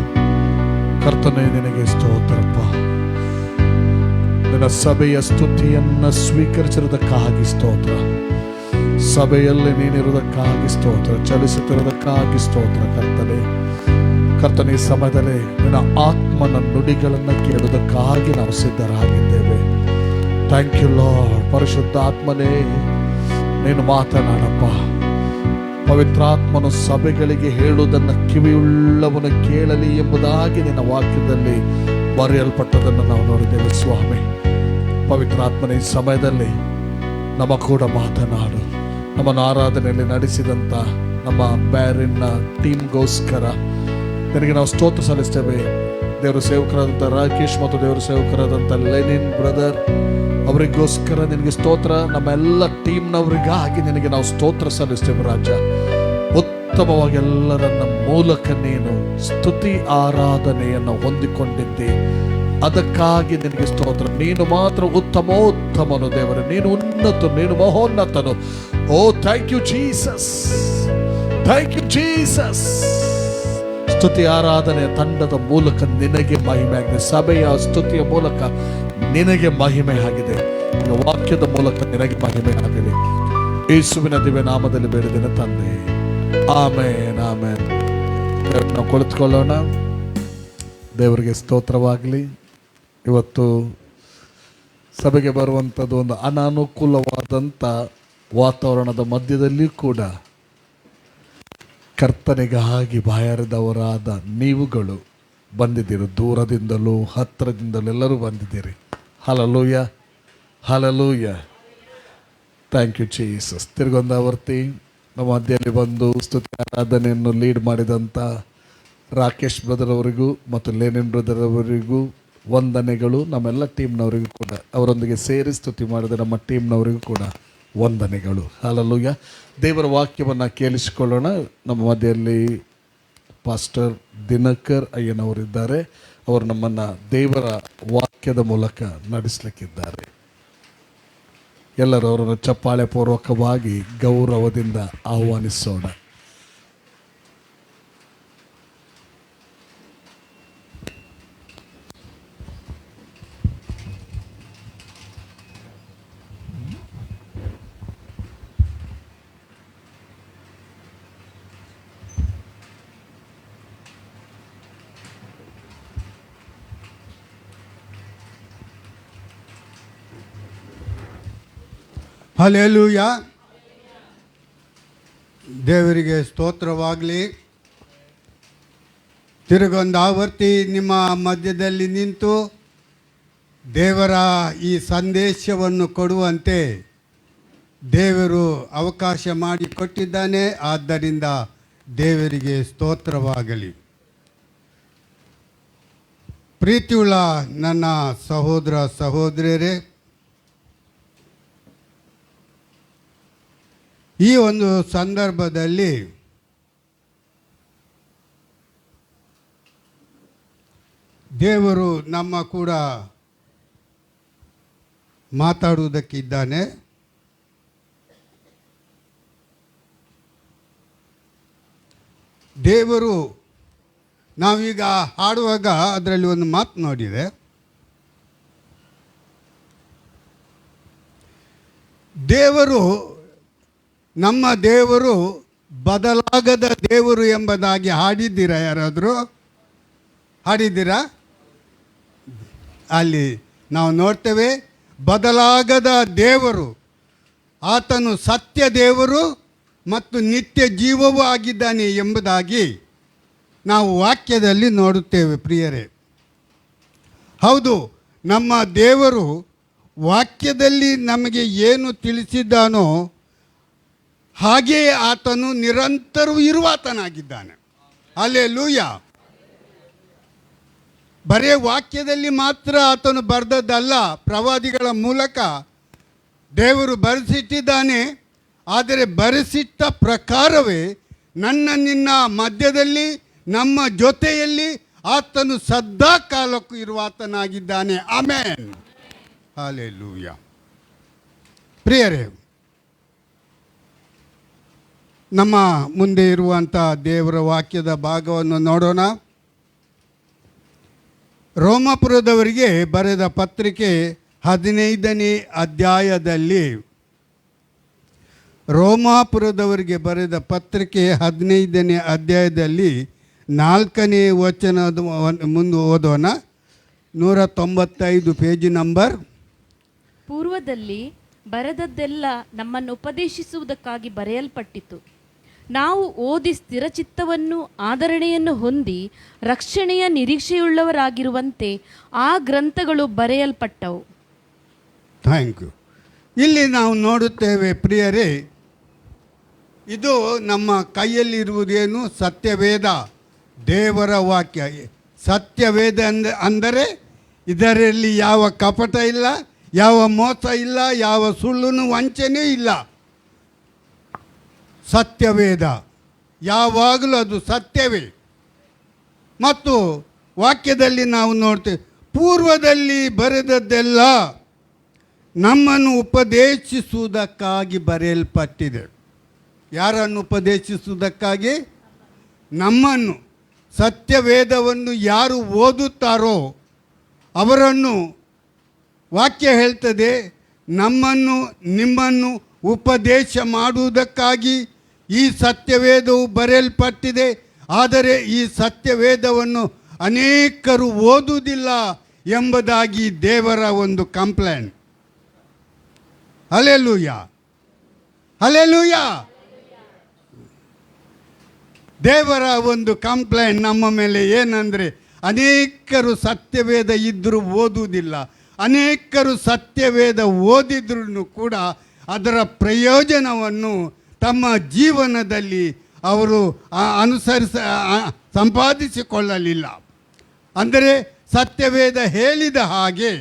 ಕರ್ತನೇ, ನಿನಗೆ ಸ್ತೋತ್ರಪ್ಪ. ನಿನ್ನ ಸಭೆಯ ಸ್ತುತಿಯನ್ನು ಸ್ವೀಕರಿಸಿರುವುದಕ್ಕಾಗಿ ಸ್ತೋತ್ರ. ಸಭೆಯಲ್ಲಿ ನೀನಿರುವುದಕ್ಕಾಗಿ ಸ್ತೋತ್ರ, ಚಲಿಸುತ್ತಿರುವುದಕ್ಕಾಗಿ ಸ್ತೋತ್ರ. ಕರ್ತನೇ, ಈ ಸಮಯದಲ್ಲಿ ನಿನ್ನ ಆತ್ಮನ ನುಡಿಗಳನ್ನು ಕೇಳುವುದಕ್ಕಾಗಿ ನಾವು ಸಿದ್ಧರಾಗಿದ್ದೇವೆ. Thank you lord. ಪರಿಶುದ್ಧ ಆತ್ಮನೇ, ನೀನು ಮಾತನಾಡಪ್ಪ. ಪವಿತ್ರಾತ್ಮನು ಸಭೆಗಳಿಗೆ ಹೇಳುವುದನ್ನು ಕಿವಿಯುಳ್ಳವನು ಕೇಳಲಿ ಎಂಬುದಾಗಿ ನಿನ್ನ ವಾಕ್ಯದಲ್ಲಿ ಬರೆಯಲ್ಪಟ್ಟದನ್ನು ನಾವು ನೋಡಿದ್ದೇವೆ ಸ್ವಾಮಿ. ಪವಿತ್ರಾತ್ಮನ ಈ ಸಮಯದಲ್ಲಿ ನಮ್ಮ ಕೂಡ ಮಾತನಾಡು. ನಮ್ಮನ್ನು ಆರಾಧನೆಯಲ್ಲಿ ನಡೆಸಿದಂಥ ನಮ್ಮ ಬ್ಯಾರಿನ್ನ ಟೀಮ್ಗೋಸ್ಕರ ನಿನಗೆ ನಾವು ಸ್ತೋತ್ರ ಸಲ್ಲಿಸ್ತೇವೆ. ದೇವರ ಸೇವಕರಾದಂಥ ರಾಕೇಶ್ ಮತ್ತು ದೇವರ ಸೇವಕರಾದಂಥ ಲೆನಿನ್ ಬ್ರದರ್ ಅವರಿಗೋಸ್ಕರ ನಿನಗೆ ಸ್ತೋತ್ರ. ನಮ್ಮೆಲ್ಲ ಟೀಮ್ನವರಿಗಾಗಿ ನಿನಗೆ ನಾವು ಸ್ತೋತ್ರ ಸಲ್ಲಿಸ್ತೇವೆ ರಾಜ. ಉತ್ತಮವಾಗಿ ಎಲ್ಲರನ್ನ ಮೂಲಕ ನೀನು ಸ್ತುತಿ ಆರಾಧನೆಯನ್ನು ಹೊಂದಿಕೊಂಡಿದ್ದಿ, ಅದಕ್ಕಾಗಿ ನಿನಗೆ ಸ್ತೋತ್ರ. ನೀನು ಮಾತ್ರ ಉತ್ತಮೋತ್ತಮನು ದೇವರೇ, ನೀನು ಉನ್ನತ, ನೀನು ಮಹೋನ್ನತನು. Oh thank you Jesus, thank you Jesus. ಸ್ತುತಿ ಆರಾಧನೆಯ ತಂಡದ ಮೂಲಕ ನಿನಗೆ ಮಹಿಮೆ ಆಗಿದೆ. ಸಭೆಯ ಸ್ತುತಿಯ ಮೂಲಕ ನಿನಗೆ ಮಹಿಮೆ ಆಗಿದೆ. ವಾಕ್ಯದ ಮೂಲಕ ನಿನಗೆ ಮಹಿಮೆ ಆಗಿದೆ. ಯೇಸುವಿನ ದಿವ್ಯ ನಾಮದಲ್ಲಿ ಬೇಡಿದ್ದೇನೆ ತಂದೆ, ಆಮೇನ್, ಆಮೇನ್. ನಾವು ಕುಳಿತುಕೊಳ್ಳೋಣ. ದೇವರಿಗೆ ಸ್ತೋತ್ರವಾಗಲಿ. ಇವತ್ತು ಸಭೆಗೆ ಬರುವಂಥದ್ದು ಒಂದು ಅನಾನುಕೂಲವಾದಂಥ ವಾತಾವರಣದ ಮಧ್ಯದಲ್ಲಿಯೂ ಕೂಡ ಕರ್ತನಿಗಾಗಿ ಬಾಯಾರಿದವರಾದ ನೀವುಗಳು ಬಂದಿದ್ದೀರಿ. ದೂರದಿಂದಲೂ ಹತ್ತಿರದಿಂದಲೂ ಎಲ್ಲರೂ ಬಂದಿದ್ದೀರಿ. Hallelujah, hallelujah. Thank you Jesus. ತಿರುಗೊಂದಾವರ್ತಿ ನಮ್ಮ ಮಧ್ಯದಲ್ಲಿ ಬಂದು ಸ್ತುತಿ ಆರಾಧನೆಯನ್ನು ಲೀಡ್ ಮಾಡಿದಂಥ ರಾಕೇಶ್ ಬ್ರದರ್ ಅವರಿಗೂ ಮತ್ತು ಲೆನಿನ್ ಬ್ರದರ್ ಅವರಿಗೂ ವಂದನೆಗಳು. ನಮ್ಮೆಲ್ಲ ಟೀಮ್ನವರಿಗೂ ಕೂಡ, ಅವರೊಂದಿಗೆ ಸೇರಿ ಸ್ತುತಿ ಮಾಡಿದ ನಮ್ಮ ಟೀಮ್ನವರಿಗೂ ಕೂಡ ವಂದನೆಗಳು. ಹಲ್ಲೆಲೂಯಾ. ದೇವರ ವಾಕ್ಯವನ್ನು ಕೇಳಿಸಿಕೊಳ್ಳೋಣ. ನಮ್ಮ ಮಧ್ಯದಲ್ಲಿ ಪಾಸ್ಟರ್ ದಿನಕರ್ ಅಯ್ಯನವರಿದ್ದಾರೆ. ಅವರು ನಮ್ಮನ್ನು ದೇವರ ವಾಕ್ಯದ ಮೂಲಕ ನಡೆಸಲಿಕ್ಕಿದ್ದಾರೆ. ಎಲ್ಲರೂ ಅವರನ್ನು ಚಪ್ಪಾಳೆ ಪೂರ್ವಕವಾಗಿ ಗೌರವದಿಂದ ಆಹ್ವಾನಿಸೋಣ. ಹಲ್ಲೆಲೂಯ. ದೇವರಿಗೆ ಸ್ತೋತ್ರವಾಗಲಿ. ತಿರುಗೊಂದು ಆವರ್ತಿ ನಿಮ್ಮ ಮಧ್ಯದಲ್ಲಿ ನಿಂತು ದೇವರ ಈ ಸಂದೇಶವನ್ನು ಕೊಡುವಂತೆ ದೇವರು ಅವಕಾಶ ಮಾಡಿಕೊಟ್ಟಿದ್ದಾನೆ. ಆದ್ದರಿಂದ ದೇವರಿಗೆ ಸ್ತೋತ್ರವಾಗಲಿ. ಪ್ರೀತಿಯುಳ್ಳ ನನ್ನ ಸಹೋದರ ಸಹೋದರಿಯರೇ, ಈ ಒಂದು ಸಂದರ್ಭದಲ್ಲಿ ದೇವರು ನಮ್ಮ ಕೂಡ ಮಾತಾಡುವುದಕ್ಕಿದ್ದಾನೆ. ದೇವರು ನಾವೀಗ ಹಾಡುವಾಗ ಅದರಲ್ಲಿ ಒಂದು ಮಾತು ನೋಡಿದೆ. ದೇವರು, ನಮ್ಮ ದೇವರು ಬದಲಾಗದ ದೇವರು ಎಂಬುದಾಗಿ ಹಾಡಿದ್ದೀರಾ? ಯಾರಾದರೂ ಹಾಡಿದ್ದೀರಾ? ಅಲ್ಲಿ ನಾವು ನೋಡ್ತೇವೆ, ಬದಲಾಗದ ದೇವರು, ಆತನು ಸತ್ಯ ದೇವರು ಮತ್ತು ನಿತ್ಯ ಜೀವವೂ ಆಗಿದ್ದಾನೆ ಎಂಬುದಾಗಿ ನಾವು ವಾಕ್ಯದಲ್ಲಿ ನೋಡುತ್ತೇವೆ ಪ್ರಿಯರೇ. ಹೌದು, ನಮ್ಮ ದೇವರು ವಾಕ್ಯದಲ್ಲಿ ನಮಗೆ ಏನು ತಿಳಿಸಿದ್ದಾನೋ ಹಾಗೆಯೇ ಆತನು ನಿರಂತರವೂ ಇರುವಾತನಾಗಿದ್ದಾನೆ. ಹಲ್ಲೆಲೂಯ. ಬರೇ ವಾಕ್ಯದಲ್ಲಿ ಮಾತ್ರ ಆತನು ಬರೆದದ್ದಲ್ಲ, ಪ್ರವಾದಿಗಳ ಮೂಲಕ ದೇವರು ಬರೆಸಿಟ್ಟಿದ್ದಾನೆ. ಆದರೆ ಬರೆಸಿಟ್ಟ ಪ್ರಕಾರವೇ ನನ್ನ ನಿನ್ನ ಮಧ್ಯದಲ್ಲಿ, ನಮ್ಮ ಜೊತೆಯಲ್ಲಿ ಆತನು ಸದಾ ಕಾಲಕ್ಕೂ ಇರುವಾತನಾಗಿದ್ದಾನೆ. ಆಮೆನ್. ಹಲ್ಲೆಲೂಯ. ಪ್ರಿಯರೇ, ನಮ್ಮ ಮುಂದೆ ಇರುವಂಥ ದೇವರ ವಾಕ್ಯದ ಭಾಗವನ್ನು ನೋಡೋಣ. ರೋಮಾಪುರದವರಿಗೆ ಬರೆದ ಪತ್ರಿಕೆ 15ನೇ ಅಧ್ಯಾಯದಲ್ಲಿ, ರೋಮಾಪುರದವರಿಗೆ ಬರೆದ ಪತ್ರಿಕೆ 15ನೇ ಅಧ್ಯಾಯದಲ್ಲಿ 4ನೇ ವಚನದ ಮುಂದೆ ಓದೋಣ. 195 ಪೇಜ್ ನಂಬರ್. ಪೂರ್ವದಲ್ಲಿ ಬರೆದದ್ದೆಲ್ಲ ನಮ್ಮನ್ನು ಉಪದೇಶಿಸುವುದಕ್ಕಾಗಿ ಬರೆಯಲ್ಪಟ್ಟಿತು. ನಾವು ಓದಿ ಸ್ಥಿರಚಿತ್ತವನ್ನು ಆದರಣೆಯನ್ನು ಹೊಂದಿ ರಕ್ಷಣೆಯ ನಿರೀಕ್ಷೆಯುಳ್ಳವರಾಗಿರುವಂತೆ ಆ ಗ್ರಂಥಗಳು ಬರೆಯಲ್ಪಟ್ಟವು. Thank you. ಇಲ್ಲಿ ನಾವು ನೋಡುತ್ತೇವೆ ಪ್ರಿಯರೇ, ಇದು ನಮ್ಮ ಕೈಯಲ್ಲಿರುವುದೇನು? ಸತ್ಯವೇದ, ದೇವರ ವಾಕ್ಯ. ಸತ್ಯವೇದ ಅಂದರೆ ಇದರಲ್ಲಿ ಯಾವ ಕಪಟ ಇಲ್ಲ, ಯಾವ ಮೋಸ ಇಲ್ಲ, ಯಾವ ಸುಳ್ಳು ವಂಚನೆ ಇಲ್ಲ. ಸತ್ಯವೇದ ಯಾವಾಗಲೂ ಅದು ಸತ್ಯವೇ. ಮತ್ತು ವಾಕ್ಯದಲ್ಲಿ ನಾವು ನೋಡ್ತೇವೆ, ಪೂರ್ವದಲ್ಲಿ ಬರೆದದ್ದೆಲ್ಲ ನಮ್ಮನ್ನು ಉಪದೇಶಿಸುವುದಕ್ಕಾಗಿ ಬರೆಯಲ್ಪಟ್ಟಿದೆ. ಯಾರನ್ನು ಉಪದೇಶಿಸುವುದಕ್ಕಾಗಿ? ನಮ್ಮನ್ನು. ಸತ್ಯವೇದವನ್ನು ಯಾರು ಓದುತ್ತಾರೋ ಅವರನ್ನು ವಾಕ್ಯ ಹೇಳ್ತದೆ, ನಮ್ಮನ್ನು ನಿಮ್ಮನ್ನು ಉಪದೇಶ ಮಾಡುವುದಕ್ಕಾಗಿ ಈ ಸತ್ಯವೇದವು ಬರೆಯಲ್ಪಟ್ಟಿದೆ. ಆದರೆ ಈ ಸತ್ಯವೇದವನ್ನು ಅನೇಕರು ಓದುವುದಿಲ್ಲ ಎಂಬುದಾಗಿ ದೇವರ ಒಂದು ಕಂಪ್ಲೇಂಟ್. Hallelujah, hallelujah. ದೇವರ ಒಂದು ಕಂಪ್ಲೇಂಟ್ ನಮ್ಮ ಮೇಲೆ ಏನಂದರೆ, ಅನೇಕರು ಸತ್ಯವೇದ ಇದ್ದರೂ ಓದುವುದಿಲ್ಲ. ಅನೇಕರು ಸತ್ಯವೇದ ಓದಿದ್ರೂ ಕೂಡ ಅದರ ಪ್ರಯೋಜನವನ್ನು ತಮ್ಮ ಜೀವನದಲ್ಲಿ ಅವರು ಸಂಪಾದಿಸಿಕೊಳ್ಳಲಿಲ್ಲ. ಅಂದರೆ ಸತ್ಯವೇದ ಹೇಳಿದ ಹಾಗೆ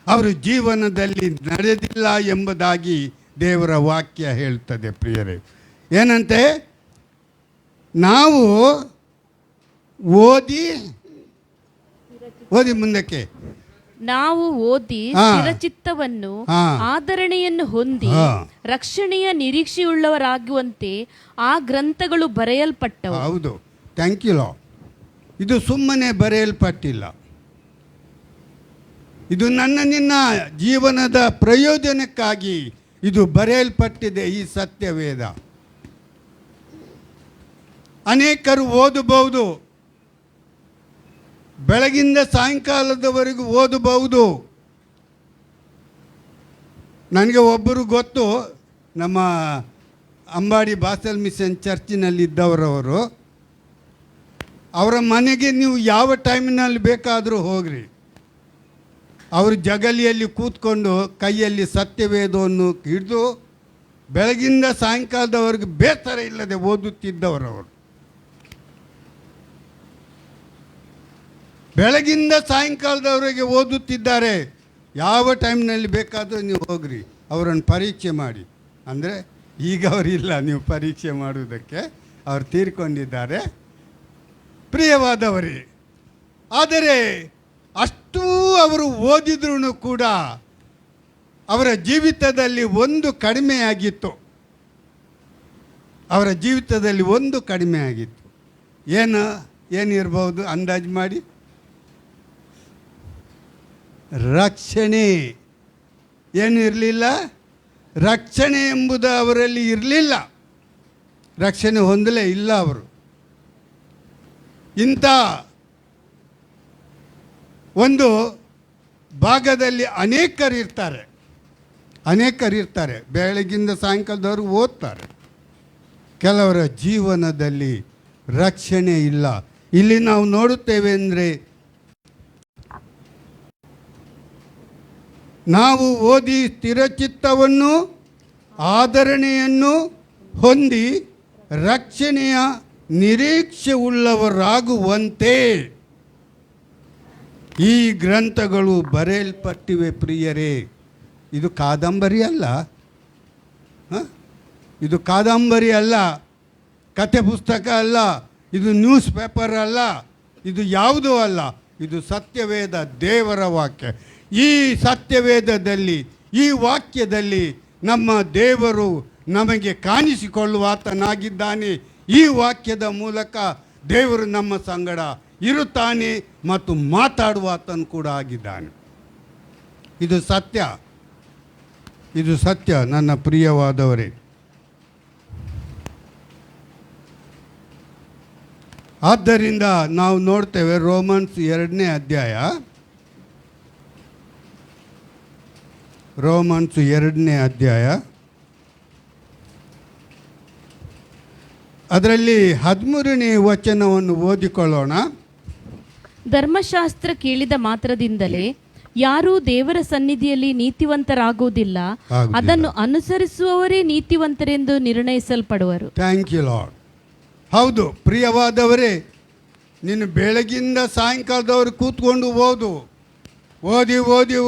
ಅವರು ಜೀವನದಲ್ಲಿ ನಡೆದಿಲ್ಲ ಎಂಬುದಾಗಿ ದೇವರ ವಾಕ್ಯ ಹೇಳ್ತದೆ ಪ್ರಿಯರೇ. ಏನಂತೆ? ನಾವು ಓದಿ ಮುಂದಕ್ಕೆ ನಾವು ಓದಿ ಸ್ಥಿರಚಿತ್ತವನ್ನು ಆದರಣೆಯನ್ನು ಹೊಂದಿ ರಕ್ಷಣೆಯ ನಿರೀಕ್ಷೆಯುಳ್ಳವರಾಗುವಂತೆ ಆ ಗ್ರಂಥಗಳು ಬರೆಯಲ್ಪಟ್ಟವು. ಹೌದು, ಥ್ಯಾಂಕ್ ಯು. ಇದು ಸುಮ್ಮನೆ ಬರೆಯಲ್ಪಟ್ಟಿಲ್ಲ, ಇದು ನನ್ನ ನಿನ್ನ ಜೀವನದ ಪ್ರಯೋಜನಕ್ಕಾಗಿ ಇದು ಬರೆಯಲ್ಪಟ್ಟಿದೆ. ಈ ಸತ್ಯವೇದ ಅನೇಕರು ಓದಬಹುದು, ಬೆಳಗಿಂದ ಸಾಯಂಕಾಲದವರೆಗೂ ಓದಬಹುದು. ನನಗೆ ಒಬ್ಬರು ಗೊತ್ತು, ನಮ್ಮ ಅಂಬಾಡಿ ಬಾಸಲ್ ಮಿಷನ್ ಚರ್ಚಿನಲ್ಲಿದ್ದವರವರು. ಅವರ ಮನೆಗೆ ನೀವು ಯಾವ ಟೈಮಿನಲ್ಲಿ ಬೇಕಾದರೂ ಹೋಗ್ರಿ, ಅವರು ಜಗಲಿಯಲ್ಲಿ ಕೂತ್ಕೊಂಡು ಕೈಯಲ್ಲಿ ಸತ್ಯವೇದವನ್ನು ಹಿಡಿದು ಬೆಳಗಿಂದ ಸಾಯಂಕಾಲದವರೆಗೆ ಬೇಸರ ಇಲ್ಲದೆ ಓದುತ್ತಿದ್ದವರವರು. ಬೆಳಗಿಂದ ಸಾಯಂಕಾಲದವರೆಗೆ ಓದುತ್ತಿದ್ದಾರೆ. ಯಾವ ಟೈಮ್ನಲ್ಲಿ ಬೇಕಾದರೂ ನೀವು ಹೋಗ್ರಿ, ಅವರನ್ನು ಪರೀಕ್ಷೆ ಮಾಡಿ. ಅಂದರೆ ಈಗ ಅವರಿಲ್ಲ ನೀವು ಪರೀಕ್ಷೆ ಮಾಡುವುದಕ್ಕೆ, ಅವರು ತೀರ್ಕೊಂಡಿದ್ದಾರೆ. ಪ್ರಿಯವಾದವರೇ, ಆದರೆ ಅಷ್ಟೂ ಅವರು ಓದಿದ್ರೂ ಕೂಡ ಅವರ ಜೀವಿತದಲ್ಲಿ ಒಂದು ಕಡಿಮೆಯಾಗಿತ್ತು. ಅವರ ಜೀವಿತದಲ್ಲಿ ಒಂದು ಕಡಿಮೆ ಆಗಿತ್ತು. ಏನಿರ್ಬೋದು ಅಂದಾಜು ಮಾಡಿ? ರಕ್ಷಣೆ. ಏನು ಇರಲಿಲ್ಲ? ರಕ್ಷಣೆ ಎಂಬುದು ಅವರಲ್ಲಿ ಇರಲಿಲ್ಲ. ರಕ್ಷಣೆ ಹೊಂದಲೇ ಇಲ್ಲ ಅವರು. ಇಂಥ ಒಂದು ಭಾಗದಲ್ಲಿ ಅನೇಕರಿರ್ತಾರೆ. ಬೆಳಗಿಂದ ಸಾಯಂಕಾಲದವರು ಓದ್ತಾರೆ. ಕೆಲವರ ಜೀವನದಲ್ಲಿ ರಕ್ಷಣೆ ಇಲ್ಲ. ಇಲ್ಲಿ ನಾವು ನೋಡುತ್ತೇವೆ ಅಂದರೆ, ನಾವು ಓದಿ ಸ್ಥಿರಚಿತ್ತವನ್ನು ಆದರಣೆಯನ್ನು ಹೊಂದಿ ರಕ್ಷಣೆಯ ನಿರೀಕ್ಷೆ ಉಳ್ಳವರಾಗುವಂತೆ ಈ ಗ್ರಂಥಗಳು ಬರೆಯಲ್ಪಟ್ಟಿವೆ. ಪ್ರಿಯರೇ, ಇದು ಕಾದಂಬರಿ ಅಲ್ಲ. ಇದು ಕಾದಂಬರಿ ಅಲ್ಲ, ಕತೆ ಪುಸ್ತಕ ಅಲ್ಲ, ಇದು ನ್ಯೂಸ್ ಪೇಪರ್ ಅಲ್ಲ, ಇದು ಯಾವುದೂ ಅಲ್ಲ. ಇದು ಸತ್ಯವೇದ, ದೇವರ ವಾಕ್ಯ. ಈ ಸತ್ಯವೇದದಲ್ಲಿ, ಈ ವಾಕ್ಯದಲ್ಲಿ ನಮ್ಮ ದೇವರು ನಮಗೆ ಕಾಣಿಸಿಕೊಳ್ಳುವಾತನಾಗಿದ್ದಾನೆ. ಈ ವಾಕ್ಯದ ಮೂಲಕ ದೇವರು ನಮ್ಮ ಸಂಗಡ ಇರುತ್ತಾನೆ ಮತ್ತು ಮಾತಾಡುವಾತನು ಕೂಡ ಆಗಿದ್ದಾನೆ. ಇದು ಸತ್ಯ, ಇದು ಸತ್ಯ ನನ್ನ ಪ್ರಿಯವಾದವರೇ. ಆದ್ದರಿಂದ ನಾವು ನೋಡ್ತೇವೆ ರೋಮನ್ಸ್ 2ನೇ ಅಧ್ಯಾಯ, ರೋಮನ್ಸ್ 2ನೇ ಅಧ್ಯಾಯ ಅದರಲ್ಲಿ 13ನೇ ವಚನವನ್ನು ಓದಿಕೊಳ್ಳೋಣ. ಧರ್ಮಶಾಸ್ತ್ರ ಕೇಳಿದ ಮಾತ್ರದಿಂದಲೇ ಯಾರೂ ದೇವರ ಸನ್ನಿಧಿಯಲ್ಲಿ ನೀತಿವಂತರಾಗುವುದಿಲ್ಲ, ಅದನ್ನು ಅನುಸರಿಸುವವರೇ ನೀತಿವಂತರೆಂದು ನಿರ್ಣಯಿಸಲ್ಪಡುವರು. Thank you Lord. ಹೌದು ಪ್ರಿಯವಾದವರೇ, ನೀನು ಬೆಳಗಿಂದ ಸಾಯಂಕಾಲದವರು ಕೂತ್ಕೊಂಡು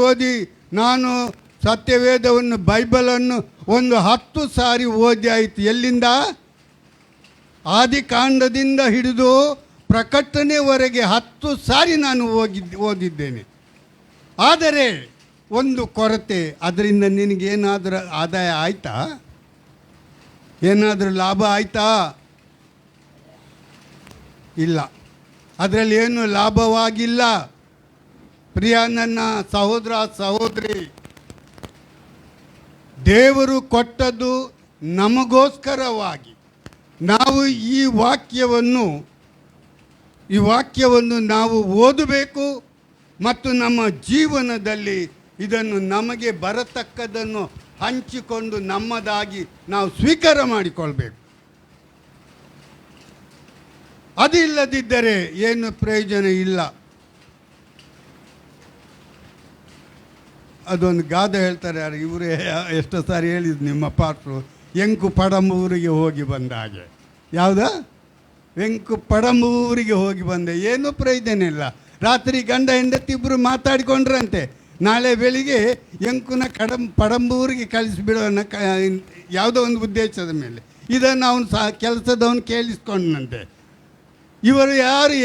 ಓದಿ ನಾನು ಸತ್ಯವೇದವನ್ನು, ಬೈಬಲನ್ನು ಒಂದು 10 ಸಾರಿ ಓದಿ ಆಯಿತು. ಎಲ್ಲಿಂದ? ಆದಿಕಾಂಡದಿಂದ ಹಿಡಿದು ಪ್ರಕಟಣೆವರೆಗೆ 10 ಸಾರಿ ನಾನು ಓದಿದ್ದೇನೆ. ಆದರೆ ಒಂದು ಕೊರತೆ, ಅದರಿಂದ ನಿನಗೇನಾದರೂ ಆದಾಯ ಆಯಿತಾ? ಏನಾದರೂ ಲಾಭ ಆಯಿತಾ? ಇಲ್ಲ, ಅದರಲ್ಲಿ ಏನು ಲಾಭವಾಗಿಲ್ಲ. ಪ್ರಿಯ ನನ್ನ ಸಹೋದರ ಸಹೋದರಿ, ದೇವರು ಕೊಟ್ಟದ್ದು ನಮಗೋಸ್ಕರವಾಗಿ. ನಾವು ಈ ವಾಕ್ಯವನ್ನು ನಾವು ಓದಬೇಕು ಮತ್ತು ನಮ್ಮ ಜೀವನದಲ್ಲಿ ಇದನ್ನು ನಮಗೆ ಬರತಕ್ಕದನ್ನು ಹಂಚಿಕೊಂಡು ನಮ್ಮದಾಗಿ ನಾವು ಸ್ವೀಕಾರ ಮಾಡಿಕೊಳ್ಬೇಕು. ಅದಿಲ್ಲದಿದ್ದರೆ ಏನು ಪ್ರಯೋಜನ ಇಲ್ಲ. ಅದೊಂದು ಗಾದೆ ಹೇಳ್ತಾರೆ, ಯಾರು ಇವರೇ ಎಷ್ಟೋ ಸಾರಿ ಹೇಳಿದ್ದು ನಿಮ್ಮ ಪಾಟ್ರು, ಎಂಕು ಪಡಂಬೂರಿಗೆ ಹೋಗಿ ಬಂದ ಹಾಗೆ. ಯಾವುದ? ಎಂಕು ಪಡಂಬೂರಿಗೆ ಹೋಗಿ ಬಂದೆ, ಏನೂ ಪ್ರಯೋಜನ ಇಲ್ಲ. ರಾತ್ರಿ ಗಂಡ ಹೆಂಡತಿ ಇಬ್ಬರು ಮಾತಾಡಿಕೊಂಡ್ರಂತೆ, ನಾಳೆ ಬೆಳಿಗ್ಗೆ ಎಂಕುನ ಪಡಂಬೂರಿಗೆ ಕಳಿಸಿಬಿಡೋಣ ಯಾವುದೋ ಒಂದು ಉದ್ದೇಶದ ಮೇಲೆ. ಇದನ್ನು ಅವನು ಕೆಲಸದವನು ಕೇಳಿಸ್ಕೊಂಡಂತೆ. ಇವರು ಯಾರು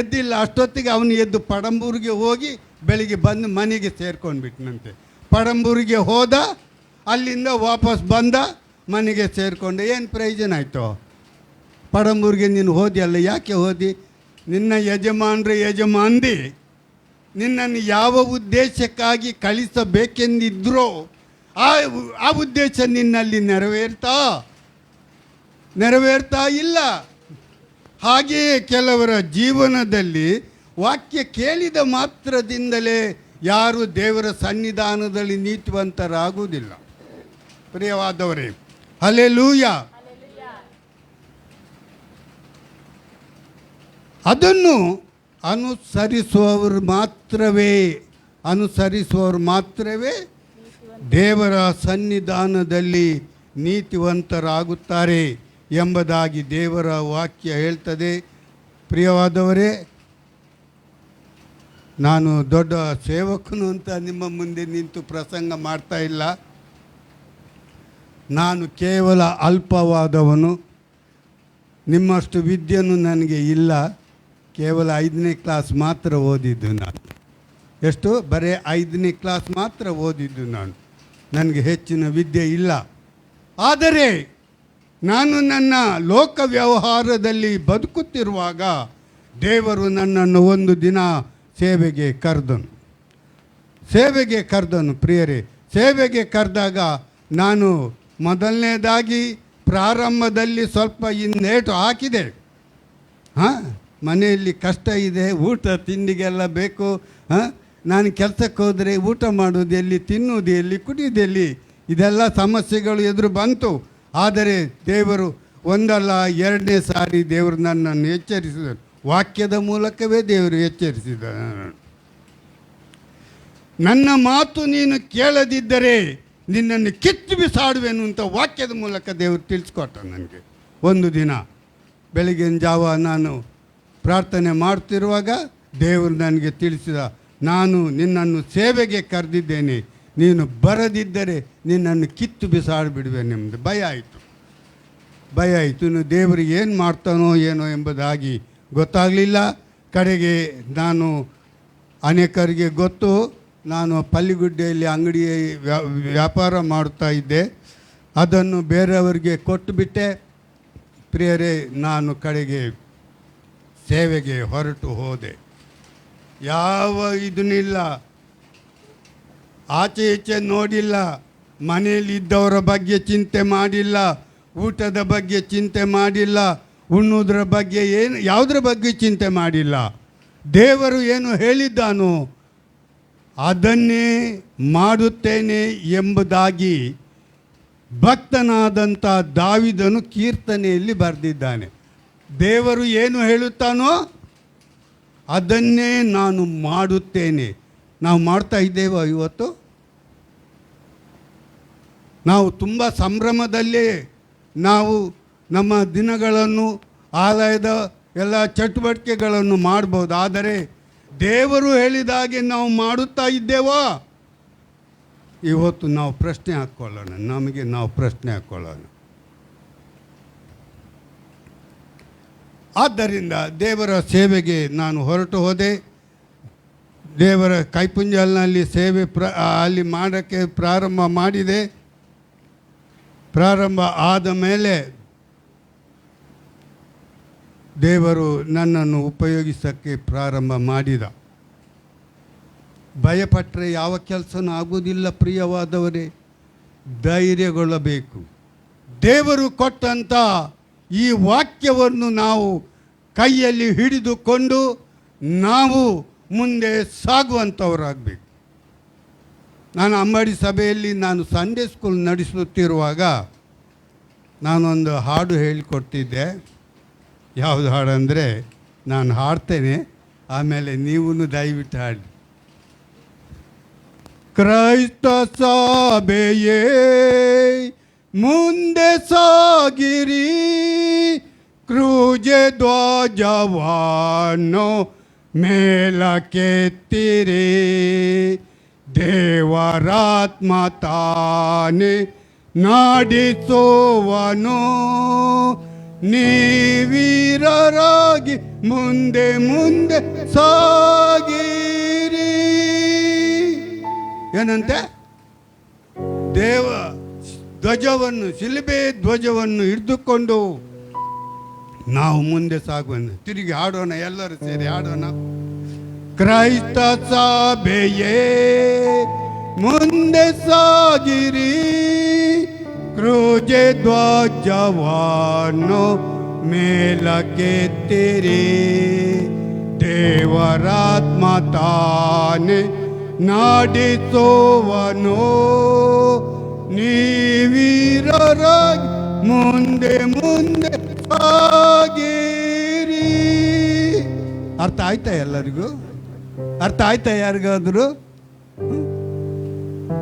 ಎದ್ದಿಲ್ಲ. ಅಷ್ಟೊತ್ತಿಗೆ ಅವನು ಎದ್ದು ಪಡಂಬೂರಿಗೆ ಹೋಗಿ ಬೆಳಿಗ್ಗೆ ಬಂದು ಮನೆಗೆ ಸೇರ್ಕೊಂಡ್ಬಿಟ್ನಂತೆ. ಪಡಂಬೂರಿಗೆ ಹೋದ, ಅಲ್ಲಿಂದ ವಾಪಸ್ ಬಂದ, ಮನೆಗೆ ಸೇರಿಕೊಂಡೆ. ಏನು ಪ್ರಯೋಜನ ಆಯಿತು? ಪಡಂಬೂರಿಗೆ ನೀನು ಹೋದಿ ಅಲ್ಲ, ಯಾಕೆ ಹೋದಿ? ನಿನ್ನ ಯಜಮಾಂದಿ ನಿನ್ನನ್ನು ಯಾವ ಉದ್ದೇಶಕ್ಕಾಗಿ ಕಳಿಸಬೇಕೆಂದಿದ್ರೋ ಆ ಉದ್ದೇಶ ನಿನ್ನಲ್ಲಿ ನೆರವೇರ್ತಾ ಇಲ್ಲ. ಹಾಗೆಯೇ ಕೆಲವರ ಜೀವನದಲ್ಲಿ ವಾಕ್ಯ ಕೇಳಿದ ಮಾತ್ರದಿಂದಲೇ ಯಾರು ದೇವರ ಸನ್ನಿಧಾನದಲ್ಲಿ ನೀತಿವಂತರಾಗುವುದಿಲ್ಲ. ಪ್ರಿಯವಾದವರೇ, ಹಲ್ಲೆಲೂಯಾ. ಅದನ್ನು ಅನುಸರಿಸುವವರು ಮಾತ್ರವೇ ದೇವರ ಸನ್ನಿಧಾನದಲ್ಲಿ ನೀತಿವಂತರಾಗುತ್ತಾರೆ ಎಂಬುದಾಗಿ ದೇವರ ವಾಕ್ಯ ಹೇಳ್ತದೆ. ಪ್ರಿಯವಾದವರೇ, ನಾನು ದೊಡ್ಡ ಸೇವಕನು ಅಂತ ನಿಮ್ಮ ಮುಂದೆ ನಿಂತು ಪ್ರಸಂಗ ಮಾಡ್ತಾ ಇಲ್ಲ. ನಾನು ಕೇವಲ ಅಲ್ಪವಾದವನು. ನಿಮ್ಮಷ್ಟು ವಿದ್ಯೆನೂ ನನಗೆ ಇಲ್ಲ. ಕೇವಲ 5ನೇ ಕ್ಲಾಸ್ ಮಾತ್ರ ಓದಿದ್ದು ನಾನು. ಎಷ್ಟು? ಬರೀ 5ನೇ ಕ್ಲಾಸ್ ಮಾತ್ರ ಓದಿದ್ದು ನಾನು. ನನಗೆ ಹೆಚ್ಚಿನ ವಿದ್ಯೆ ಇಲ್ಲ. ಆದರೆ ನಾನು ನನ್ನ ಲೋಕ ವ್ಯವಹಾರದಲ್ಲಿ ಬದುಕುತ್ತಿರುವಾಗ ದೇವರು ನನ್ನನ್ನು ಒಂದು ದಿನ ಸೇವೆಗೆ ಕರೆದನು. ಪ್ರಿಯರೇ, ಸೇವೆಗೆ ಕರೆದಾಗ ನಾನು ಮೊದಲನೇದಾಗಿ ಪ್ರಾರಂಭದಲ್ಲಿ ಸ್ವಲ್ಪ ಇನ್ನೇಟು ಹಾಕಿದೆ. ಮನೆಯಲ್ಲಿ ಕಷ್ಟ ಇದೆ, ಊಟ ತಿಂಡಿಗೆಲ್ಲ ಬೇಕು. ನಾನು ಕೆಲಸಕ್ಕೆ ಹೋದರೆ ಊಟ ಮಾಡೋದು ಎಲ್ಲಿ, ತಿನ್ನೋದು ಎಲ್ಲಿ, ಕುಡಿಯೋದು ಎಲ್ಲಿ, ಇದೆಲ್ಲ ಸಮಸ್ಯೆಗಳು ಎದುರು ಬಂತು. ಆದರೆ ದೇವರು ಒಂದಲ್ಲ 2ನೇ ಸಾರಿ ದೇವರು ನನ್ನನ್ನು ಎಚ್ಚರಿಸಿದರು. ವಾಕ್ಯದ ಮೂಲಕವೇ ದೇವರು ಎಚ್ಚರಿಸಿದ. ನನ್ನ ಮಾತು ನೀನು ಕೇಳದಿದ್ದರೆ ನಿನ್ನನ್ನು ಕಿತ್ತು ಬಿಸಾಡುವೆನು ಅಂತ ವಾಕ್ಯದ ಮೂಲಕ ದೇವರು ತಿಳಿಸ್ಕೊಟ್ಟ ನನಗೆ. ಒಂದು ದಿನ ಬೆಳಗಿನ ಜಾವ ನಾನು ಪ್ರಾರ್ಥನೆ ಮಾಡ್ತಿರುವಾಗ ದೇವರು ನನಗೆ ತಿಳಿಸಿದ, ನಾನು ನಿನ್ನನ್ನು ಸೇವೆಗೆ ಕರೆದಿದ್ದೇನೆ, ನೀನು ಬರದಿದ್ದರೆ ನಿನ್ನನ್ನು ಕಿತ್ತು ಬಿಸಾಡಿಬಿಡುವೆ. ನಿಮ್ಮದು ಭಯ ಆಯಿತು. ಇನ್ನು ದೇವರಿಗೆ ಏನು ಮಾಡ್ತಾನೋ ಏನೋ ಎಂಬುದಾಗಿ ಗೊತ್ತಾಗಲಿಲ್ಲ. ಕಡೆಗೆ ನಾನು ಅನೇಕರಿಗೆ ಗೊತ್ತು, ನಾನು ಪಲ್ಲಿಗುಡ್ಡೆಯಲ್ಲಿ ಅಂಗಡಿ ವ್ಯಾಪಾರ ಮಾಡ್ತಾ ಇದ್ದೆ. ಅದನ್ನು ಬೇರೆಯವರಿಗೆ ಕೊಟ್ಟುಬಿಟ್ಟೆ. ಪ್ರಿಯರೇ, ನಾನು ಕಡೆಗೆ ಸೇವೆಗೆ ಹೊರಟು ಹೋದೆ. ಯಾವ ಇದನ್ನಿಲ್ಲ, ಆಚೆ ಈಚೆ ನೋಡಿಲ್ಲ, ಮನೆಯಲ್ಲಿದ್ದವರ ಬಗ್ಗೆ ಚಿಂತೆ ಮಾಡಿಲ್ಲ, ಊಟದ ಬಗ್ಗೆ ಚಿಂತೆ ಮಾಡಿಲ್ಲ, ಉಣ್ಣುವುದರ ಬಗ್ಗೆ ಯಾವುದರ ಬಗ್ಗೆ ಚಿಂತೆ ಮಾಡಿಲ್ಲ. ದೇವರು ಏನು ಹೇಳಿದ್ದಾನೋ ಅದನ್ನೇ ಮಾಡುತ್ತೇನೆ ಎಂಬುದಾಗಿ ಭಕ್ತನಾದಂಥ ದಾವಿದನು ಕೀರ್ತನೆಯಲ್ಲಿ ಬರೆದಿದ್ದಾನೆ. ದೇವರು ಏನು ಹೇಳುತ್ತಾನೋ ಅದನ್ನೇ ನಾನು ಮಾಡುತ್ತೇನೆ. ನಾವು ಮಾಡ್ತಾ ಇದ್ದೇವೆ. ಇವತ್ತು ನಾವು ತುಂಬ ಸಂಭ್ರಮದಲ್ಲೇ ನಾವು ನಮ್ಮ ದಿನಗಳನ್ನು, ಆಲಯದ ಎಲ್ಲ ಚಟುವಟಿಕೆಗಳನ್ನು ಮಾಡ್ಬೋದು. ಆದರೆ ದೇವರು ಹೇಳಿದಾಗೆ ನಾವು ಮಾಡುತ್ತಾ ಇದ್ದೇವೋ? ಇವತ್ತು ನಾವು ಪ್ರಶ್ನೆ ಹಾಕ್ಕೊಳ್ಳೋಣ, ನಮಗೆ ನಾವು ಪ್ರಶ್ನೆ ಹಾಕ್ಕೊಳ್ಳೋಣ. ಆದ್ದರಿಂದ ದೇವರ ಸೇವೆಗೆ ನಾನು ಹೊರಟು ಹೋದೆ. ದೇವರ ಕೈಪುಂಜಲ್ನಲ್ಲಿ ಸೇವೆ ಅಲ್ಲಿ ಮಾಡೋಕ್ಕೆ ಪ್ರಾರಂಭ ಮಾಡಿದೆ. ಪ್ರಾರಂಭ ಆದ ಮೇಲೆ ದೇವರು ನನ್ನನ್ನು ಉಪಯೋಗಿಸೋಕ್ಕೆ ಪ್ರಾರಂಭ ಮಾಡಿದ. ಭಯಪಟ್ಟರೆ ಯಾವ ಕೆಲಸನೂ ಆಗುವುದಿಲ್ಲ. ಪ್ರಿಯವಾದವರೇ, ಧೈರ್ಯಗೊಳ್ಳಬೇಕು. ದೇವರು ಕೊಟ್ಟಂಥ ಈ ವಾಕ್ಯವನ್ನು ನಾವು ಕೈಯಲ್ಲಿ ಹಿಡಿದುಕೊಂಡು ನಾವು ಮುಂದೆ ಸಾಗುವಂಥವರಾಗಬೇಕು. ನಾನು ಅಂಬಾಡಿ ಸಭೆಯಲ್ಲಿ ನಾನು ಸಂಡೇ ಸ್ಕೂಲ್ ನಡೆಸುತ್ತಿರುವಾಗ ನಾನೊಂದು ಹಾಡು ಹೇಳಿಕೊಡ್ತಿದ್ದೆ. ಯಾವುದು ಹಾಡು ಅಂದರೆ, ನಾನು ಹಾಡ್ತೇನೆ, ಆಮೇಲೆ ನೀವು ದಯವಿಟ್ಟು ಹಾಡಿ. ಕ್ರೈಸ್ತ ಸಭೆಯೇ ಮುಂದೆ ಸಾಗಿರಿ, ಕ್ರೂಜೆ ಧ್ವಜವನ್ನು ಮೇಲಕ್ಕೆತ್ತಿರಿ, ದೇವರಾತ್ಮ ತಾನೇ ನಾಡಿಸುವನು, ನೀವೀರರಾಗಿ ಮುಂದೆ ಮುಂದೆ ಸಾಗಿರಿ. ಏನಂತೆ? ದೇವ ಧ್ವಜವನ್ನು, ಶಿಲುಬೆ ಧ್ವಜವನ್ನು ಹಿಡಿದುಕೊಂಡು ನಾವು ಮುಂದೆ ಸಾಗುವನ್ನು. ತಿರುಗಿ ಹಾಡೋಣ, ಎಲ್ಲರೂ ಸೇರಿ ಹಾಡೋಣ. ಕ್ರೈಸ್ತ ಸಭೆಯೇ ಮುಂದೆ ಸಾಗಿರಿ, ಕ್ರೂಜೆ ಧ್ವಜವನ್ನು ಮೇಲಕ್ಕೆತ್ತಿರಿ, ದೇವರಾತ್ಮ ತಾನೇ ನಾಡಿಸುವನು, ನೀವೀರರಾಗಿ ಮುಂದೆ ಮುಂದೆ ಸಾಗಿರಿ. ಅರ್ಥ ಆಯ್ತಾ ಎಲ್ಲರಿಗೂ? ಅರ್ಥ ಆಯ್ತಾ ಯಾರಿಗಾದರೂ?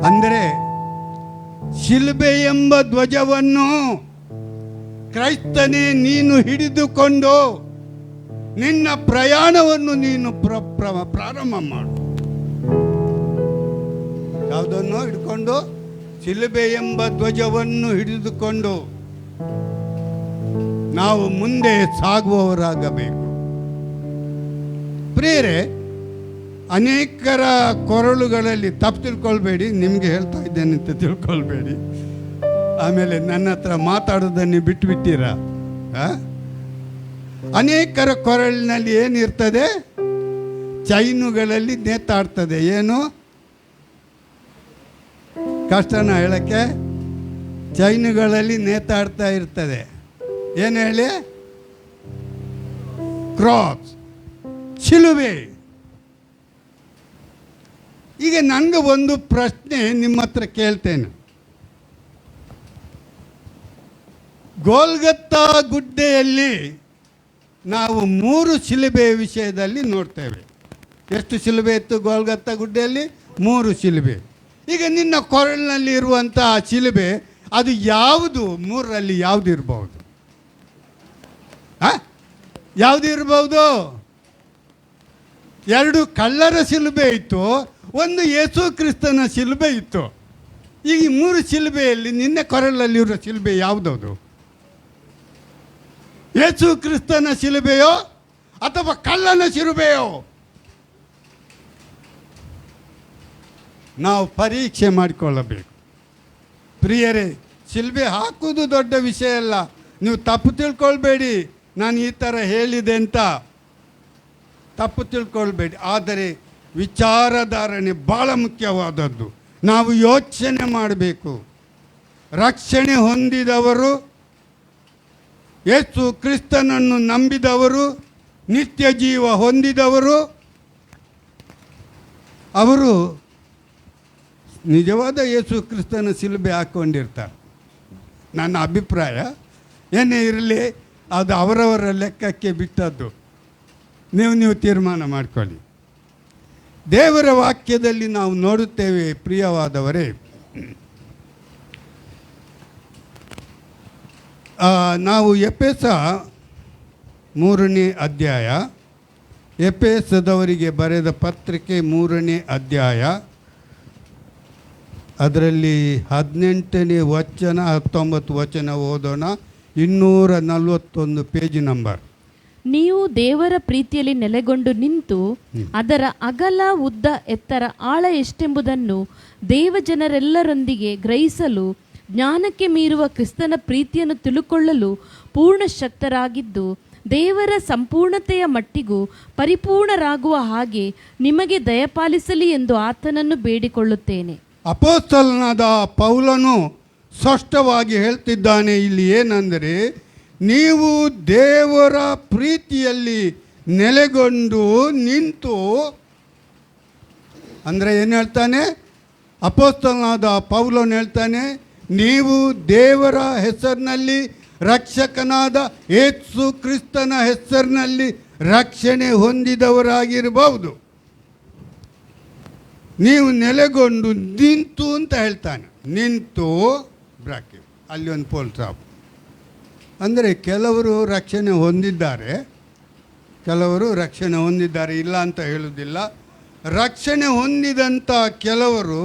ಅಂದರೆ ಶಿಲುಬೆ ಎಂಬ ಧ್ವಜವನ್ನು ಕ್ರೈಸ್ತನೇ ನೀನು ಹಿಡಿದುಕೊಂಡು ನಿನ್ನ ಪ್ರಯಾಣವನ್ನು ನೀನು ಪ್ರಾರಂಭ ಮಾಡು. ಯಾವುದನ್ನು ಹಿಡ್ಕೊಂಡು? ಶಿಲುಬೆ ಎಂಬ ಧ್ವಜವನ್ನು ಹಿಡಿದುಕೊಂಡು ನಾವು ಮುಂದೆ ಸಾಗುವವರಾಗಬೇಕು. ಪ್ರಿಯರೇ, ಅನೇಕರ ಕೊರಳುಗಳಲ್ಲಿ ತಪ್ಪು ತಿಳ್ಕೊಳ್ಬೇಡಿ, ನಿಮಗೆ ಹೇಳ್ತಾ ಇದ್ದೇನೆ ಅಂತ ತಿಳ್ಕೊಳ್ಬೇಡಿ. ಆಮೇಲೆ ನನ್ನ ಹತ್ರ ಮಾತಾಡೋದನ್ನು ಬಿಟ್ಟುಬಿಟ್ಟಿರ. ಅನೇಕರ ಕೊರಳಿನಲ್ಲಿ ಏನಿರ್ತದೆ? ಚೈನುಗಳಲ್ಲಿ ನೇತಾಡ್ತದೆ. ಏನು ಕಷ್ಟನ ಹೇಳಕ್ಕೆ? ಚೈನುಗಳಲ್ಲಿ ನೇತಾಡ್ತಾ ಇರ್ತದೆ. ಏನು ಹೇಳಿ? ಕ್ರಾಸ್, ಶಿಲುಬೆ. ಈಗ ನನಗೆ ಒಂದು ಪ್ರಶ್ನೆ ನಿಮ್ಮ ಹತ್ರ ಕೇಳ್ತೇನೆ. ಗೋಲ್ಗತ್ತಾ ಗುಡ್ಡೆಯಲ್ಲಿ ನಾವು 3 ಶಿಲುಬೆ ವಿಷಯದಲ್ಲಿ ನೋಡ್ತೇವೆ. ಎಷ್ಟು ಶಿಲುಬೆ ಇತ್ತು ಗೋಲ್ಗತ್ತಾ ಗುಡ್ಡೆಯಲ್ಲಿ? 3 ಶಿಲುಬೆ. ಈಗ ನಿನ್ನ ಕೊರಳಿನಲ್ಲಿ ಇರುವಂಥ ಶಿಲುಬೆ ಅದು ಯಾವುದು? 3ರಲ್ಲಿ ಯಾವುದು ಇರ್ಬೋದು? ಯಾವುದು ಇರ್ಬೋದು? 2 ಕಳ್ಳರ ಶಿಲುಬೆ ಇತ್ತು, ಒಂದು ಯೇಸು ಕ್ರಿಸ್ತನ ಶಿಲುಬೆ ಇತ್ತು. ಈಗ ಈ 3 ಶಿಲುಬೆಯಲ್ಲಿ ನಿನ್ನ ಕೊರಳಲ್ಲಿರೋ ಶಿಲುಬೆ ಯಾವುದದು? ಯೇಸು ಕ್ರಿಸ್ತನ ಶಿಲುಬೆಯೋ ಅಥವಾ ಕಳ್ಳನ ಶಿಲುಬೆಯೋ? ನಾವು ಪರೀಕ್ಷೆ ಮಾಡಿಕೊಳ್ಳಬೇಕು. ಪ್ರಿಯರೇ, ಶಿಲುಬೆ ಹಾಕುವುದು ದೊಡ್ಡ ವಿಷಯ ಅಲ್ಲ. ನೀವು ತಪ್ಪು ತಿಳ್ಕೊಳ್ಬೇಡಿ, ನಾನು ಈ ಥರ ಹೇಳಿದೆ ಅಂತ ತಪ್ಪು ತಿಳ್ಕೊಳ್ಬೇಡಿ. ಆದರೆ ವಿಚಾರಧಾರಣೆ ಭಾಳ ಮುಖ್ಯವಾದದ್ದು. ನಾವು ಯೋಚನೆ ಮಾಡಬೇಕು. ರಕ್ಷಣೆ ಹೊಂದಿದವರು, ಯೇಸು ಕ್ರಿಸ್ತನನ್ನು ನಂಬಿದವರು, ನಿತ್ಯ ಜೀವ ಹೊಂದಿದವರು, ಅವರು ನಿಜವಾದ ಯೇಸು ಕ್ರಿಸ್ತನ ಶಿಲುಬೆ ಹಾಕ್ಕೊಂಡಿರ್ತಾರೆ. ನನ್ನ ಅಭಿಪ್ರಾಯ ಏನೇ ಇರಲಿ, ಅದು ಅವರವರ ಲೆಕ್ಕಕ್ಕೆ ಬಿಟ್ಟದ್ದು. ನೀವು ತೀರ್ಮಾನ ಮಾಡಿಕೊಳ್ಳಿ. ದೇವರ ವಾಕ್ಯದಲ್ಲಿ ನಾವು ನೋಡುತ್ತೇವೆ ಪ್ರಿಯವಾದವರೇ, ನಾವು ಎಫೆಸ 3ನೇ ಅಧ್ಯಾಯ, ಎಫೆಸದವರಿಗೆ ಬರೆದ ಪತ್ರಿಕೆ 3ನೇ ಅಧ್ಯಾಯ, ಅದರಲ್ಲಿ 18ನೇ ವಚನ 19 ವಚನ ಓದೋಣ. 241 ಪೇಜ್ ನಂಬರ್. ನೀವು ದೇವರ ಪ್ರೀತಿಯಲ್ಲಿ ನೆಲೆಗೊಂಡು ನಿಂತು ಅದರ ಅಗಲ, ಉದ್ದ, ಎತ್ತರ, ಆಳ ಎಷ್ಟೆಂಬುದನ್ನು ದೇವಜನರೆಲ್ಲರೊಂದಿಗೆ ಗ್ರಹಿಸಲು, ಜ್ಞಾನಕ್ಕೆ ಮೀರುವ ಕ್ರಿಸ್ತನ ಪ್ರೀತಿಯನ್ನು ತಿಳುಕೊಳ್ಳಲು ಪೂರ್ಣ ಶಕ್ತರಾಗಿದ್ದು, ದೇವರ ಸಂಪೂರ್ಣತೆಯ ಮಟ್ಟಿಗೂ ಪರಿಪೂರ್ಣರಾಗುವ ಹಾಗೆ ನಿಮಗೆ ದಯಪಾಲಿಸಲಿ ಎಂದು ಆತನನ್ನು ಬೇಡಿಕೊಳ್ಳುತ್ತೇನೆ. ಅಪೊಸ್ತಲನಾದ ಪೌಲನು ಸ್ಪಷ್ಟವಾಗಿ ಹೇಳ್ತಿದ್ದಾನೆ ಇಲ್ಲಿ. ಏನಂದರೆ, ನೀವು ದೇವರ ಪ್ರೀತಿಯಲ್ಲಿ ನೆಲೆಗೊಂಡು ನಿಂತು, ಅಂದರೆ ಏನು ಹೇಳ್ತಾನೆ? ಅಪೊಸ್ತಲನಾದ ಪೌಲನು ಹೇಳ್ತಾನೆ, ನೀವು ದೇವರ ಹೆಸರಿನಲ್ಲಿ, ರಕ್ಷಕನಾದ ಯೇಸು ಕ್ರಿಸ್ತನ ಹೆಸರಿನಲ್ಲಿ ರಕ್ಷಣೆ ಹೊಂದಿದವರಾಗಿರಬಹುದು. ನೀವು ನೆಲೆಗೊಂಡು ನಿಂತು ಅಂತ ಹೇಳ್ತಾನೆ. ನಿಂತು ಬ್ರಾಕೆಟ್, ಅಲ್ಲಿ ಒಂದು ಪೋಲ್ ಸ್ಟಾಪ್. ಅಂದರೆ ಕೆಲವರು ರಕ್ಷಣೆ ಹೊಂದಿದ್ದಾರೆ, ಕೆಲವರು ರಕ್ಷಣೆ ಹೊಂದಿದ್ದಾರೆ, ಇಲ್ಲ ಅಂತ ಹೇಳುವುದಿಲ್ಲ. ರಕ್ಷಣೆ ಹೊಂದಿದಂಥ ಕೆಲವರು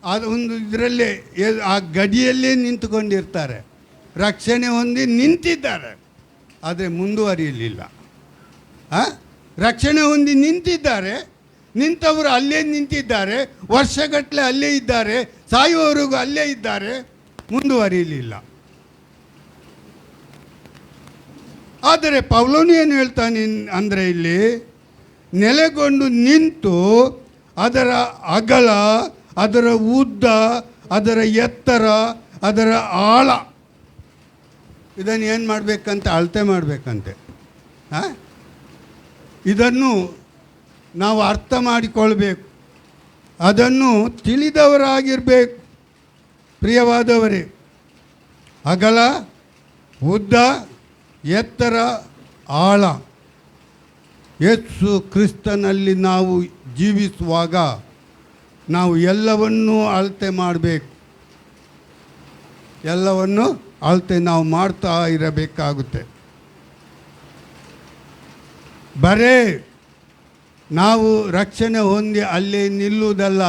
ಅದೊಂದು ಇದರಲ್ಲೇ, ಆ ಗಡಿಯಲ್ಲೇ ನಿಂತುಕೊಂಡಿರ್ತಾರೆ. ರಕ್ಷಣೆ ಹೊಂದಿ ನಿಂತಿದ್ದಾರೆ, ಆದರೆ ಮುಂದುವರಿಯಲಿಲ್ಲ. ರಕ್ಷಣೆ ಹೊಂದಿ ನಿಂತವರು ಅಲ್ಲೇ ನಿಂತಿದ್ದಾರೆ, ವರ್ಷಗಟ್ಟಲೆ ಅಲ್ಲೇ ಇದ್ದಾರೆ, ಸಾಯುವವರೆಗೂ ಅಲ್ಲೇ ಇದ್ದಾರೆ, ಮುಂದುವರಿಯಲಿಲ್ಲ. ಆದರೆ ಪೌಲನು ಏನು ಹೇಳ್ತಾನೆ ಅಂದರೆ, ಇಲ್ಲಿ ನೆಲೆಗೊಂಡು ನಿಂತು ಅದರ ಅಗಲ, ಅದರ ಉದ್ದ, ಅದರ ಎತ್ತರ, ಅದರ ಆಳ, ಇದನ್ನು ಏನು ಮಾಡಬೇಕಂತ? ಅಳತೆ ಮಾಡಬೇಕಂತೆ. ಇದನ್ನು ನಾವು ಅರ್ಥ ಮಾಡಿಕೊಳ್ಬೇಕು, ಅದನ್ನು ತಿಳಿದವರಾಗಿರಬೇಕು. ಪ್ರಿಯವಾದವರೇ, ಅಗಲ, ಉದ್ದ, ಎತ್ತರ, ಆಳ, ಯೇಸು ಕ್ರಿಸ್ತನಲ್ಲಿ ನಾವು ಜೀವಿಸುವಾಗ ನಾವು ಎಲ್ಲವನ್ನೂ ಅಳತೆ ಮಾಡಬೇಕು. ಎಲ್ಲವನ್ನು ಅಳತೆ ನಾವು ಮಾಡ್ತಾ ಇರಬೇಕಾಗುತ್ತೆ. ಬರೇ ನಾವು ರಕ್ಷಣೆ ಹೊಂದಿ ಅಲ್ಲಿ ನಿಲ್ಲುವುದಲ್ಲ,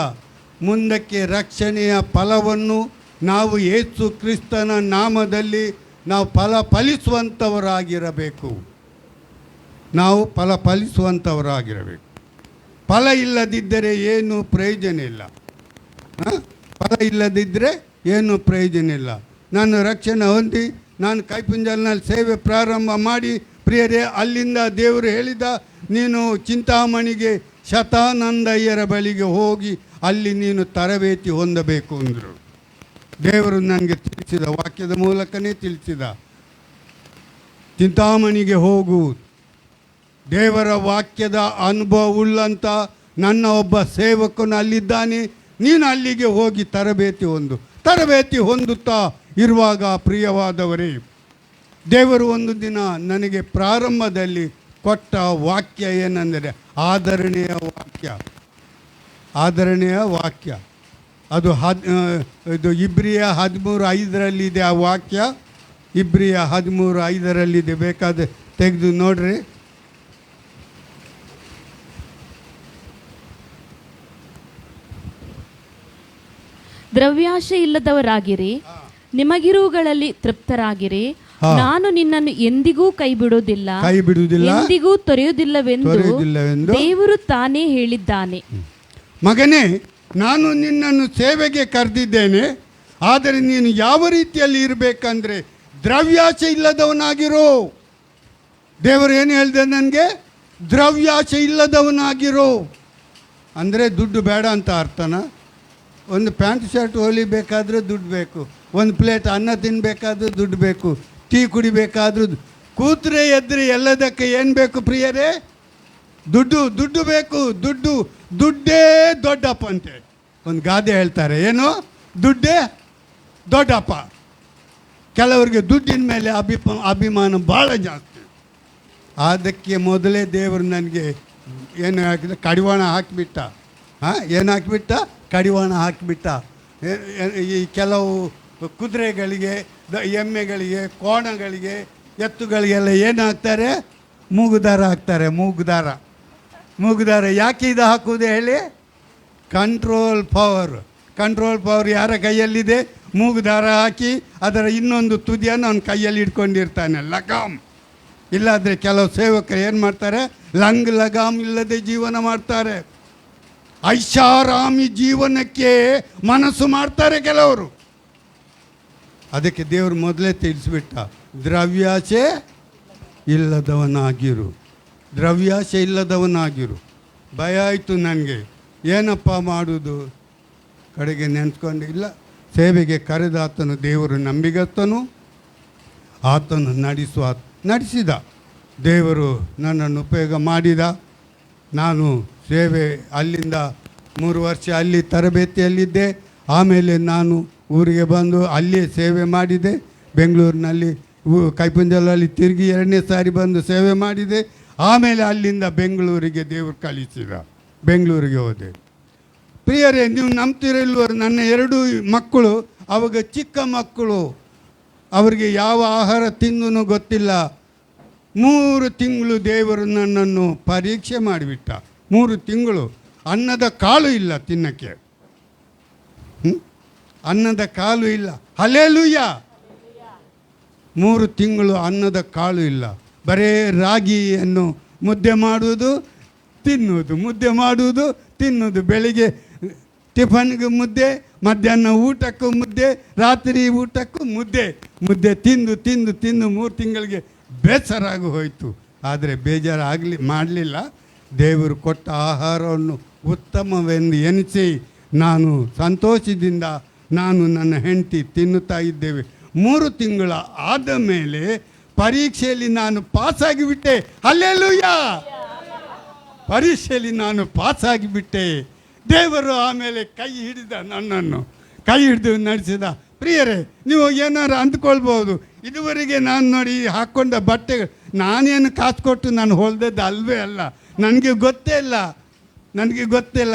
ಮುಂದಕ್ಕೆ ರಕ್ಷಣೆಯ ಫಲವನ್ನು ನಾವು ಯೇಸು ಕ್ರಿಸ್ತನ ನಾಮದಲ್ಲಿ ನಾವು ಫಲಿಸುವಂಥವರಾಗಿರಬೇಕು. ನಾವು ಫಲಿಸುವಂಥವರಾಗಿರಬೇಕು. ಫಲ ಇಲ್ಲದಿದ್ದರೆ ಏನು ಪ್ರಯೋಜನ ಇಲ್ಲ. ಫಲ ಇಲ್ಲದಿದ್ದರೆ ಏನು ಪ್ರಯೋಜನ ಇಲ್ಲ. ನಾನು ರಕ್ಷಣೆ ಹೊಂದಿ ನಾನು ಕೈಪುಂಜಲ್ನಲ್ಲಿ ಸೇವೆ ಪ್ರಾರಂಭ ಮಾಡಿ, ಪ್ರಿಯರೇ, ಅಲ್ಲಿಂದ ದೇವರು ಹೇಳಿದ, ನೀನು ಚಿಂತಾಮಣಿಗೆ ಶತಾನಂದಯ್ಯರ ಬಳಿಗೆ ಹೋಗಿ ಅಲ್ಲಿ ನೀನು ತರಬೇತಿ ಹೊಂದಬೇಕು ಅಂದರು. ದೇವರು ನನಗೆ ತಿಳಿಸಿದ, ವಾಕ್ಯದ ಮೂಲಕನೇ ತಿಳಿಸಿದ, ಚಿಂತಾಮಣಿಗೆ ಹೋಗು. ದೇವರ ವಾಕ್ಯದ ಅನುಭವವುಳ್ಳಂಥ ನನ್ನ ಒಬ್ಬ ಸೇವಕನು ಅಲ್ಲಿದ್ದಾನೆ, ನೀನು ಅಲ್ಲಿಗೆ ಹೋಗಿ ತರಬೇತಿ ಹೊಂದುತ್ತಾ ಇರುವಾಗ, ಪ್ರಿಯವಾದವರೇ, ದೇವರು ಒಂದು ದಿನ ನನಗೆ ಪ್ರಾರಂಭದಲ್ಲಿ ಕೊಟ್ಟ ವಾಕ್ಯ ಏನೆಂದರೆ ಆದರಣೆಯ ವಾಕ್ಯ. ಅದು ಇದು ಇಬ್ರಿಯ 13:5 ಆ ವಾಕ್ಯ. ಇಬ್ರಿಯ 13:5 ಬೇಕಾದ್ರೆ ತೆಗೆದು ನೋಡ್ರಿ. ದ್ರವ್ಯಾಶೆ ಇಲ್ಲದವರಾಗಿರಿ, ನಿಮಗಿರುವುಗಳಲ್ಲಿ ತೃಪ್ತರಾಗಿರಿ. ನಾನು ನಿನ್ನನ್ನು ಎಂದಿಗೂ ಕೈ ಬಿಡುವುದಿಲ್ಲ, ಎಂದಿಗೂ ತೊರೆಯುವುದಿಲ್ಲವೆಂದು ದೇವರು ತಾನೇ ಹೇಳಿದ್ದಾನೆ. ಮಗನೇ, ನಾನು ನಿನ್ನನ್ನು ಸೇವೆಗೆ ಕರೆದಿದ್ದೇನೆ, ಆದರೆ ನೀನು ಯಾವ ರೀತಿಯಲ್ಲಿ ಇರಬೇಕಂದ್ರೆ ದ್ರವ್ಯಾಶೆ ಇಲ್ಲದವನಾಗಿರೋ. ದೇವರು ಏನು ಹೇಳಿದೆ ನನಗೆ? ದ್ರವ್ಯಾಶೆ ಇಲ್ಲದವನಾಗಿರೋ ಅಂದರೆ ದುಡ್ಡು ಬೇಡ ಅಂತ ಅರ್ಥನ? ಒಂದು ಪ್ಯಾಂಟ್ ಶರ್ಟ್ ಹೊಲಿಬೇಕಾದ್ರೂ ದುಡ್ಡು ಬೇಕು, ಒಂದು ಪ್ಲೇಟ್ ಅನ್ನ ತಿನ್ನಬೇಕಾದ್ರೂ ದುಡ್ಡು ಬೇಕು, ಟೀ ಕುಡಿಬೇಕಾದ್ರೂ, ಕೂತ್ರೆ ಎದ್ರೆ ಎಲ್ಲದಕ್ಕೆ ಏನು ಬೇಕು ಪ್ರಿಯರೇ? ದುಡ್ಡು ಬೇಕು. ದುಡ್ಡೇ ದೊಡ್ಡಪ್ಪ ಅಂತೆ ಒಂದು ಗಾದೆ ಹೇಳ್ತಾರೆ. ಏನು? ದುಡ್ಡೇ ದೊಡ್ಡಪ್ಪ. ಕೆಲವರಿಗೆ ದುಡ್ಡಿನ ಮೇಲೆ ಅಭಿಮಾನ ಭಾಳ ಜಾಸ್ತಿ. ಅದಕ್ಕೆ ಮೊದಲೇ ದೇವರು ನನಗೆ ಏನು ಹಾಕಿದ? ಕಡಿವಾಣ ಹಾಕಿಬಿಟ್ಟ. ಏನು ಹಾಕಿಬಿಟ್ಟ? ಕಡಿವಾಣ ಹಾಕಿಬಿಟ್ಟ. ಈ ಕೆಲವು ಕುದುರೆಗಳಿಗೆ, ಎಮ್ಮೆಗಳಿಗೆ, ಕೋಣಗಳಿಗೆ, ಎತ್ತುಗಳಿಗೆಲ್ಲ ಏನು ಹಾಕ್ತಾರೆ? ಮೂಗುದಾರ ಹಾಕ್ತಾರೆ. ಮೂಗುದಾರ ಯಾಕೆ ಇದು ಹಾಕುವುದೇ ಹೇಳಿ? ಕಂಟ್ರೋಲ್ ಪವರ್ ಯಾರ ಕೈಯಲ್ಲಿದೆ? ಮೂಗುದಾರ ಹಾಕಿ ಅದರ ಇನ್ನೊಂದು ತುದಿಯನ್ನು ಅವನ ಕೈಯಲ್ಲಿ ಇಟ್ಕೊಂಡಿರ್ತಾನೆ, ಲಗಾಮ್. ಇಲ್ಲಾದರೆ ಕೆಲವು ಸೇವಕರು ಏನು ಮಾಡ್ತಾರೆ? ಲಗಾಮ್ ಇಲ್ಲದೆ ಜೀವನ ಮಾಡ್ತಾರೆ. ಐಷಾರಾಮಿ ಜೀವನಕ್ಕೆ ಮನಸ್ಸು ಮಾಡ್ತಾರೆ ಕೆಲವರು. ಅದಕ್ಕೆ ದೇವರು ಮೊದಲೇ ತಿಳಿಸ್ಬಿಟ್ಟ, ದ್ರವ್ಯಾಶೆ ಇಲ್ಲದವನಾಗಿರು. ಭಯ ಆಯಿತು ನನಗೆ, ಏನಪ್ಪ ಮಾಡೋದು? ಕಡೆಗೆ ನೆನೆಸ್ಕೊಂಡು, ಇಲ್ಲ, ಸೇವೆಗೆ ಕರೆದಾತನು ದೇವರು ನಂಬಿಗಸ್ತನು, ಆತನು ನಡೆಸಿದ. ದೇವರು ನನ್ನನ್ನು ಉಪಯೋಗ ಮಾಡಿದ. ನಾನು ಸೇವೆ ಅಲ್ಲಿಂದ 3 ವರ್ಷ ಅಲ್ಲಿ ತರಬೇತಿಯಲ್ಲಿದ್ದೆ. ಆಮೇಲೆ ನಾನು ಊರಿಗೆ ಬಂದು ಅಲ್ಲಿಯೇ ಸೇವೆ ಮಾಡಿದೆ. ಬೆಂಗಳೂರಿನಲ್ಲಿ ಕೈಪುಂಜಲಲ್ಲಿ ತಿರುಗಿ 2ನೇ ಸಾರಿ ಬಂದು ಸೇವೆ ಮಾಡಿದೆ. ಆಮೇಲೆ ಅಲ್ಲಿಂದ ಬೆಂಗಳೂರಿಗೆ ದೇವರು ಕಳಿಸಿದ. ಬೆಂಗಳೂರಿಗೆ ಹೋದೆ. ಪ್ರಿಯರೇ, ನೀವು ನಂಬ್ತಿರಲ್ವರು, ನನ್ನ 2 ಮಕ್ಕಳು ಅವಾಗ ಚಿಕ್ಕ ಮಕ್ಕಳು, ಅವರಿಗೆ ಯಾವ ಆಹಾರ ತಿಂದೂ ಗೊತ್ತಿಲ್ಲ. 3 ತಿಂಗಳು ದೇವರು ನನ್ನನ್ನು ಪರೀಕ್ಷೆ ಮಾಡಿಬಿಟ್ಟ. 3 ತಿಂಗಳು ಅನ್ನದ ಕಾಳು ಇಲ್ಲ ತಿನ್ನಕ್ಕೆ. ಅನ್ನದ ಕಾಳು ಇಲ್ಲ. ಹಲ್ಲೆಲೂಯಾ. 3 ತಿಂಗಳು ಅನ್ನದ ಕಾಳು ಇಲ್ಲ. ಬರೇ ರಾಗಿಯನ್ನು ಮುದ್ದೆ ಮಾಡುವುದು, ತಿನ್ನುವುದು. ಬೆಳಿಗ್ಗೆ ಟಿಫನ್ಗೆ ಮುದ್ದೆ, ಮಧ್ಯಾಹ್ನ ಊಟಕ್ಕೂ ಮುದ್ದೆ, ರಾತ್ರಿ ಊಟಕ್ಕೂ ಮುದ್ದೆ ತಿಂದು 3 ತಿಂಗಳಿಗೆ ಬೇಸರಾಗಿ ಹೋಯಿತು. ಆದರೆ ಮಾಡಲಿಲ್ಲ. ದೇವರು ಕೊಟ್ಟ ಆಹಾರವನ್ನು ಉತ್ತಮವೆಂದು ಎನಿಸಿ ನಾನು ಸಂತೋಷದಿಂದ ನಾನು ನನ್ನ ಹೆಂಡತಿ ತಿನ್ನುತ್ತಾ ಇದ್ದೇವೆ. 3 ತಿಂಗಳ ಆದ ಮೇಲೆ ಪರೀಕ್ಷೆಯಲ್ಲಿ ನಾನು ಪಾಸಾಗಿಬಿಟ್ಟೆ. ಹಲ್ಲೆಲೂಯಾ. ಪರೀಕ್ಷೆಯಲ್ಲಿ ನಾನು ಪಾಸಾಗಿಬಿಟ್ಟೆ. ದೇವರು ಆಮೇಲೆ ನನ್ನನ್ನು ಕೈ ಹಿಡಿದು ನಡೆಸಿದ. ಪ್ರಿಯರೇ, ನೀವು ಏನಾರು ಅಂದ್ಕೊಳ್ಬೋದು, ಇದುವರೆಗೆ ನಾನು ನೋಡಿ ಹಾಕ್ಕೊಂಡ ಬಟ್ಟೆಗಳು ನಾನೇನು ಕಾಸು ಕೊಟ್ಟು ನಾನು ಹೊಲ್ದದ್ದು ಅಲ್ವೇ ಅಲ್ಲ. ನನಗೆ ಗೊತ್ತಿಲ್ಲ.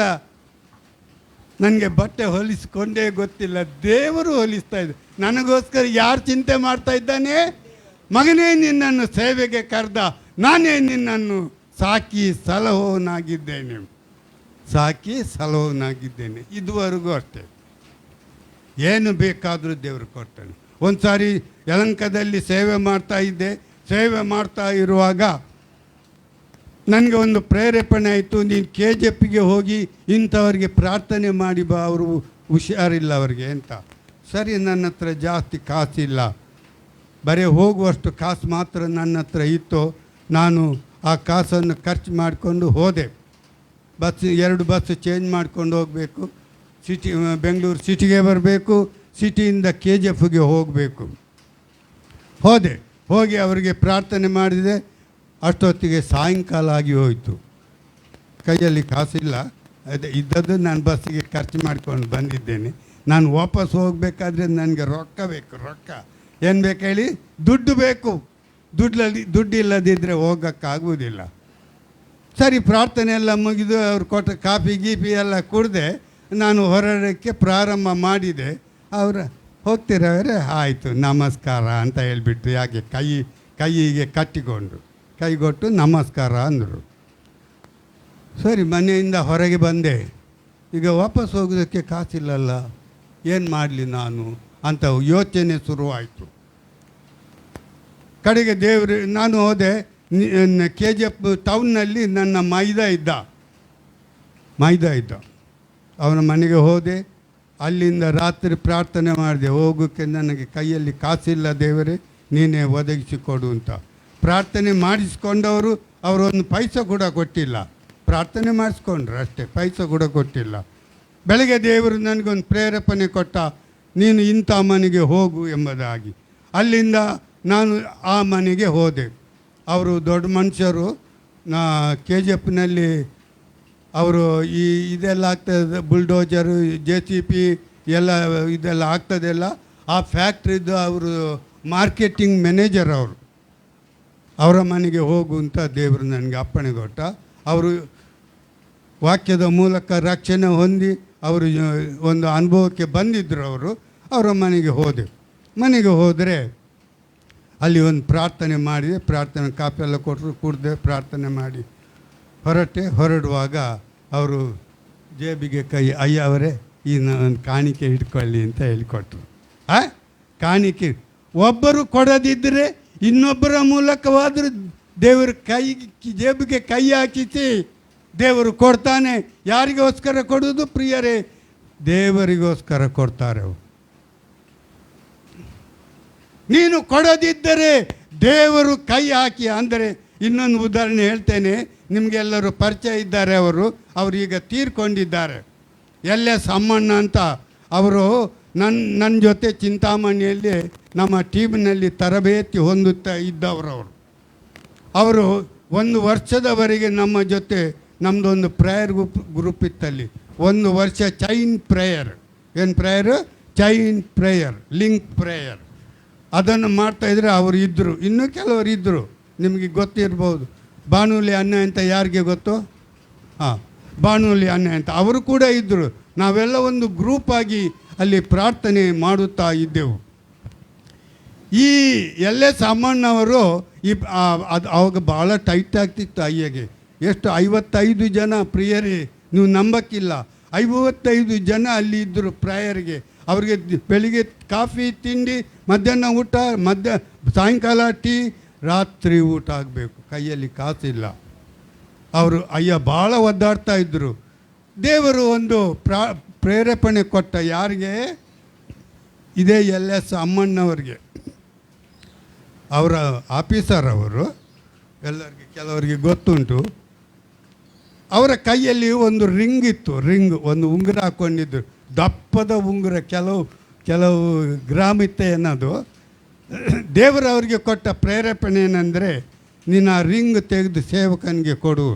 ನನಗೆ ಬಟ್ಟೆ ಹೊಲಿಸ್ಕೊಂಡೇ ಗೊತ್ತಿಲ್ಲ. ದೇವರು ಹೊಲಿಸ್ತಾ ಇದ್ದ. ನನಗೋಸ್ಕರ ಯಾರು ಚಿಂತೆ ಮಾಡ್ತಾ ಇದ್ದಾನೆ? ಮಗನೇ, ನಿನ್ನನ್ನು ಸೇವೆಗೆ ಕರೆದ, ನಾನೇ ನಿನ್ನನ್ನು ಸಾಕಿ ಸಲಹೋನಾಗಿದ್ದೇನೆ, ಸಾಕಿ ಸಲಹೋನಾಗಿದ್ದೇನೆ. ಇದುವರೆಗೂ ಅಷ್ಟೇ. ಏನು ಬೇಕಾದರೂ ದೇವರು ಕೊಡ್ತಾನೆ. ಒಂದು ಸಾರಿ ಯಲಹಂಕದಲ್ಲಿ ಸೇವೆ ಮಾಡ್ತಾ ಇದ್ದೆ. ಸೇವೆ ಮಾಡ್ತಾ ಇರುವಾಗ ನನಗೆ ಒಂದು ಪ್ರೇರೇಪಣೆ ಆಯಿತು, ನೀನು KJPಗೆ ಹೋಗಿ ಇಂಥವ್ರಿಗೆ ಪ್ರಾರ್ಥನೆ ಮಾಡಿ ಬಾ, ಅವರು ಹುಷಾರಿಲ್ಲ ಅವ್ರಿಗೆ ಅಂತ. ಸರಿ, ನನ್ನ ಹತ್ರ ಜಾಸ್ತಿ ಕಾಸಿಲ್ಲ, ಬರೀ ಹೋಗುವಷ್ಟು ಕಾಸು ಮಾತ್ರ ನನ್ನ ಹತ್ರ ಇತ್ತು. ನಾನು ಆ ಕಾಸನ್ನು ಖರ್ಚು ಮಾಡಿಕೊಂಡು ಹೋದೆ. ಬಸ್ 2 ಬಸ್ ಚೇಂಜ್ ಮಾಡ್ಕೊಂಡು ಹೋಗಬೇಕು. ಬೆಂಗಳೂರು ಸಿಟಿಗೆ ಬರಬೇಕು, ಸಿಟಿಯಿಂದ KJPಗೆ ಹೋಗಬೇಕು. ಹೋಗಿ ಅವರಿಗೆ ಪ್ರಾರ್ಥನೆ ಮಾಡಿದೆ. ಅಷ್ಟೊತ್ತಿಗೆ ಸಾಯಂಕಾಲ ಆಗಿ ಹೋಯಿತು. ಕೈಯಲ್ಲಿ ಕಾಸಿಲ್ಲ, ಅದೇ ಇದ್ದದ್ದು ನಾನು ಬಸ್ಸಿಗೆ ಖರ್ಚು ಮಾಡ್ಕೊಂಡು ಬಂದಿದ್ದೇನೆ. ನಾನು ವಾಪಸ್ ಹೋಗಬೇಕಾದ್ರೆ ನನಗೆ ರೊಕ್ಕ ಬೇಕು. ರೊಕ್ಕ ಏನು ಬೇಕು ಹೇಳಿ? ದುಡ್ಡು ಬೇಕು. ದುಡ್ಡು ಇಲ್ಲದಿದ್ದರೆ ಹೋಗೋಕ್ಕಾಗುವುದಿಲ್ಲ. ಸರಿ, ಪ್ರಾರ್ಥನೆ ಎಲ್ಲ ಮುಗಿದು ಅವ್ರು ಕೊಟ್ಟ ಕಾಫಿ ಗೀಪಿ ಎಲ್ಲ ಕುಡಿದೆ ನಾನು ಹೊರಡೋಕ್ಕೆ ಪ್ರಾರಂಭ ಮಾಡಿದೆ. ಅವರು ಹೋಗ್ತಿರೋರೆ ಆಯಿತು ನಮಸ್ಕಾರ ಅಂತ ಹೇಳಿಬಿಟ್ಟು, ಯಾಕೆ ಕೈಗೆ ಕಟ್ಟಿಕೊಂಡು ಕೈಗೊಟ್ಟು ನಮಸ್ಕಾರ ಅಂದರು. ಸರಿ, ಮನೆಯಿಂದ ಹೊರಗೆ ಬಂದೆ. ಈಗ ವಾಪಸ್ ಹೋಗೋದಕ್ಕೆ ಕಾಸಿಲ್ಲಲ್ಲ, ಏನು ಮಾಡಲಿ ನಾನು ಅಂತ ಯೋಚನೆ ಶುರುವಾಯಿತು. ಕಡೆಗೆ ನಾನು ಹೋದೆ. KJP ಟೌನ್ನಲ್ಲಿ ನನ್ನ ಮೈದ ಇದ್ದ. ಅವನ ಮನೆಗೆ ಹೋದೆ. ಅಲ್ಲಿಂದ ರಾತ್ರಿ ಪ್ರಾರ್ಥನೆ ಮಾಡಿದೆ, ಹೋಗೋಕ್ಕೆ ನನಗೆ ಕೈಯಲ್ಲಿ ಕಾಸಿಲ್ಲ ದೇವರೇ, ನೀನೇ ಒದಗಿಸಿಕೊಡು ಅಂತ. ಪ್ರಾರ್ಥನೆ ಮಾಡಿಸ್ಕೊಂಡವರು ಅವರೊಂದು ಪೈಸೆ ಕೂಡ ಕೊಟ್ಟಿಲ್ಲ. ಪ್ರಾರ್ಥನೆ ಮಾಡಿಸ್ಕೊಂಡ್ರು ಅಷ್ಟೇ, ಪೈಸೆ ಕೂಡ ಕೊಟ್ಟಿಲ್ಲ. ಬೆಳಗ್ಗೆ ದೇವರು ನನಗೊಂದು ಪ್ರೇರೇಪಣೆ ಕೊಟ್ಟ, ನೀನು ಇಂಥ ಮನೆಗೆ ಹೋಗು ಎಂಬುದಾಗಿ. ಅಲ್ಲಿಂದ ನಾನು ಆ ಮನೆಗೆ ಹೋದೆ. ಅವರು ದೊಡ್ಡ ಮನುಷ್ಯರು. KJPನಲ್ಲಿ ಅವರು ಇದೆಲ್ಲ ಆಗ್ತದೆ, ಬುಲ್ಡೋಜರು, JCB ಎಲ್ಲ ಇದೆಲ್ಲ ಆಗ್ತದೆಲ್ಲ. ಆ ಫ್ಯಾಕ್ಟ್ರಿದು ಅವರು ಮಾರ್ಕೆಟಿಂಗ್ ಮ್ಯಾನೇಜರ್. ಅವರ ಮನೆಗೆ ಹೋಗು ಅಂತ ದೇವರು ನನಗೆ ಅಪ್ಪಣೆ ಕೊಟ್ಟ. ಅವರು ವಾಕ್ಯದ ಮೂಲಕ ರಕ್ಷಣೆ ಹೊಂದಿ ಅವರು ಒಂದು ಅನುಭವಕ್ಕೆ ಬಂದಿದ್ದರು. ಅವರ ಮನೆಗೆ ಹೋದರೆ ಅಲ್ಲಿ ಒಂದು ಪ್ರಾರ್ಥನೆ ಮಾಡಿದೆ. ಪ್ರಾರ್ಥನೆ ಕಾಪಿ ಎಲ್ಲ ಕೊಟ್ಟರು, ಕುಡಿದೆ, ಪ್ರಾರ್ಥನೆ ಮಾಡಿ ಹೊರಡುವಾಗ ಅವರು ಜೇಬಿಗೆ ಅಯ್ಯ ಅವರೇ ಈ ಒಂದು ಕಾಣಿಕೆ ಹಿಡ್ಕೊಳ್ಳಿ ಅಂತ ಹೇಳಿಕೊಟ್ರು. ಕಾಣಿಕೆ ಒಬ್ಬರು ಕೊಡದಿದ್ದರೆ ಇನ್ನೊಬ್ಬರ ಮೂಲಕವಾದರೂ ದೇವರು ಜೇಬಿಗೆ ಕೈ ಹಾಕಿಸಿ ದೇವರು ಕೊಡ್ತಾನೆ. ಯಾರಿಗೋಸ್ಕರ ಕೊಡೋದು ಪ್ರಿಯರೇ? ದೇವರಿಗೋಸ್ಕರ ಕೊಡ್ತಾರೆ. ನೀನು ಕೊಡದಿದ್ದರೆ ದೇವರು ಕೈ ಹಾಕಿ. ಅಂದರೆ ಇನ್ನೊಂದು ಉದಾಹರಣೆ ಹೇಳ್ತೇನೆ, ನಿಮಗೆಲ್ಲರೂ ಪರಿಚಯ ಇದ್ದಾರೆ. ಅವರು ಈಗ ತೀರ್ಕೊಂಡಿದ್ದಾರೆ. LS ಅಮ್ಮಣ್ಣ ಅಂತ. ಅವರು ನನ್ನ ಜೊತೆ ಚಿಂತಾಮಣಿಯಲ್ಲಿ ನಮ್ಮ ಟೀಮ್ನಲ್ಲಿ ತರಬೇತಿ ಹೊಂದುತ್ತಾ ಇದ್ದವರು. ಅವರು 1 ವರ್ಷದವರೆಗೆ ನಮ್ಮ ಜೊತೆ, ನಮ್ಮದೊಂದು ಪ್ರೇಯರ್ ಗ್ರೂಪ್ ಇತ್ತಲ್ಲಿ. 1 ವರ್ಷ ಚೈನ್ ಪ್ರೇಯರ್. ಏನು prayer? Chain prayer, link prayer. ಅದನ್ನು ಮಾಡ್ತಾಯಿದ್ರೆ ಅವರು ಇದ್ದರು. ಇನ್ನೂ ಕೆಲವರು ಇದ್ದರು, ನಿಮಗೆ ಗೊತ್ತಿರ್ಬೋದು. ಬಾನುಲಿ ಅಣ್ಣ ಅಂತ ಯಾರಿಗೆ ಗೊತ್ತು? ಬಾನುಲಿ ಅಣ್ಣ ಅಂತ ಅವರು ಕೂಡ ಇದ್ದರು. ನಾವೆಲ್ಲ ಒಂದು ಗ್ರೂಪಾಗಿ ಅಲ್ಲಿ ಪ್ರಾರ್ಥನೆ ಮಾಡುತ್ತಾ ಇದ್ದೆವು. ಈ LS ಅಮ್ಮಣ್ಣವರು ಅದು ಅವಾಗ ಭಾಳ ಟೈಟ್ ಆಗ್ತಿತ್ತು ಅಯ್ಯಗೆ. ಎಷ್ಟು 55 ಜನ ಪ್ರಿಯರೇ, ನೀವು ನಂಬಕ್ಕಿಲ್ಲ. 55 ಜನ ಅಲ್ಲಿ ಇದ್ದರು ಪ್ರೇಯರ್ಗೆ. ಅವ್ರಿಗೆ ಬೆಳಿಗ್ಗೆ ಕಾಫಿ ತಿಂಡಿ, ಮಧ್ಯಾಹ್ನ ಊಟ, ಸಾಯಂಕಾಲ ಟೀ, ರಾತ್ರಿ ಊಟ ಆಗಬೇಕು. ಕೈಯಲ್ಲಿ ಕಾಸಿಲ್ಲ. ಅವರು ಭಾಳ ಒದ್ದಾಡ್ತಾ ಇದ್ದರು. ದೇವರು ಒಂದು ಪ್ರೇರೇಪಣೆ ಕೊಟ್ಟ. ಯಾರಿಗೆ? ಇದೇ LS ಅಮ್ಮಣ್ಣವ್ರಿಗೆ. ಅವರ ಆಫೀಸರ್ ಅವರು, ಎಲ್ಲರಿಗೆ ಕೆಲವರಿಗೆ ಗೊತ್ತುಂಟು. ಅವರ ಕೈಯಲ್ಲಿ ಒಂದು ರಿಂಗ್ ಇತ್ತು. ಒಂದು ಉಂಗುರ ಹಾಕ್ಕೊಂಡಿದ್ದರು, ದಪ್ಪದ ಉಂಗುರ, ಕೆಲವು ಗ್ರಾಮ್ ಇತ್ತೆ ಅನ್ನೋದು. ದೇವರು ಅವರಿಗೆ ಕೊಟ್ಟ ಪ್ರೇರೇಪಣೆ ಏನಂದರೆ, ನೀನು ಆ ರಿಂಗ್ ತೆಗೆದು ಸೇವಕನಿಗೆ ಕೊಡು.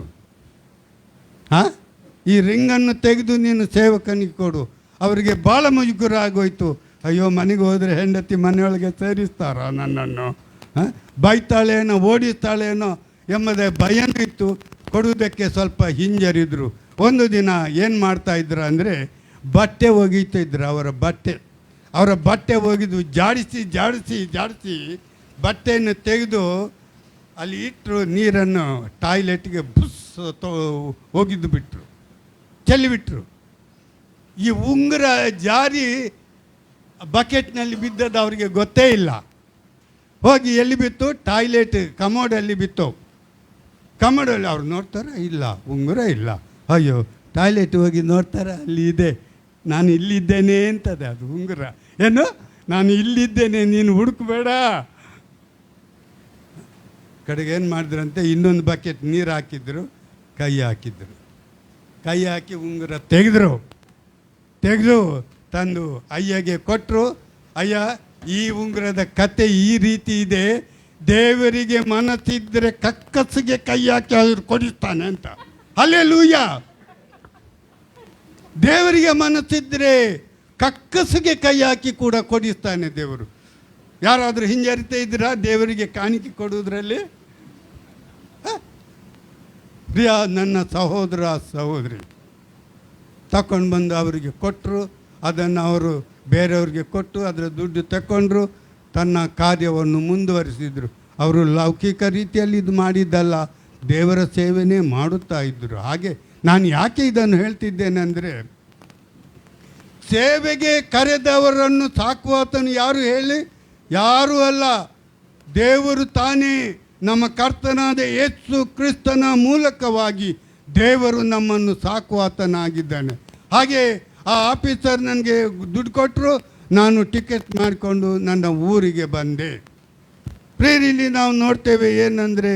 ಈ ರಿಂಗನ್ನು ತೆಗೆದು ನೀನು ಸೇವಕನಿಗೆ ಕೊಡು. ಅವರಿಗೆ ಭಾಳ ಮುಜುಗರ ಆಗೋಯ್ತು. ಅಯ್ಯೋ, ಮನೆಗೆ ಹೋದರೆ ಹೆಂಡತಿ ಮನೆಯೊಳಗೆ ಸೇರಿಸ್ತಾರ ನನ್ನನ್ನು, ಬೈತಾಳೇನೋ, ಓಡಿಸ್ತಾಳೇನೋ ಎಂಬುದೇ ಭಯನೂ ಇತ್ತು. ಕೊಡುವುದಕ್ಕೆ ಸ್ವಲ್ಪ ಹಿಂಜರಿದ್ರು. ಒಂದು ದಿನ ಏನು ಮಾಡ್ತಾಯಿದ್ರು ಅಂದರೆ, ಬಟ್ಟೆ ಒಗೀತಿದ್ರು. ಅವರ ಬಟ್ಟೆ ಒಗೆದು ಜಾಡಿಸಿ ಬಟ್ಟೆಯನ್ನು ತೆಗೆದು ಅಲ್ಲಿ ಇಟ್ಟರು ನೀರನ್ನು ಟಾಯ್ಲೆಟ್ಗೆ ಬುಸ್ ಹೋಗಿದ್ದು ಬಿಟ್ಟರು, ಚೆಲ್ಲಿಬಿಟ್ರು. ಈ ಉಂಗುರ ಜಾರಿ ಬಕೆಟ್ನಲ್ಲಿ ಬಿದ್ದದ್ದು ಅವರಿಗೆ ಗೊತ್ತೇ ಇಲ್ಲ. ಹೋಗಿ ಎಲ್ಲಿ ಬಿತ್ತು? ಟಾಯ್ಲೆಟ್ ಕಮೋಡಲ್ಲಿ ಬಿತ್ತು. ಕಮೋಡಲ್ಲಿ ಅವ್ರು ನೋಡ್ತಾರೆ, ಇಲ್ಲ ಉಂಗುರ ಇಲ್ಲ. ಅಯ್ಯೋ, ಟಾಯ್ಲೆಟ್ ಹೋಗಿ ನೋಡ್ತಾರೆ, ಅಲ್ಲಿ ಇದೆ. ನಾನು ಇಲ್ಲಿದ್ದೇನೆ ಅಂತದೆ ಅದು ಉಂಗುರ. ಏನು, ನಾನು ಇಲ್ಲಿದ್ದೇನೆ, ನೀನು ಹುಡುಕಬೇಡ. ಕಡೆಗೆ ಏನು ಮಾಡಿದ್ರಂತೆ, ಇನ್ನೊಂದು ಬಕೆಟ್ ನೀರು ಹಾಕಿದ್ರು, ಕೈ ಹಾಕಿದ್ರು. ಕೈ ಹಾಕಿ ಉಂಗುರ ತೆಗೆದು ತಂದು ಅಯ್ಯಗೆ ಕೊಟ್ಟರು. ಅಯ್ಯ, ಈ ಉಂಗುರದ ಕತೆ ಈ ರೀತಿ ಇದೆ, ದೇವರಿಗೆ ಮನಸ್ಸಿದ್ರೆ ಕಕ್ಕಸಿಗೆ ಕೈ ಹಾಕಿ ಅವ್ರು ಕೊಡಿಸ್ತಾನೆ ಅಂತ. ಹಲ್ಲೆಲೂಯಾ. ದೇವರಿಗೆ ಮನಸ್ಸಿದ್ರೆ ಕಕ್ಕಸಿಗೆ ಕೈ ಹಾಕಿ ಕೂಡ ಕೊಡಿಸ್ತಾನೆ ದೇವರು. ಯಾರಾದರೂ ಹಿಂಜರಿತಾ ಇದ್ದೀರಾ ದೇವರಿಗೆ ಕಾಣಿಕೆ ಕೊಡುವುದರಲ್ಲಿ? ಪ್ರಿಯ ನನ್ನ ಸಹೋದರ ಸಹೋದರಿ, ತಗೊಂಡು ಬಂದು ಅವರಿಗೆ ಕೊಟ್ಟರು. ಅದನ್ನು ಅವರು ಬೇರೆಯವ್ರಿಗೆ ಕೊಟ್ಟು ಅದರ ದುಡ್ಡು ತಗೊಂಡ್ರು, ತನ್ನ ಕಾರ್ಯವನ್ನು ಮುಂದುವರಿಸಿದರು. ಅವರು ಲೌಕಿಕ ರೀತಿಯಲ್ಲಿ ಇದು ಮಾಡಿದ್ದಲ್ಲ, ದೇವರ ಸೇವೆನೇ ಮಾಡುತ್ತಾ ಇದ್ದರು. ಹಾಗೆ ನಾನು ಯಾಕೆ ಇದನ್ನು ಹೇಳ್ತಿದ್ದೇನೆ ಅಂದರೆ, ಸೇವೆಗೆ ಕರೆದವರನ್ನು ಸಾಕುವಾತನು ಯಾರು ಹೇಳಿ? ಯಾರೂ ಅಲ್ಲ, ದೇವರು ತಾನೇ. ನಮ್ಮ ಕರ್ತನಾದ ಯೇಸು ಕ್ರಿಸ್ತನ ಮೂಲಕವಾಗಿ ದೇವರು ನಮ್ಮನ್ನು ಸಾಕುವಾತನಾಗಿದ್ದಾನೆ. ಹಾಗೆ ಆ ಆಫೀಸರ್ ನನಗೆ ದುಡ್ಡು ಕೊಟ್ಟರು, ನಾನು ಟಿಕೆಟ್ ಮಾಡಿಕೊಂಡು ನನ್ನ ಊರಿಗೆ ಬಂದೆ. ಪ್ರೇರಿಲಿ ನಾವು ನೋಡ್ತೇವೆ ಏನಂದರೆ,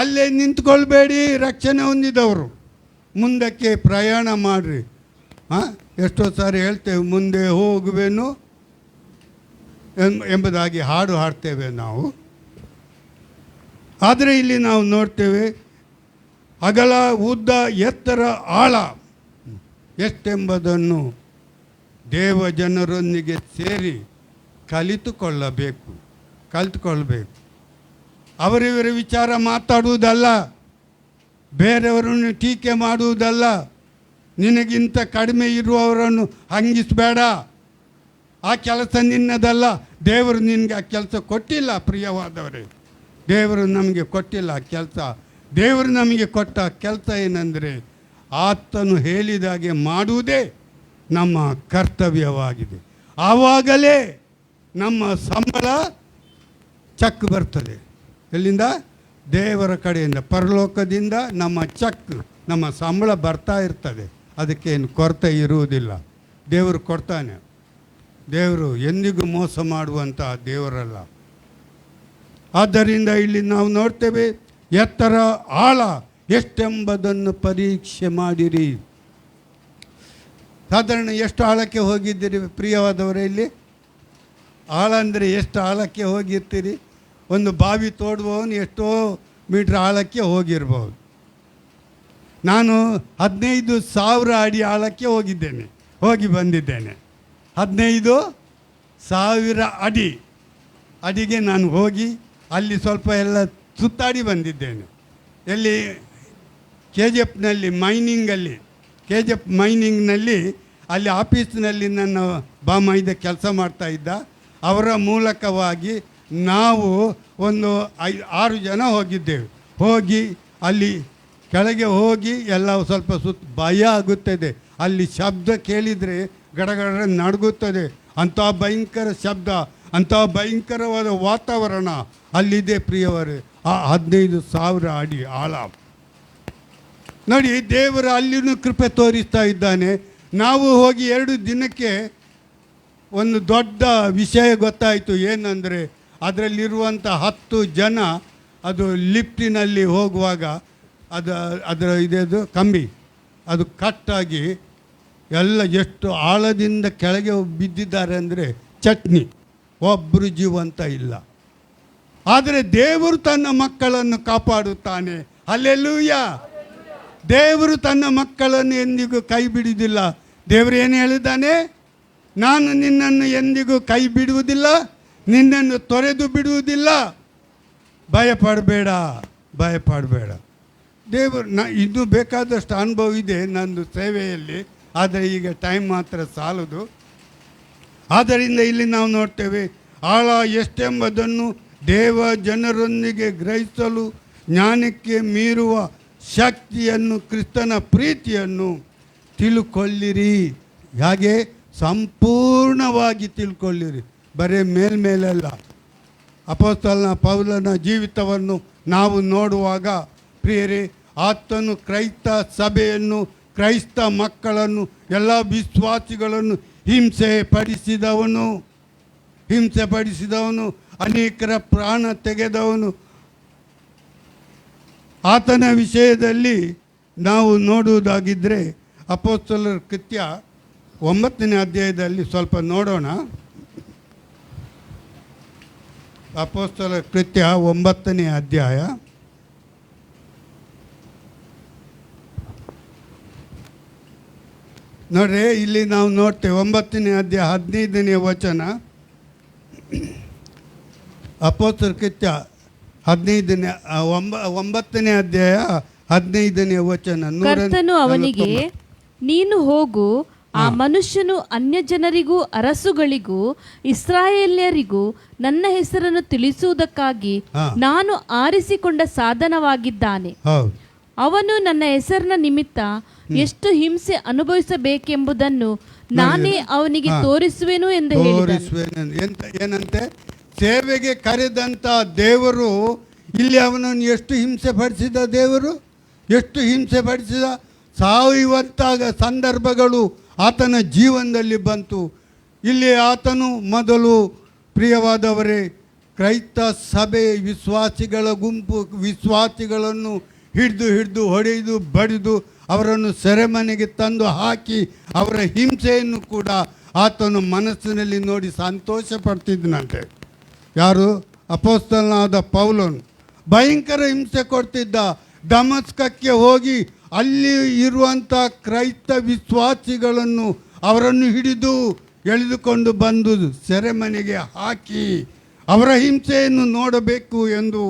ಅಲ್ಲೇ ನಿಂತ್ಕೊಳ್ಬೇಡಿ, ರಕ್ಷಣೆ ಹೊಂದಿದವರು ಮುಂದಕ್ಕೆ ಪ್ರಯಾಣ ಮಾಡಿರಿ. ಎಷ್ಟೋ ಸಾರಿ ಹೇಳ್ತೇವೆ, ಮುಂದೆ ಹೋಗುವೆನು ಎಂಬುದಾಗಿ ಹಾಡು ಹಾಡ್ತೇವೆ ನಾವು. ಆದರೆ ಇಲ್ಲಿ ನಾವು ನೋಡ್ತೇವೆ, ಅಗಲ, ಉದ್ದ, ಎತ್ತರ, ಆಳ ಎಷ್ಟೆಂಬುದನ್ನು ದೇವ ಜನರೊಂದಿಗೆ ಸೇರಿ ಕಲಿತುಕೊಳ್ಳಬೇಕು. ಅವರಿವರ ವಿಚಾರ ಮಾತಾಡುವುದಲ್ಲ, ಬೇರೆಯವರನ್ನು ಟೀಕೆ ಮಾಡುವುದಲ್ಲ, ನಿನಗಿಂತ ಕಡಿಮೆ ಇರುವವರನ್ನು ಹಂಗಿಸಬೇಡ. ಆ ಕೆಲಸ ನಿನ್ನದಲ್ಲ, ದೇವರು ನಿನಗೆ ಆ ಕೆಲಸ ಕೊಟ್ಟಿಲ್ಲ. ಪ್ರಿಯವಾದವರೇ, ದೇವರು ನಮಗೆ ಕೊಟ್ಟಿಲ್ಲ ಆ ಕೆಲಸ. ದೇವರು ನಮಗೆ ಕೊಟ್ಟ ಕೆಲಸ ಏನಂದರೆ, ಆತನು ಹೇಳಿದಾಗೆ ಮಾಡುವುದೇ ನಮ್ಮ ಕರ್ತವ್ಯವಾಗಿದೆ. ಆವಾಗಲೇ ನಮ್ಮ ಸಂಬಳ ಚೆಕ್ ಬರ್ತದೆ. ಎಲ್ಲಿಂದ? ದೇವರ ಕಡೆಯಿಂದ, ಪರಲೋಕದಿಂದ ನಮ್ಮ ಚೆಕ್, ನಮ್ಮ ಸಂಬಳ ಬರ್ತಾ ಇರ್ತದೆ. ಅದಕ್ಕೇನು ಕೊರತೆ ಇರುವುದಿಲ್ಲ. ದೇವರು ಕೊಡ್ತಾನೆ. ದೇವರು ಎಂದಿಗೂ ಮೋಸ ಮಾಡುವಂಥ ದೇವರಲ್ಲ. ಆದ್ದರಿಂದ ಇಲ್ಲಿ ನಾವು ನೋಡ್ತೇವೆ, ಎತ್ತರ, ಆಳ ಎಷ್ಟೆಂಬುದನ್ನು ಪರೀಕ್ಷೆ ಮಾಡಿರಿ. ಸಾಧಾರಣ ಎಷ್ಟು ಆಳಕ್ಕೆ ಹೋಗಿದ್ದೀರಿ ಪ್ರಿಯವಾದವರೇ? ಇಲ್ಲಿ ಆಳ ಅಂದರೆ ಎಷ್ಟು ಆಳಕ್ಕೆ ಹೋಗಿರ್ತೀರಿ? ಒಂದು ಬಾವಿ ತೋಡುವವನು ಎಷ್ಟೋ ಮೀಟ್ರ್ ಆಳಕ್ಕೆ ಹೋಗಿರ್ಬೋದು. ನಾನು 15,000 ಅಡಿ ಆಳಕ್ಕೆ ಹೋಗಿ ಬಂದಿದ್ದೇನೆ. 15,000 ಅಡಿಗೆ ನಾನು ಹೋಗಿ ಅಲ್ಲಿ ಸ್ವಲ್ಪ ಎಲ್ಲ ಸುತ್ತಾಡಿ ಬಂದಿದ್ದೇನೆ. ಎಲ್ಲಿ? KGF ಮೈನಿಂಗ್ನಲ್ಲಿ ಅಲ್ಲಿ ಆಫೀಸ್ನಲ್ಲಿ ನನ್ನ ಬಾಮೈದ ಕೆಲಸ ಮಾಡ್ತಾಯಿದ್ದ. ಅವರ ಮೂಲಕವಾಗಿ ನಾವು ಒಂದು 5-6 ಜನ ಹೋಗಿದ್ದೇವೆ. ಹೋಗಿ ಅಲ್ಲಿ ಕೆಳಗೆ ಹೋಗಿ ಎಲ್ಲ ಸ್ವಲ್ಪ ಭಯ ಆಗುತ್ತದೆ. ಅಲ್ಲಿ ಶಬ್ದ ಕೇಳಿದರೆ ಗಡಗಡ ನಡುಗುತ್ತದೆ. ಅಂಥ ಭಯಂಕರ ಶಬ್ದ, ಅಂಥ ಭಯಂಕರವಾದ ವಾತಾವರಣ ಅಲ್ಲಿದೆ ಪ್ರಿಯವರೇ. ಆ 15,000 ಅಡಿ ಆಳ ನೋಡಿ, ದೇವರು ಅಲ್ಲಿನೂ ಕೃಪೆ ತೋರಿಸ್ತಾ ಇದ್ದಾನೆ. ನಾವು ಹೋಗಿ 2 ದಿನಕ್ಕೆ ಒಂದು ದೊಡ್ಡ ವಿಷಯ ಗೊತ್ತಾಯಿತು. ಏನಂದರೆ, ಅದರಲ್ಲಿರುವಂಥ 10 ಜನ ಅದು ಲಿಫ್ಟಿನಲ್ಲಿ ಹೋಗುವಾಗ ಅದರ ಇದೇದು ಕಂಬಿ ಅದು ಕಟ್ಟಾಗಿ ಎಲ್ಲ ಎಷ್ಟು ಆಳದಿಂದ ಕೆಳಗೆ ಬಿದ್ದಿದ್ದಾರೆ ಅಂದರೆ ಚಟ್ನಿ, ಒಬ್ಬರು ಜೀವಂತ ಇಲ್ಲ. ಆದರೆ ದೇವರು ತನ್ನ ಮಕ್ಕಳನ್ನು ಕಾಪಾಡುತ್ತಾನೆ. ಹಲ್ಲೆಲೂಯಾ. ದೇವರು ತನ್ನ ಮಕ್ಕಳನ್ನು ಎಂದಿಗೂ ಕೈ ಬಿಡುವುದಿಲ್ಲ. ದೇವರು ಏನು ಹೇಳಿದ್ದಾನೆ? ನಾನು ನಿನ್ನನ್ನು ಎಂದಿಗೂ ಕೈ ಬಿಡುವುದಿಲ್ಲ, ನಿನ್ನನ್ನು ತೊರೆದು ಬಿಡುವುದಿಲ್ಲ. ಭಯಪಡಬೇಡ. ದೇವರು ಇನ್ನೂ ಬೇಕಾದಷ್ಟು ಅನುಭವ ಇದೆ ನಂದು ಸೇವೆಯಲ್ಲಿ, ಆದರೆ ಈಗ ಟೈಮ್ ಮಾತ್ರ ಸಾಲದು. ಆದ್ದರಿಂದ ಇಲ್ಲಿ ನಾವು ನೋಡ್ತೇವೆ, ಆಳ ಎಷ್ಟೆಂಬುದನ್ನು ದೇವ ಜನರೊಂದಿಗೆ ಗ್ರಹಿಸಲು ಜ್ಞಾನಕ್ಕೆ ಮೀರುವ ಶಕ್ತಿಯನ್ನು, ಕ್ರಿಸ್ತನ ಪ್ರೀತಿಯನ್ನು ತಿಳ್ಕೊಳ್ಳಿರಿ. ಹಾಗೆ ಸಂಪೂರ್ಣವಾಗಿ ತಿಳ್ಕೊಳ್ಳಿರಿ, ಬರೀ ಮೇಲ್ಮೇಲಲ್ಲ. ಅಪೊಸ್ತಲನ ಪೌಲನ ಜೀವಿತವನ್ನು ನಾವು ನೋಡುವಾಗ ಪ್ರಿಯರೇ, ಆತನು ಕ್ರೈಸ್ತ ಸಭೆಯನ್ನು, ಕ್ರೈಸ್ತ ಮಕ್ಕಳನ್ನು, ಎಲ್ಲ ವಿಶ್ವಾಸಿಗಳನ್ನು ಹಿಂಸೆ ಪಡಿಸಿದವನು, ಅನೇಕರ ಪ್ರಾಣ ತೆಗೆದವನು. ಆತನ ವಿಷಯದಲ್ಲಿ ನಾವು ನೋಡುವುದಾಗಿದ್ದರೆ ಅಪೊಸ್ತಲರ ಕೃತ್ಯ 9ನೇ ಅಧ್ಯಾಯದಲ್ಲಿ ಸ್ವಲ್ಪ ನೋಡೋಣ. ಅಪೊಸ್ತಲರ ಕೃತ್ಯ 9ನೇ ಅಧ್ಯಾಯ ನೋಡ್ರಿ, ಇಲ್ಲಿ ನಾವು ನೋಡ್ತೇವೆ 9ನೇ ಅಧ್ಯಾಯ 15ನೇ ವಚನ. ಅಪೊಸ್ತಲರ ಕೃತ್ಯ 9ನೇ ಅಧ್ಯಾಯ 15ನೇ ವಚನ. ಕರ್ತನು ಅವನಿಗೆ, ನೀನು ಹೋಗು, ಆ ಮನುಷ್ಯನು ಅನ್ಯ ಜನರಿಗೂ ಅರಸುಗಳಿಗೂ ಇಸ್ರಾಯೇಲ್ಯರಿಗೂ ನನ್ನ ಹೆಸರನ್ನು ತಿಳಿಸುವುದಕ್ಕಾಗಿ ನಾನು ಆರಿಸಿಕೊಂಡ ಸಾಧನವಾಗಿದ್ದಾನೆ. ಅವನು ನನ್ನ ಹೆಸರಿನ ನಿಮಿತ್ತ ಎಷ್ಟು ಹಿಂಸೆ ಅನುಭವಿಸಬೇಕೆಂಬುದನ್ನು ನಾನೇ ಅವನಿಗೆ ತೋರಿಸುವೆನು ಎಂದು ಏನಂತೆ, ಸೇವೆಗೆ ಕರೆದಂತ ದೇವರು ಇಲ್ಲಿ ಅವನನ್ನು ಎಷ್ಟು ಹಿಂಸೆ ಪಡಿಸಿದ, ದೇವರು ಎಷ್ಟು ಹಿಂಸೆ ಪಡಿಸಿದ. ಸಾಯುವಂತಾಗ ಸಂದರ್ಭಗಳು ಆತನ ಜೀವನದಲ್ಲಿ ಬಂತು. ಇಲ್ಲಿ ಆತನು ಮೊದಲು, ಪ್ರಿಯವಾದವರೇ, ಕ್ರೈಸ್ತ ಸಭೆ ವಿಶ್ವಾಸಿಗಳ ಗುಂಪು ವಿಶ್ವಾಸಿಗಳನ್ನು ಹಿಡಿದು ಹೊಡೆದು ಬಡಿದು ಅವರನ್ನು ಸೆರೆಮನೆಗೆ ತಂದು ಹಾಕಿ ಅವರ ಹಿಂಸೆಯನ್ನು ಕೂಡ ಆತನು ಮನಸ್ಸಿನಲ್ಲಿ ನೋಡಿ ಸಂತೋಷ ಪಡ್ತಿದ್ದನಂತೆ. ಯಾರು? ಅಪೊಸ್ತಲನಾದ ಪೌಲನು ಭಯಂಕರ ಹಿಂಸೆ ಕೊಡ್ತಿದ್ದ. ದಮಸ್ಕಕ್ಕೆ ಹೋಗಿ ಅಲ್ಲಿ ಇರುವಂಥ ಕ್ರೈಸ್ತ ವಿಶ್ವಾಸಿಗಳನ್ನು ಅವರನ್ನು ಹಿಡಿದು ಎಳೆದುಕೊಂಡು ಬಂದು ಸೆರೆಮನೆಗೆ ಹಾಕಿ ಅವರ ಹಿಂಸೆಯನ್ನು ನೋಡಬೇಕು ಎಂದು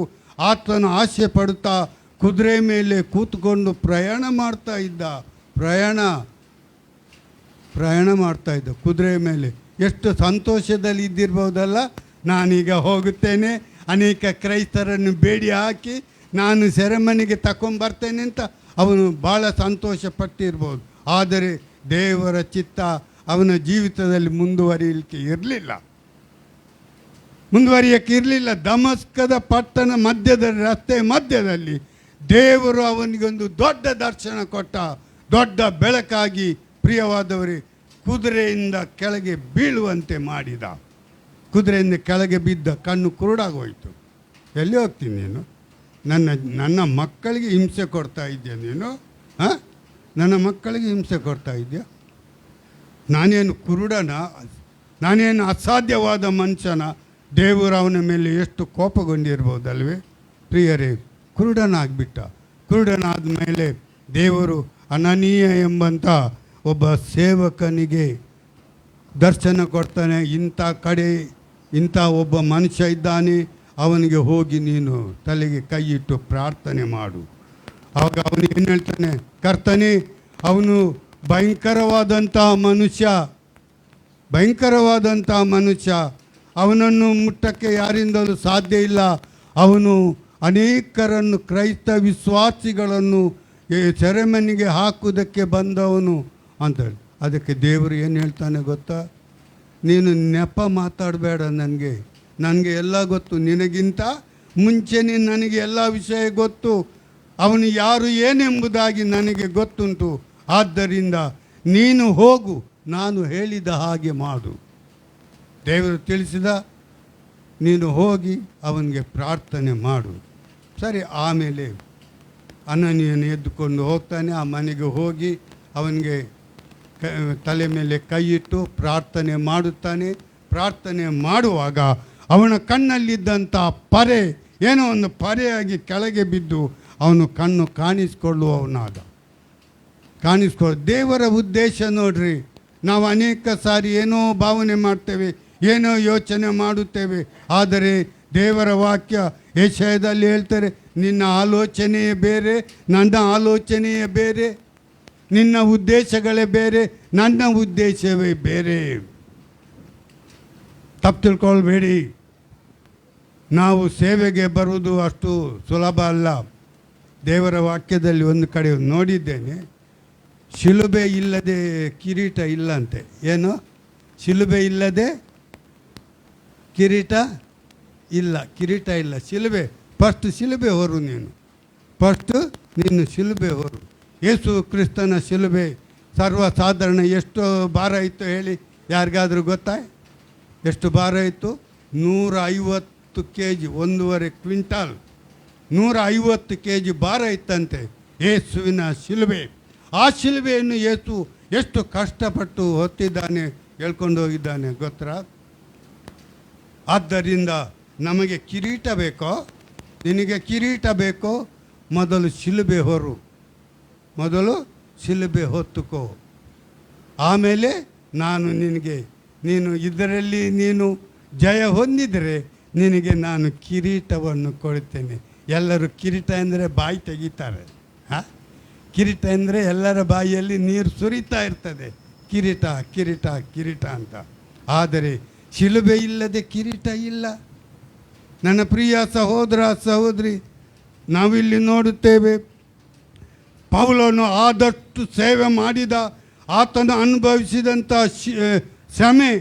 ಆತನು ಆಸೆ ಪಡುತ್ತಾ ಕುದುರೆ ಮೇಲೆ ಕೂತ್ಕೊಂಡು ಪ್ರಯಾಣ ಮಾಡ್ತಾ ಇದ್ದ. ಕುದುರೆ ಮೇಲೆ. ಎಷ್ಟು ಸಂತೋಷದಲ್ಲಿ ಇದ್ದಿರ್ಬೋದಲ್ಲ. ನಾನೀಗ ಹೋಗುತ್ತೇನೆ, ಅನೇಕ ಕ್ರೈಸ್ತರನ್ನು ಬೇಡಿ ಹಾಕಿ ನಾನು ಸೆರೆಮನೆಗೆ ತಗೊಂಬರ್ತೇನೆ ಅಂತ ಅವನು ಭಾಳ ಸಂತೋಷ ಪಟ್ಟಿರ್ಬೋದು. ಆದರೆ ದೇವರ ಚಿತ್ತ ಅವನ ಜೀವಿತದಲ್ಲಿ ಮುಂದುವರಿಯಲಿಕ್ಕೆ ಇರಲಿಲ್ಲ. ದಮಸ್ಕದ ಪಟ್ಟಣ ಮಧ್ಯದಲ್ಲಿ, ರಸ್ತೆ ಮಧ್ಯದಲ್ಲಿ ದೇವರು ಅವನಿಗೊಂದು ದೊಡ್ಡ ದರ್ಶನ ಕೊಟ್ಟ. ದೊಡ್ಡ ಬೆಳಕಾಗಿ, ಪ್ರಿಯವಾದವರೇ, ಕುದುರೆಯಿಂದ ಕೆಳಗೆ ಬೀಳುವಂತೆ ಮಾಡಿದ. ಕುದುರೆಯಿಂದ ಕೆಳಗೆ ಬಿದ್ದ, ಕಣ್ಣು ಕುರುಡಾಗೋಯ್ತು. ಎಲ್ಲಿ ಹೋಗ್ತೀನಿ ನೀನು? ನನ್ನ ಮಕ್ಕಳಿಗೆ ಹಿಂಸೆ ಕೊಡ್ತಾ ಇದೆಯಾ ನೀನು? ನನ್ನ ಮಕ್ಕಳಿಗೆ ಹಿಂಸೆ ಕೊಡ್ತಾ ಇದೆಯಾ? ನಾನೇನು ಕುರುಡನ? ನಾನೇನು ಅಸಾಧ್ಯವಾದ ಮನುಷ್ಯನ? ದೇವರು ಅವನ ಮೇಲೆ ಎಷ್ಟು ಕೋಪಗೊಂಡಿರ್ಬೋದಲ್ವೇ ಪ್ರಿಯರೇ? ಕುರುಡನಾಗ್ಬಿಟ್ಟ. ಕುರುಡನಾದ ಮೇಲೆ ದೇವರು ಅನನೀಯ ಎಂಬಂಥ ಒಬ್ಬ ಸೇವಕನಿಗೆ ದರ್ಶನ ಕೊಡ್ತಾನೆ. ಇಂಥ ಒಬ್ಬ ಮನುಷ್ಯ ಇದ್ದಾನೆ, ಅವನಿಗೆ ಹೋಗಿ ನೀನು ತಲೆಗೆ ಕೈ ಇಟ್ಟು ಪ್ರಾರ್ಥನೆ ಮಾಡು. ಆವಾಗ ಅವನು ಏನು ಹೇಳ್ತಾನೆ? ಕರ್ತನೇ, ಅವನು ಭಯಂಕರವಾದಂಥ ಮನುಷ್ಯ, ಅವನನ್ನು ಮುಟ್ಟಕ್ಕೆ ಯಾರಿಂದಲೂ ಸಾಧ್ಯ ಇಲ್ಲ. ಅವನು ಅನೇಕರನ್ನು, ಕ್ರೈಸ್ತ ವಿಶ್ವಾಸಿಗಳನ್ನು ಸೆರೆಮನೆಗೆ ಹಾಕುವುದಕ್ಕೆ ಬಂದವನು ಅಂತೇಳಿ. ಅದಕ್ಕೆ ದೇವರು ಏನು ಹೇಳ್ತಾನೆ ಗೊತ್ತಾ? ನೀನು ನೆಪ ಮಾತಾಡಬೇಡ. ನನಗೆ ಎಲ್ಲ ಗೊತ್ತು. ನಿನಗಿಂತ ಮುಂಚೆನೇ ನನಗೆ ಎಲ್ಲ ವಿಷಯ ಗೊತ್ತು. ಅವನು ಯಾರು ಏನೆಂಬುದಾಗಿ ನನಗೆ ಗೊತ್ತುಂಟು. ಆದ್ದರಿಂದ ನೀನು ಹೋಗು, ನಾನು ಹೇಳಿದ ಹಾಗೆ ಮಾಡು. ದೇವರು ತಿಳಿಸಿದ, ನೀನು ಹೋಗಿ ಅವನಿಗೆ ಪ್ರಾರ್ಥನೆ ಮಾಡು. ಸರಿ. ಆಮೇಲೆ ಅನನೀಯನು ಎದ್ದುಕೊಂಡು ಹೋಗ್ತಾನೆ. ಆ ಮನೆಗೆ ಹೋಗಿ ಅವನಿಗೆ ತಲೆ ಮೇಲೆ ಕೈ ಇಟ್ಟು ಪ್ರಾರ್ಥನೆ ಮಾಡುತ್ತಾನೆ. ಪ್ರಾರ್ಥನೆ ಮಾಡುವಾಗ ಅವನ ಕಣ್ಣಲ್ಲಿದ್ದಂಥ ಪರೆ ಏನೋ ಒಂದು ಪರೆಯಾಗಿ ಕೆಳಗೆ ಬಿದ್ದು ಅವನು ಕಣ್ಣು ದೇವರ ಉದ್ದೇಶ ನೋಡ್ರಿ. ನಾವು ಅನೇಕ ಸಾರಿ ಏನೋ ಭಾವನೆ ಮಾಡ್ತೇವೆ, ಏನೋ ಯೋಚನೆ ಮಾಡುತ್ತೇವೆ. ಆದರೆ ದೇವರ ವಾಕ್ಯ ಯೆಶಾಯದಲ್ಲಿ ಹೇಳ್ತಾರೆ, ನಿನ್ನ ಆಲೋಚನೆಯೇ ಬೇರೆ, ನನ್ನ ಆಲೋಚನೆಯೇ ಬೇರೆ. ನಿನ್ನ ಉದ್ದೇಶಗಳೇ ಬೇರೆ, ನನ್ನ ಉದ್ದೇಶವೇ ಬೇರೆ. ತಪ್ಪು ತಿಳ್ಕೊಳ್ಬೇಡಿ. ನಾವು ಸೇವೆಗೆ ಬರುವುದು ಅಷ್ಟು ಸುಲಭ ಅಲ್ಲ. ದೇವರ ವಾಕ್ಯದಲ್ಲಿ ಒಂದು ಕಡೆ ನೋಡಿದ್ದೇನೆ, ಶಿಲುಬೆ ಇಲ್ಲದೆ ಕಿರೀಟ ಇಲ್ಲಂತೆ. ಏನು? ಶಿಲುಬೆ ಇಲ್ಲದೆ ಕಿರೀಟ ಇಲ್ಲ, ಕಿರೀಟ ಇಲ್ಲ. ಶಿಲುಬೆ ಫಸ್ಟ್ ಶಿಲುಬೆ ಹೊರು ನೀನು, ಫಸ್ಟ್ ನೀನು ಶಿಲುಬೆ ಹೊರು. ಯೇಸು ಕ್ರಿಸ್ತನ ಶಿಲುಬೆ ಸರ್ವಸಾಧಾರಣ ಎಷ್ಟು ಭಾರ ಇತ್ತು ಹೇಳಿ? ಯಾರಿಗಾದರೂ ಗೊತ್ತಾ ಎಷ್ಟು ಭಾರ ಇತ್ತು? 150 kg, 1.5 ಕ್ವಿಂಟಾಲ್, 150 kg ಭಾರ ಇತ್ತಂತೆ ಯೇಸುವಿನ ಶಿಲುಬೆ. ಆ ಶಿಲುಬೆಯನ್ನು ಯೇಸು ಎಷ್ಟು ಕಷ್ಟಪಟ್ಟು ಹೊತ್ತಿದ್ದಾನೆ, ಹೇಳ್ಕೊಂಡು ಹೋಗಿದ್ದಾನೆ ಗೊತ್ತಾ? ಆದ್ದರಿಂದ ನಮಗೆ ಕಿರೀಟ ಬೇಕೋ? ನಿನಗೆ ಕಿರೀಟ ಬೇಕೋ? ಮೊದಲು ಶಿಲುಬೆ ಹೊರು, ಮೊದಲು ಶಿಲುಬೆ ಹೊತ್ತುಕೋ. ಆಮೇಲೆ ನಾನು ನಿನಗೆ, ನೀನು ಇದರಲ್ಲಿ ನೀನು ಜಯ ಹೊಂದಿದರೆ ನಿನಗೆ ನಾನು ಕಿರೀಟವನ್ನು ಕೊಡುತ್ತೇನೆ. ಎಲ್ಲರೂ ಕಿರೀಟ ಅಂದರೆ ಬಾಯಿ ತೆಗಿತಾರೆ. ಕಿರೀಟ ಅಂದರೆ ಎಲ್ಲರ ಬಾಯಿಯಲ್ಲಿ ನೀರು ಸುರಿತಾ ಇರ್ತದೆ, ಕಿರೀಟ ಕಿರೀಟ ಕಿರೀಟ ಅಂತ. ಆದರೆ ಶಿಲುಬೆ ಇಲ್ಲದೆ ಕಿರೀಟ ಇಲ್ಲ. ನನ್ನ ಪ್ರಿಯ ಸಹೋದರ ಸಹೋದರಿ, ನಾವಿಲ್ಲಿ ನೋಡುತ್ತೇವೆ, ಪೌಲನು ಆದಷ್ಟು ಸೇವೆ ಮಾಡಿದ, ಆತನು ಅನುಭವಿಸಿದಂಥ ಶ್ರಮೆ,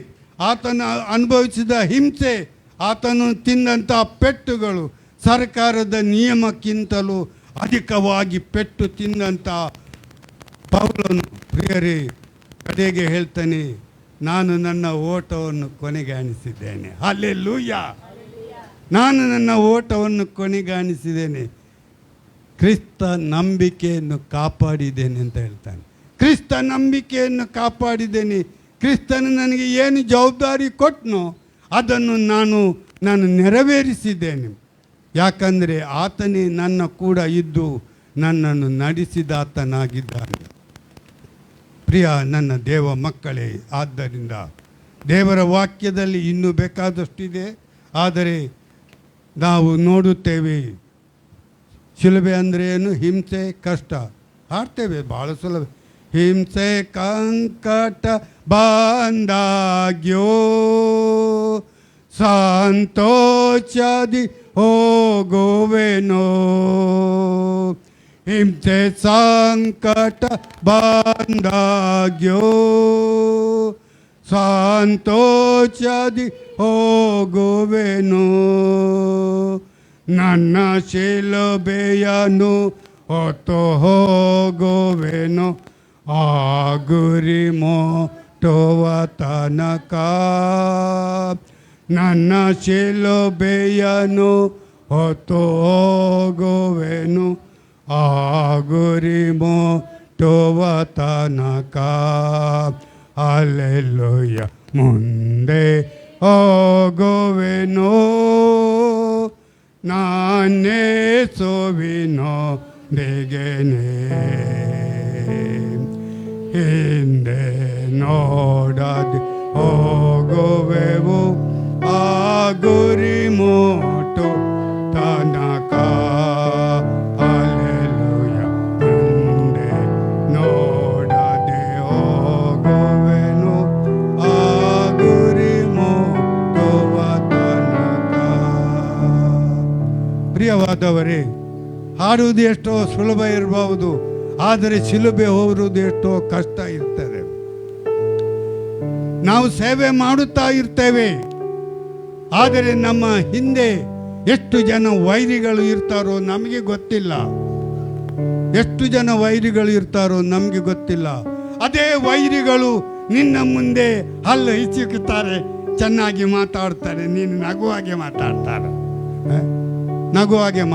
ಆತನು ಅನುಭವಿಸಿದ ಹಿಂಸೆ, ಆತನು ತಿಂದಂಥ ಪೆಟ್ಟುಗಳು, ಸರ್ಕಾರದ ನಿಯಮಕ್ಕಿಂತಲೂ ಅಧಿಕವಾಗಿ ಪೆಟ್ಟು ತಿಂದಂಥ ಪೌಲನು ಪ್ರಿಯರೇ ಕಡೆಗೆ ಹೇಳ್ತಾನೆ, ನಾನು ನನ್ನ ಓಟವನ್ನು ಕೊನೆಗಾಣಿಸಿದ್ದೇನೆ. ಹಲ್ಲೆಲೂಯಾ! ನಾನು ನನ್ನ ಓಟವನ್ನು ಕೊನೆಗಾಣಿಸಿದ್ದೇನೆ, ಕ್ರಿಸ್ತ ನಂಬಿಕೆಯನ್ನು ಕಾಪಾಡಿದ್ದೇನೆ ಅಂತ ಹೇಳ್ತಾನೆ. ಕ್ರಿಸ್ತ ನಂಬಿಕೆಯನ್ನು ಕಾಪಾಡಿದ್ದೇನೆ. ಕ್ರಿಸ್ತನು ನನಗೆ ಏನು ಜವಾಬ್ದಾರಿ ಕೊಟ್ಟನೋ ಅದನ್ನು ನಾನು ನೆರವೇರಿಸಿದ್ದೇನೆ. ಯಾಕಂದರೆ ಆತನೇ ನನ್ನ ಕೂಡ ಇದ್ದು ನನ್ನನ್ನು ನಡೆಸಿದಾತನಾಗಿದ್ದಾನೆ. ಪ್ರಿಯ ನನ್ನ ದೇವ ಮಕ್ಕಳೇ, ಆದ್ದರಿಂದ ದೇವರ ವಾಕ್ಯದಲ್ಲಿ ಇನ್ನೂ ಬೇಕಾದಷ್ಟಿದೆ. ಆದರೆ ನಾವು ನೋಡುತ್ತೇವೆ ಶಿಲುಬೆ ಅಂದರೆ ಏನು? ಹಿಂಸೆ, ಕಷ್ಟ. ಹಾಡ್ತೇವೆ ಭಾಳ ಸುಲಭ. ಹಿಂಸೆ ಕಂಕಟ ಬಂದಾಗ್ಯೋ ಸಂತೋಷದಿ ಹೋಗುವೆನೋ, ಹಿಂಸೆ ಸಂಕಟ ಬಂದಾಗ್ಯೋ ಸಂತೋಷದಿ ಹೋಗುವೆನೋ, ನನ್ನ ಶಿಲುಬೆಯನ್ನು ಹೊತ್ತು ಹೋಗುವೆನೋ, ಆ ಗುರಿ ಮುಟ್ಟುವ ತನಕ. ನನ್ನ ಶಿಲುಬೆಯನ್ನು ಹೊತ್ತು ಹೋಗುವೆನು, ಆ ಗುರಿ ಮುಟ್ಟುವ ತನಕ. ಹಲ್ಲೆಲೂಯ! ಮುಂದೆ ಹೋಗುವೆನೋ, ನಾನೇ ಸೋವಿನೊಂದಿಗೆನೆ, ಹಿಂದೆ ನೋಡದೆ ಹೋಗುವೆವು, ಆ ಗುರಿ ಮುಟ್ಟು ತನಕ. ಹಲ್ಲೆಲೂಯ! ಮುಂದೆ ನೋಡದೆ ಹೋಗುವೆನು, ಆ ಗುರಿ ಮುಟ್ಟುವ ತನಕ. ಪ್ರಿಯವಾದವರೇ, ಹಾಡುವುದು ಎಷ್ಟೋ ಸುಲಭ ಇರಬಹುದು, ಆದರೆ ಶಿಲುಬೆ ಹೋರುವುದು ಎಷ್ಟೋ ಕಷ್ಟ ಇರ್ತದೆ. ನಾವು ಸೇವೆ ಮಾಡುತ್ತಾ ಇರ್ತೇವೆ, ಆದರೆ ನಮ್ಮ ಹಿಂದೆ ಎಷ್ಟು ಜನ ವೈರಿಗಳು ಇರ್ತಾರೋ ನಮಗೆ ಗೊತ್ತಿಲ್ಲ. ಎಷ್ಟು ಜನ ವೈರಿಗಳು ಇರ್ತಾರೋ ನಮಗೆ ಗೊತ್ತಿಲ್ಲ. ಅದೇ ವೈರಿಗಳು ನಿನ್ನ ಮುಂದೆ ಹಲ್ಲು ಹಿಚುಕುತ್ತಾರೆ, ಚೆನ್ನಾಗಿ ಮಾತಾಡ್ತಾರೆ, ನೀನು ನಗುವಾಗೆ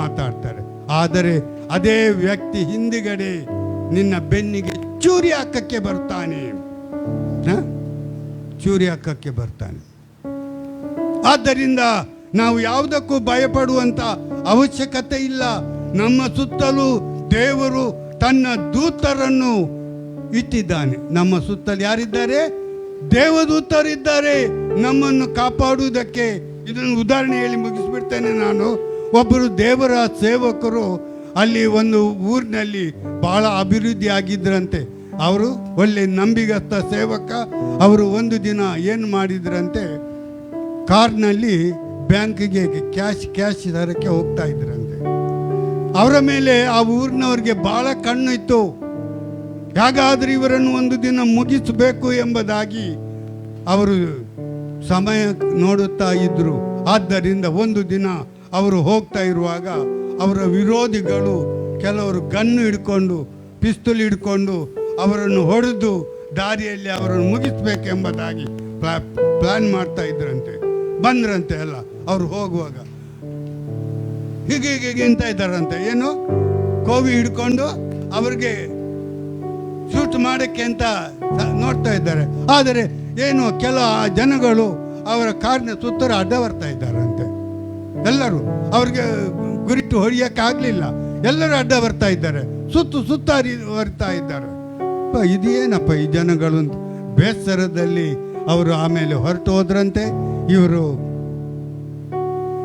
ಮಾತಾಡ್ತಾರೆ. ಆದರೆ ಅದೇ ವ್ಯಕ್ತಿ ಹಿಂದುಗಡೆ ನಿನ್ನ ಬೆನ್ನಿಗೆ ಚೂರಿ ಹಾಕಕ್ಕೆ ಬರ್ತಾನೆ. ಆದ್ದರಿಂದ ನಾವು ಯಾವುದಕ್ಕೂ ಭಯಪಡುವಂತ ಅವಶ್ಯಕತೆ ಇಲ್ಲ. ನಮ್ಮ ಸುತ್ತಲೂ ದೇವರು ತನ್ನ ದೂತರನ್ನು ಇಟ್ಟಿದ್ದಾನೆ. ನಮ್ಮ ಸುತ್ತಲೂ ಯಾರಿದ್ದಾರೆ? ದೇವದೂತರಿದ್ದಾರೆ ನಮ್ಮನ್ನು ಕಾಪಾಡುವುದಕ್ಕೆ. ಇದನ್ನು ಉದಾಹರಣೆ ಹೇಳಿ ಮುಗಿಸ್ಬಿಡ್ತೇನೆ ನಾನು. ಒಬ್ಬರು ದೇವರ ಸೇವಕರು ಅಲ್ಲಿ ಒಂದು ಊರಿನಲ್ಲಿ ಬಹಳ ಅಭಿವೃದ್ಧಿ ಆಗಿದ್ರಂತೆ. ಅವರು ಒಳ್ಳೆ ನಂಬಿಗಸ್ತ ಸೇವಕ. ಅವರು ಒಂದು ದಿನ ಏನು ಮಾಡಿದ್ರಂತೆ, ಕಾರ್ನಲ್ಲಿ ಬ್ಯಾಂಕಿಗೆ ಕ್ಯಾಶ್ ತರಕ್ಕೆ ಹೋಗ್ತಾ ಇದ್ರಂತೆ. ಅವರ ಮೇಲೆ ಆ ಊರಿನವ್ರಿಗೆ ಬಹಳ ಕಣ್ಣು ಇತ್ತು. ಹೇಗಾದ್ರೂ ಇವರನ್ನು ಒಂದು ದಿನ ಮುಗಿಸಬೇಕು ಎಂಬುದಾಗಿ ಅವರು ಸಮಯ ನೋಡುತ್ತಾ ಇದ್ರು. ಆದ್ದರಿಂದ ಒಂದು ದಿನ ಅವರು ಹೋಗ್ತಾ ಇರುವಾಗ ಅವರ ವಿರೋಧಿಗಳು ಕೆಲವರು ಗನ್ನು ಹಿಡ್ಕೊಂಡು ಪಿಸ್ತೂಲ್ ಹಿಡ್ಕೊಂಡು ಅವರನ್ನು ಹೊಡೆದು ದಾರಿಯಲ್ಲಿ ಅವರನ್ನು ಮುಗಿಸ್ಬೇಕೆಂಬುದಾಗಿ ಪ್ಲಾನ್ ಮಾಡ್ತಾ ಇದ್ರಂತೆ. ಬಂದ್ರಂತೆ ಎಲ್ಲ ಅವರು ಹೋಗುವಾಗ ಹೀಗೆ ಅಂತ ಇದ್ದಾರಂತೆ. ಏನು ಕೋವಿ ಹಿಡ್ಕೊಂಡು ಅವ್ರಿಗೆ ಶೂಟ್ ಮಾಡೋಕ್ಕೆ ಅಂತ ನೋಡ್ತಾ ಇದ್ದಾರೆ. ಆದರೆ ಏನು ಕೆಲ ಜನಗಳು ಅವರ ಕಾರ್ನ ಸುತ್ತರ ಅಡ್ಡ ಬರ್ತಾ ಇದ್ದಾರಂತೆ. ಎಲ್ಲರೂ ಅವ್ರಿಗೆ ಗುರಿಟ್ಟು ಹೊಡೆಯೋಕ್ಕಾಗಲಿಲ್ಲ. ಎಲ್ಲರೂ ಅಡ್ಡ ಬರ್ತಾ ಇದ್ದಾರೆ, ಸುತ್ತಾರಿ ಬರ್ತಾ ಇದ್ದಾರೆ. ಇದೇನಪ್ಪ ಈ ಜನಗಳು ಬೇಸರದಲ್ಲಿ ಅವರು ಆಮೇಲೆ ಹೊರಟು ಹೋದ್ರಂತೆ. ಇವರು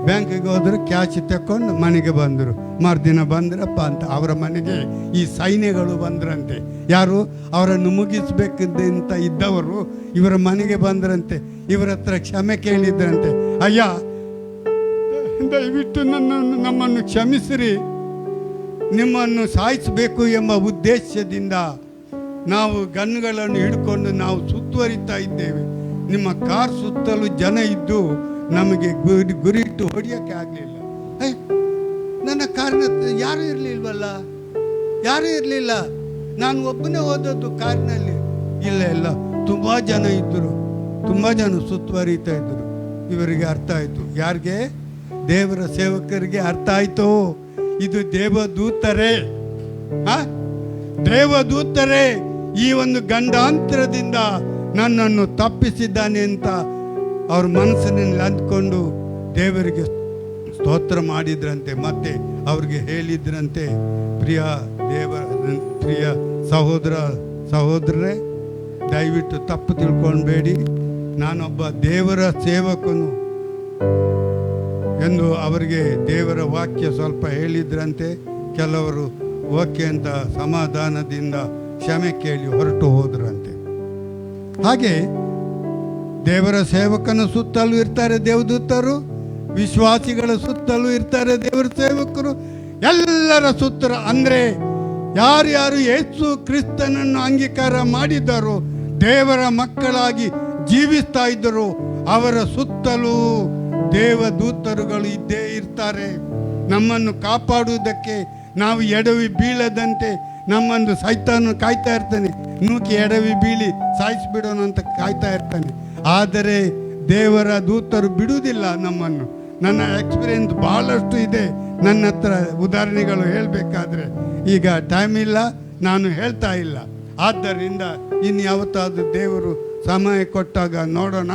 ಬ್ಯಾಂಕಿಗೆ ಹೋದ್ರು, ಕ್ಯಾಶ್ ತಕೊಂಡು ಮನೆಗೆ ಬಂದರು. ಮರುದಿನ ಬಂದ್ರಪ್ಪ ಅಂತ ಅವರ ಮನೆಗೆ ಈ ಸೈನ್ಯಗಳು ಬಂದ್ರಂತೆ. ಯಾರು ಅವರನ್ನು ಮುಗಿಸ್ಬೇಕಂತ ಇದ್ದವರು ಇವರ ಮನೆಗೆ ಬಂದ್ರಂತೆ. ಇವರ ಹತ್ರ ಕ್ಷಮೆ ಕೇಳಿದ್ರಂತೆ. ಅಯ್ಯ, ದಯವಿಟ್ಟು ನಮ್ಮನ್ನು ಕ್ಷಮಿಸಿರಿ, ನಿಮ್ಮನ್ನು ಸಾಯಿಸಬೇಕು ಎಂಬ ಉದ್ದೇಶದಿಂದ ನಾವು ಗನ್ಗಳನ್ನು ಹಿಡ್ಕೊಂಡು ನಾವು ಸುತ್ತುವರಿತಾ ಇದ್ದೇವೆ. ನಿಮ್ಮ ಕಾರ್ ಸುತ್ತಲೂ ಜನ ಇದ್ದು ನಮಗೆ ಗುರಿಟ್ಟು ಹೊಡೆಯೋಕ್ಕೆ ಆಗಲಿಲ್ಲ. ನನ್ನ ಕಾರಿನ ಯಾರೂ ಇರಲಿಲ್ವಲ್ಲ, ಯಾರೂ ಇರಲಿಲ್ಲ, ನಾನು ಒಬ್ಬನೇ ಹೋದದ್ದು ಕಾರಿನಲ್ಲಿ. ಇಲ್ಲ, ತುಂಬ ಜನ ಇದ್ದರು, ತುಂಬ ಜನ ಸುತ್ತುವರಿತಾ ಇದ್ದರು. ಇವರಿಗೆ ಅರ್ಥ ಆಯಿತು. ಯಾರಿಗೆ? ದೇವರ ಸೇವಕರಿಗೆ ಅರ್ಥ ಆಯಿತು. ಇದು ದೇವದೂತರೇ, ದೇವದೂತರೇ ಈ ಒಂದು ಗಂಡಾಂತರದಿಂದ ನನ್ನನ್ನು ತಪ್ಪಿಸಿದ್ದಾನೆ ಅಂತ ಅವ್ರ ಮನಸ್ಸಿನಲ್ಲಿ ಅಂದ್ಕೊಂಡು ದೇವರಿಗೆ ಸ್ತೋತ್ರ ಮಾಡಿದ್ರಂತೆ. ಮತ್ತೆ ಅವ್ರಿಗೆ ಹೇಳಿದ್ರಂತೆ, ಪ್ರಿಯ ಸಹೋದರರೇ, ದಯವಿಟ್ಟು ತಪ್ಪು ತಿಳ್ಕೊಳ್ಬೇಡಿ, ನಾನೊಬ್ಬ ದೇವರ ಸೇವಕನು ಎಂದು ಅವರಿಗೆ ದೇವರ ವಾಕ್ಯ ಸ್ವಲ್ಪ ಹೇಳಿದ್ರಂತೆ. ಕೆಲವರು ಓಕೆ ಅಂತ ಸಮಾಧಾನದಿಂದ ಕ್ಷಮೆ ಕೇಳಿ ಹೊರಟು ಹೋದ್ರಂತೆ. ಹಾಗೆ ದೇವರ ಸೇವಕನ ಸುತ್ತಲೂ ಇರ್ತಾರೆ ದೇವದೂತರು, ವಿಶ್ವಾಸಿಗಳ ಸುತ್ತಲೂ ಇರ್ತಾರೆ ದೇವರ ಸೇವಕರು. ಎಲ್ಲರ ಸುತ್ತಲೂ ಅಂದರೆ ಯಾರ್ಯಾರು ಯೇಸು ಕ್ರಿಸ್ತನನ್ನು ಅಂಗೀಕಾರ ಮಾಡಿದ್ದಾರೋ, ದೇವರ ಮಕ್ಕಳಾಗಿ ಜೀವಿಸ್ತಾ ಇದ್ದರು, ಅವರ ಸುತ್ತಲೂ ದೇವದೂತರುಗಳು ಇದ್ದೇ ಇರ್ತಾರೆ. ನಮ್ಮನ್ನು ಕಾಪಾಡುವುದಕ್ಕೆ, ನಾವು ಎಡವಿ ಬೀಳದಂತೆ ನಮ್ಮನ್ನು ಸೈತಾನು ಕಾಯ್ತಾ ಇರ್ತಾನೆ. ನೂಕಿ ಎಡವಿ ಬೀಳಿ ಸಾಯಿಸಿಬಿಡೋಣ ಅಂತ ಕಾಯ್ತಾ ಇರ್ತಾನೆ. ಆದರೆ ದೇವರ ದೂತರು ಬಿಡುವುದಿಲ್ಲ ನಮ್ಮನ್ನು. ನನ್ನ ಎಕ್ಸ್ಪೀರಿಯನ್ಸ್ ಬಹಳಷ್ಟು ಇದೆ, ನನ್ನ ಹತ್ರ ಉದಾಹರಣೆಗಳು ಹೇಳಬೇಕಾದ್ರೆ ಈಗ ಟೈಮ್ ಇಲ್ಲ, ನಾನು ಹೇಳ್ತಾ ಇಲ್ಲ. ಆದ್ದರಿಂದ ಇನ್ನು ಯಾವತ್ತಾದರೂ ದೇವರು ಸಮಯ ಕೊಟ್ಟಾಗ ನೋಡೋಣ.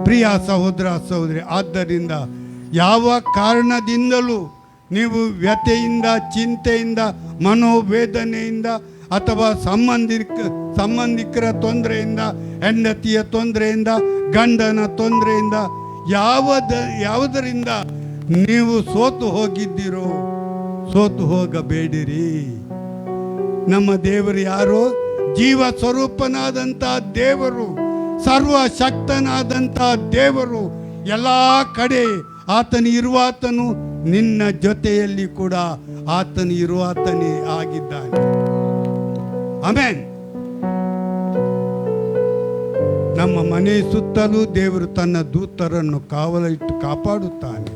ಪ್ರಿಯ ಸಹೋದರ ಸಹೋದರಿ, ಆದ್ದರಿಂದ ಯಾವ ಕಾರಣದಿಂದಲೂ ನೀವು ವ್ಯಥೆಯಿಂದ, ಚಿಂತೆಯಿಂದ, ಮನೋವೇದನೆಯಿಂದ ಅಥವಾ ಸಂಬಂಧಿಕರ ತೊಂದರೆಯಿಂದ, ಹೆಂಡತಿಯ ತೊಂದರೆಯಿಂದ, ಗಂಡನ ತೊಂದರೆಯಿಂದ, ಯಾವುದರಿಂದ ನೀವು ಸೋತು ಹೋಗಿದ್ದೀರೋ, ಸೋತು ಹೋಗಬೇಡಿರಿ. ನಮ್ಮ ದೇವರು ಯಾರು? ಜೀವ ಸ್ವರೂಪನಾದಂಥ ದೇವರು, ಸರ್ವಶಕ್ತನಾದಂಥ ದೇವರು. ಎಲ್ಲ ಕಡೆ ಆತನು ಇರುವಾತನು, ನಿನ್ನ ಜೊತೆಯಲ್ಲಿ ಕೂಡ ಆತನು ಇರುವಾತನೇ ಆಗಿದ್ದಾನೆ. ಆಮೆನ್. ನಮ್ಮ ಮನೆ ಸುತ್ತಲೂ ದೇವರು ತನ್ನ ದೂತರನ್ನು ಕಾವಲಿಟ್ಟು ಕಾಪಾಡುತ್ತಾನೆ.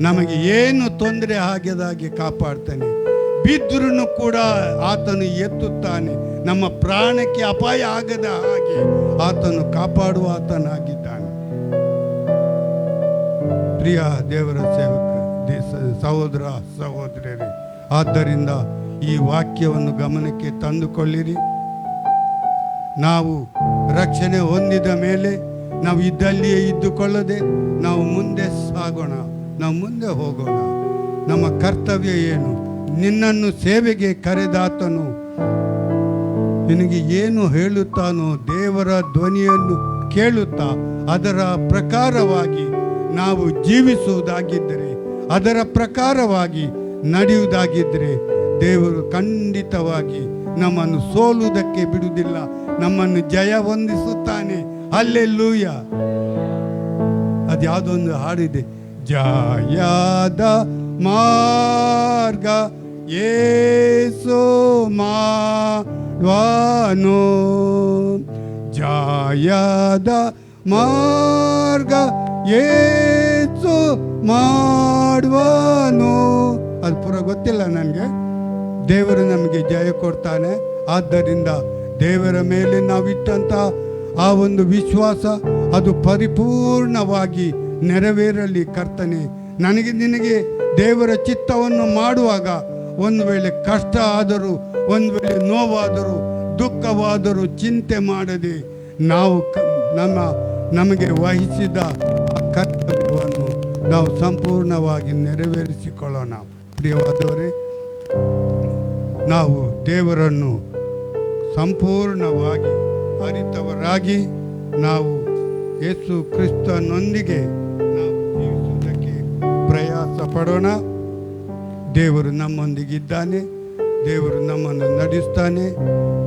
ನಮಗೆ ಏನು ತೊಂದರೆ ಆಗದಾಗೆ ಕಾಪಾಡ್ತಾನೆ. ಬಿದ್ದರೂ ಕೂಡ ಆತನು ಎತ್ತುತ್ತಾನೆ. ನಮ್ಮ ಪ್ರಾಣಕ್ಕೆ ಅಪಾಯ ಆಗದ ಹಾಗೆ ಆತನು ಕಾಪಾಡುವ ಆತನಾಗಿದ್ದಾನೆ. ಪ್ರಿಯ ದೇವರ ಸೇವಕ ಸಹೋದರ ಸಹೋದರರೇ, ಆದ್ದರಿಂದ ಈ ವಾಕ್ಯವನ್ನು ಗಮನಕ್ಕೆ ತಂದುಕೊಳ್ಳಿರಿ. ನಾವು ರಕ್ಷಣೆ ಹೊಂದಿದ ಮೇಲೆ ನಾವು ಇದ್ದಲ್ಲಿಯೇ ಇದ್ದುಕೊಳ್ಳದೆ ನಾವು ಮುಂದೆ ಸಾಗೋಣ, ನಾವು ಮುಂದೆ ಹೋಗೋಣ. ನಮ್ಮ ಕರ್ತವ್ಯ ಏನು? ನಿನ್ನನ್ನು ಸೇವೆಗೆ ಕರೆದಾತನು ನಿನಗೆ ಏನು ಹೇಳುತ್ತಾನೋ ದೇವರ ಧ್ವನಿಯನ್ನು ಕೇಳುತ್ತಾ ಅದರ ಪ್ರಕಾರವಾಗಿ ನಾವು ಜೀವಿಸುವುದಾಗಿದ್ದರೆ, ಅದರ ಪ್ರಕಾರವಾಗಿ ನಡೆಯುವುದಾಗಿದ್ದರೆ, ದೇವರು ಖಂಡಿತವಾಗಿ ನಮ್ಮನ್ನು ಸೋಲುವುದಕ್ಕೆ ಬಿಡುವುದಿಲ್ಲ, ನಮ್ಮನ್ನು ಜಯ ಹೊಂದಿಸುತ್ತಾನೆ. ಹಲ್ಲೆಲೂಯಾ. ಅದು ಯಾವುದೋ ಒಂದು ಹಾಡಿದೆ, ಜಯದ ಮಾರ್ಗ ಯೇಸು ಮಾಡುವನು, ಜಯದ ಮಾರ್ಗ ಯೇಸು ಮಾಡುವನು. ಅದು ಪೂರ ಗೊತ್ತಿಲ್ಲ ನನಗೆ. ದೇವರು ನಮಗೆ ಜಯ ಕೊಡ್ತಾನೆ. ಆದ್ದರಿಂದ ದೇವರ ಮೇಲೆ ನಾವಿಟ್ಟಂಥ ಆ ಒಂದು ವಿಶ್ವಾಸ ಅದು ಪರಿಪೂರ್ಣವಾಗಿ ನೆರವೇರಲಿ ಕರ್ತನೆ. ನನಗೆ ನಿನಗೆ ದೇವರ ಚಿತ್ತವನ್ನು ಮಾಡುವಾಗ ಒಂದು ವೇಳೆ ಕಷ್ಟ ಆದರೂ, ಒಂದು ವೇಳೆ ನೋವಾದರೂ, ದುಃಖವಾದರೂ ಚಿಂತೆ ಮಾಡದೆ ನಾವು ನಮಗೆ ವಹಿಸಿದ ಆ ಕರ್ತವ್ಯವನ್ನು ನಾವು ಸಂಪೂರ್ಣವಾಗಿ ನೆರವೇರಿಸಿಕೊಳ್ಳೋಣ. ಪ್ರಿಯವಾದವರೇ, ನಾವು ದೇವರನ್ನು ಸಂಪೂರ್ಣವಾಗಿ ಅರಿತವರಾಗಿ ನಾವು ಯೇಸು ಕ್ರಿಸ್ತನೊಂದಿಗೆ ನಾವು ಜೀವಿಸುವುದಕ್ಕೆ ಪ್ರಯಾಸ ಪಡೋಣ. ದೇವರು ನಮ್ಮೊಂದಿಗಿದ್ದಾನೆ, ದೇವರು ನಮ್ಮನ್ನು ನಡೆಸ್ತಾನೆ.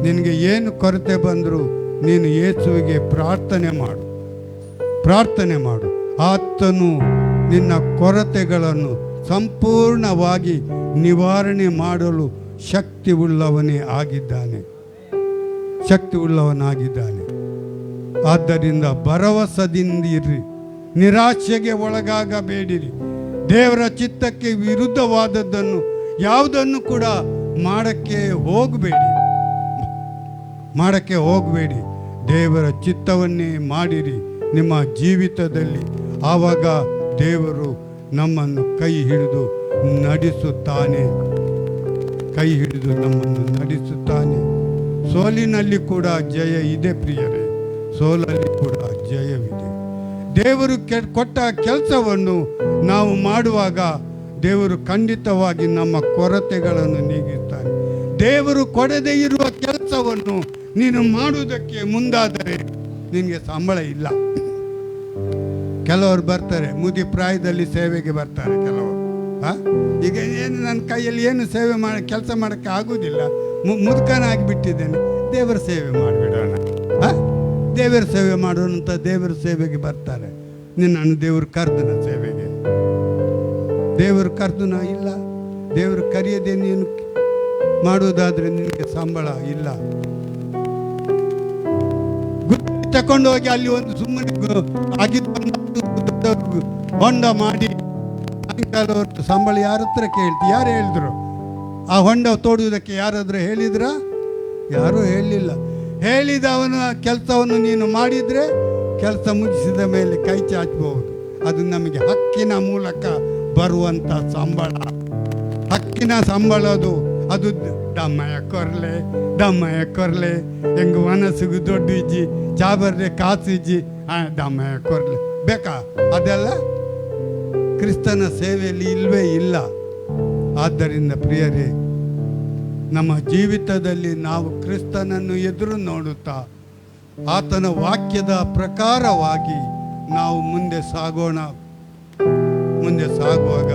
ನಿನಗೆ ಏನು ಕೊರತೆ ಬಂದರೂ ನೀನು ಯೇಸುವಿಗೆ ಪ್ರಾರ್ಥನೆ ಮಾಡು. ಆತನು ನಿನ್ನ ಕೊರತೆಗಳನ್ನು ಸಂಪೂರ್ಣವಾಗಿ ನಿವಾರಣೆ ಮಾಡಲು ಶಕ್ತಿಯುಳ್ಳವನಾಗಿದ್ದಾನೆ. ಆದ್ದರಿಂದ ಭರವಸೆದಿಂದಿರಿ, ನಿರಾಶೆಗೆ ಒಳಗಾಗಬೇಡಿರಿ. ದೇವರ ಚಿತ್ತಕ್ಕೆ ವಿರುದ್ಧವಾದದ್ದನ್ನು ಯಾವುದನ್ನು ಕೂಡ ಮಾಡಕ್ಕೆ ಹೋಗಬೇಡಿ. ದೇವರ ಚಿತ್ತವನ್ನೇ ಮಾಡಿರಿ ನಿಮ್ಮ ಜೀವಿತದಲ್ಲಿ. ಆವಾಗ ದೇವರು ನಮ್ಮನ್ನು ಕೈ ಹಿಡಿದು ನಮ್ಮನ್ನು ನಡೆಸುತ್ತಾನೆ. ಸೋಲಿನಲ್ಲಿ ಕೂಡ ಜಯ ಇದೆ ಪ್ರಿಯರೇ, ಸೋಲಲ್ಲಿ ಕೂಡ ಜಯವಿದೆ. ದೇವರು ಕೊಟ್ಟ ಕೆಲಸವನ್ನು ನಾವು ಮಾಡುವಾಗ ದೇವರು ಖಂಡಿತವಾಗಿ ನಮ್ಮ ಕೊರತೆಗಳನ್ನು ನೀಗಿಸ್ತಾನೆ. ದೇವರು ಕೊಡದೇ ಇರುವ ಕೆಲಸವನ್ನು ನೀನು ಮಾಡುವುದಕ್ಕೆ ಮುಂದಾದರೆ ನಿನಗೆ ಸಂಬಳ ಇಲ್ಲ. ಕೆಲವರು ಬರ್ತಾರೆ, ಮುದಿ ಪ್ರಾಯದಲ್ಲಿ ಸೇವೆಗೆ ಬರ್ತಾರೆ ಕೆಲವರು. ಈಗ ಏನು ನನ್ನ ಕೈಯಲ್ಲಿ ಏನು ಸೇವೆ ಕೆಲಸ ಮಾಡೋಕ್ಕೆ ಆಗೋದಿಲ್ಲ, ಮುದುಕನಾಗಿಬಿಟ್ಟಿದ್ದೇನೆ, ದೇವರ ಸೇವೆ ಮಾಡಿಬಿಡೋಣ, ದೇವರ ಸೇವೆ ಮಾಡೋಣ ಅಂತ ದೇವರ ಸೇವೆಗೆ ಬರ್ತಾರೆ. ನಿನ್ನನ್ನು ದೇವರು ಕರೆದನ ಸೇವೆಗೆ? ದೇವರು ಕರೆದನ? ಇಲ್ಲ. ದೇವರು ಕರೆಯದೆ ನೀನು ಮಾಡುವುದಾದ್ರೆ ನಿನಗೆ ಸಂಬಳ ಇಲ್ಲ. ತಕೊಂಡು ಹೋಗಿ ಅಲ್ಲಿ ಒಂದು ಸುಮ್ಮನೆ ಹೊಂಡ ಮಾಡಿ ಸಾಯಂಕಾಲ ಹೊರತು ಸಂಬಳ ಯಾರ ಹತ್ರ ಕೇಳ್ತಿ? ಯಾರು ಹೇಳಿದ್ರು? ಆ ಹೊಂಡ ತೋಡುವುದಕ್ಕೆ ಯಾರಾದರೂ ಹೇಳಿದ್ರ? ಯಾರೂ ಹೇಳಲಿಲ್ಲ. ಹೇಳಿದವನ ಕೆಲಸವನ್ನು ನೀನು ಮಾಡಿದರೆ ಕೆಲಸ ಮುಗಿಸಿದ ಮೇಲೆ ಕೈ ಚಾಚಬಹುದು. ಅದು ನಮಗೆ ಹಕ್ಕಿನ ಮೂಲಕ ಬರುವಂಥ ಸಂಬಳ. ಹಕ್ಕಿನ ಸಂಬಳದು ಅದು ದಮ್ಮಯ ಕೊರ್ಲೆ ಹೆಂಗ ಮನಸ್ಸಿಗೂ ದೊಡ್ಡ ಇಜ್ಜಿ ಚಾಬರ್ರೆ ಕಾಸು ಇಜ್ಜಿ ದಮ್ಮಯ ಕೊರ್ಲೆ ಬೇಕಾ? ಅದೆಲ್ಲ ಕ್ರಿಸ್ತನ ಸೇವೆಯಲ್ಲಿ ಇಲ್ವೇ ಇಲ್ಲ. ಆದ್ದರಿಂದ ಪ್ರಿಯರೇ, ನಮ್ಮ ಜೀವಿತದಲ್ಲಿ ನಾವು ಕ್ರಿಸ್ತನನ್ನು ಎದುರು ನೋಡುತ್ತಾ ಆತನ ವಾಕ್ಯದ ಪ್ರಕಾರವಾಗಿ ನಾವು ಮುಂದೆ ಸಾಗುವಾಗ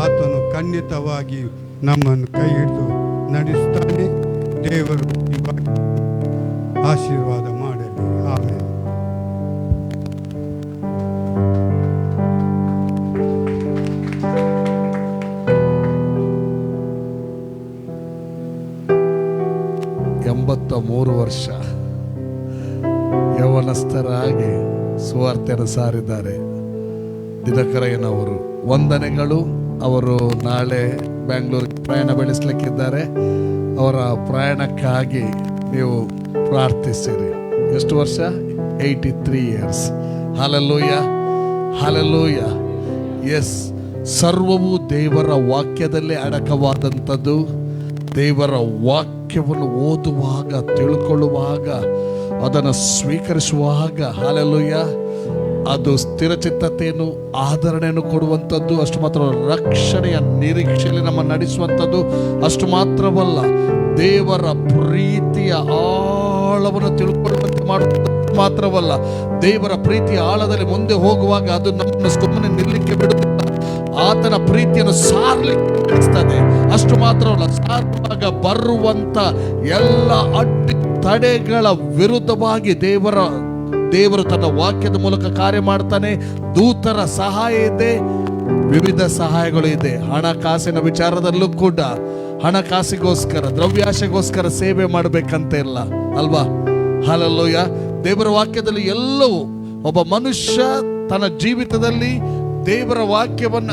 ಆತನು ಖಂಡಿತವಾಗಿ ನಮ್ಮನ್ನು ಕೈ ಹಿಡಿದು ನಡೆಸ್ತಾನೆ. ದೇವರು ಆಶೀರ್ವಾದ ಮಾಡಲಿ. ಆಮೇಲೆ ಮೂರು ವರ್ಷ ಯೌವನಸ್ಥರಾಗಿ ಸುವಾರ್ತೆಯನ್ನು ಸಾರಿದ್ದಾರೆ ದಿನಕರಯ್ಯನವರು. ವಂದನೆಗಳು. ಅವರು ನಾಳೆ ಬೆಂಗಳೂರಿಗೆ ಪ್ರಯಾಣ ಬೆಳೆಸಲಿಕ್ಕಿದ್ದಾರೆ. ಅವರ ಪ್ರಯಾಣಕ್ಕಾಗಿ ನೀವು ಪ್ರಾರ್ಥಿಸಿರಿ. ಎಷ್ಟು ವರ್ಷ? 83 years. ಹಲ್ಲೆಲೂಯ. ಎಸ್, ಸರ್ವವು ದೇವರ ವಾಕ್ಯದಲ್ಲೇ ಅಡಕವಾದಂಥದ್ದು. ದೇವರ ವಾಕ್ಯವನ್ನು ಓದುವಾಗ, ತಿಳ್ಕೊಳ್ಳುವಾಗ, ಅದನ್ನು ಸ್ವೀಕರಿಸುವಾಗ ಹಲ್ಲೆಲೂಯ, ಅದು ಸ್ಥಿರಚಿತ್ತತೆಯನ್ನು, ಆಧರಣೆಯನ್ನು ಕೊಡುವಂಥದ್ದು. ಅಷ್ಟು ಮಾತ್ರ ರಕ್ಷಣೆಯ ನಿರೀಕ್ಷೆಯಲ್ಲಿ ನಮ್ಮ ನಡೆಸುವಂಥದ್ದು. ಅಷ್ಟು ಮಾತ್ರವಲ್ಲ, ದೇವರ ಪ್ರೀತಿಯ ಆಳವನ್ನು ತಿಳ್ಕೊಳ್ಳುವಂತೆ ಮಾಡುವಂಥದ್ದು ಮಾತ್ರವಲ್ಲ, ದೇವರ ಪ್ರೀತಿಯ ಆಳದಲ್ಲಿ ಮುಂದೆ ಹೋಗುವಾಗ ಅದು ನಮ್ಮನ್ನು ಸುಮ್ಮನೆ ನಿಲ್ಲಕ್ಕೆ ಬಿಡುತ್ತಿಲ್ಲ, ಆತನ ಪ್ರೀತಿಯನ್ನು ಸಾರಲಿಕ್ಕೆ ಬಿಡಿಸ್ತದೆ. ಅಷ್ಟು ಮಾತ್ರವಲ್ಲ, ಸಾರುವಾಗ ಬರುವಂತ ಎಲ್ಲ ಅಡ್ಡಿ ತಡೆಗಳ ವಿರುದ್ಧವಾಗಿ ದೇವರ ದೇವರು ತನ್ನ ವಾಕ್ಯದ ಮೂಲಕ ಕಾರ್ಯ ಮಾಡ್ತಾನೆ. ದೂತರ ಸಹಾಯ ಇದೆ, ವಿವಿಧ ಸಹಾಯಗಳು ಇದೆ. ಹಣಕಾಸಿನ ವಿಚಾರದಲ್ಲೂ ಕೂಡ ಹಣಕಾಸಿಗೋಸ್ಕರ, ದ್ರವ್ಯಾಶೆಗೋಸ್ಕರ ಸೇವೆ ಮಾಡಬೇಕಂತ ಇಲ್ಲ ಅಲ್ವಾ? ಹಲ್ಲೆಲೂಯಾ. ದೇವರ ವಾಕ್ಯದಲ್ಲಿ ಎಲ್ಲವೂ, ಒಬ್ಬ ಮನುಷ್ಯ ತನ್ನ ಜೀವಿತದಲ್ಲಿ ದೇವರ ವಾಕ್ಯವನ್ನ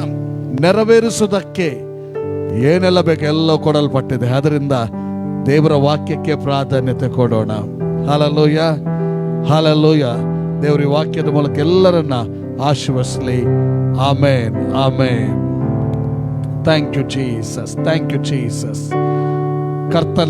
ನೆರವೇರಿಸುವುದಕ್ಕೆ ಏನೆಲ್ಲ ಬೇಕು ಎಲ್ಲ ಕೊಡಲ್ಪಟ್ಟಿದೆ. ಅದರಿಂದ ದೇವರ ವಾಕ್ಯಕ್ಕೆ ಪ್ರಾಧಾನ್ಯತೆ ಕೊಡೋಣ. Hallelujah, hallelujah. ದೇವರ ಈ ವಾಕ್ಯದ ಮೂಲಕ ಎಲ್ಲರನ್ನ ಆಶೀರ್ವದಿಸಲಿ. Amen, amen. Thank you Jesus, thank you Jesus. ಕರ್ತನ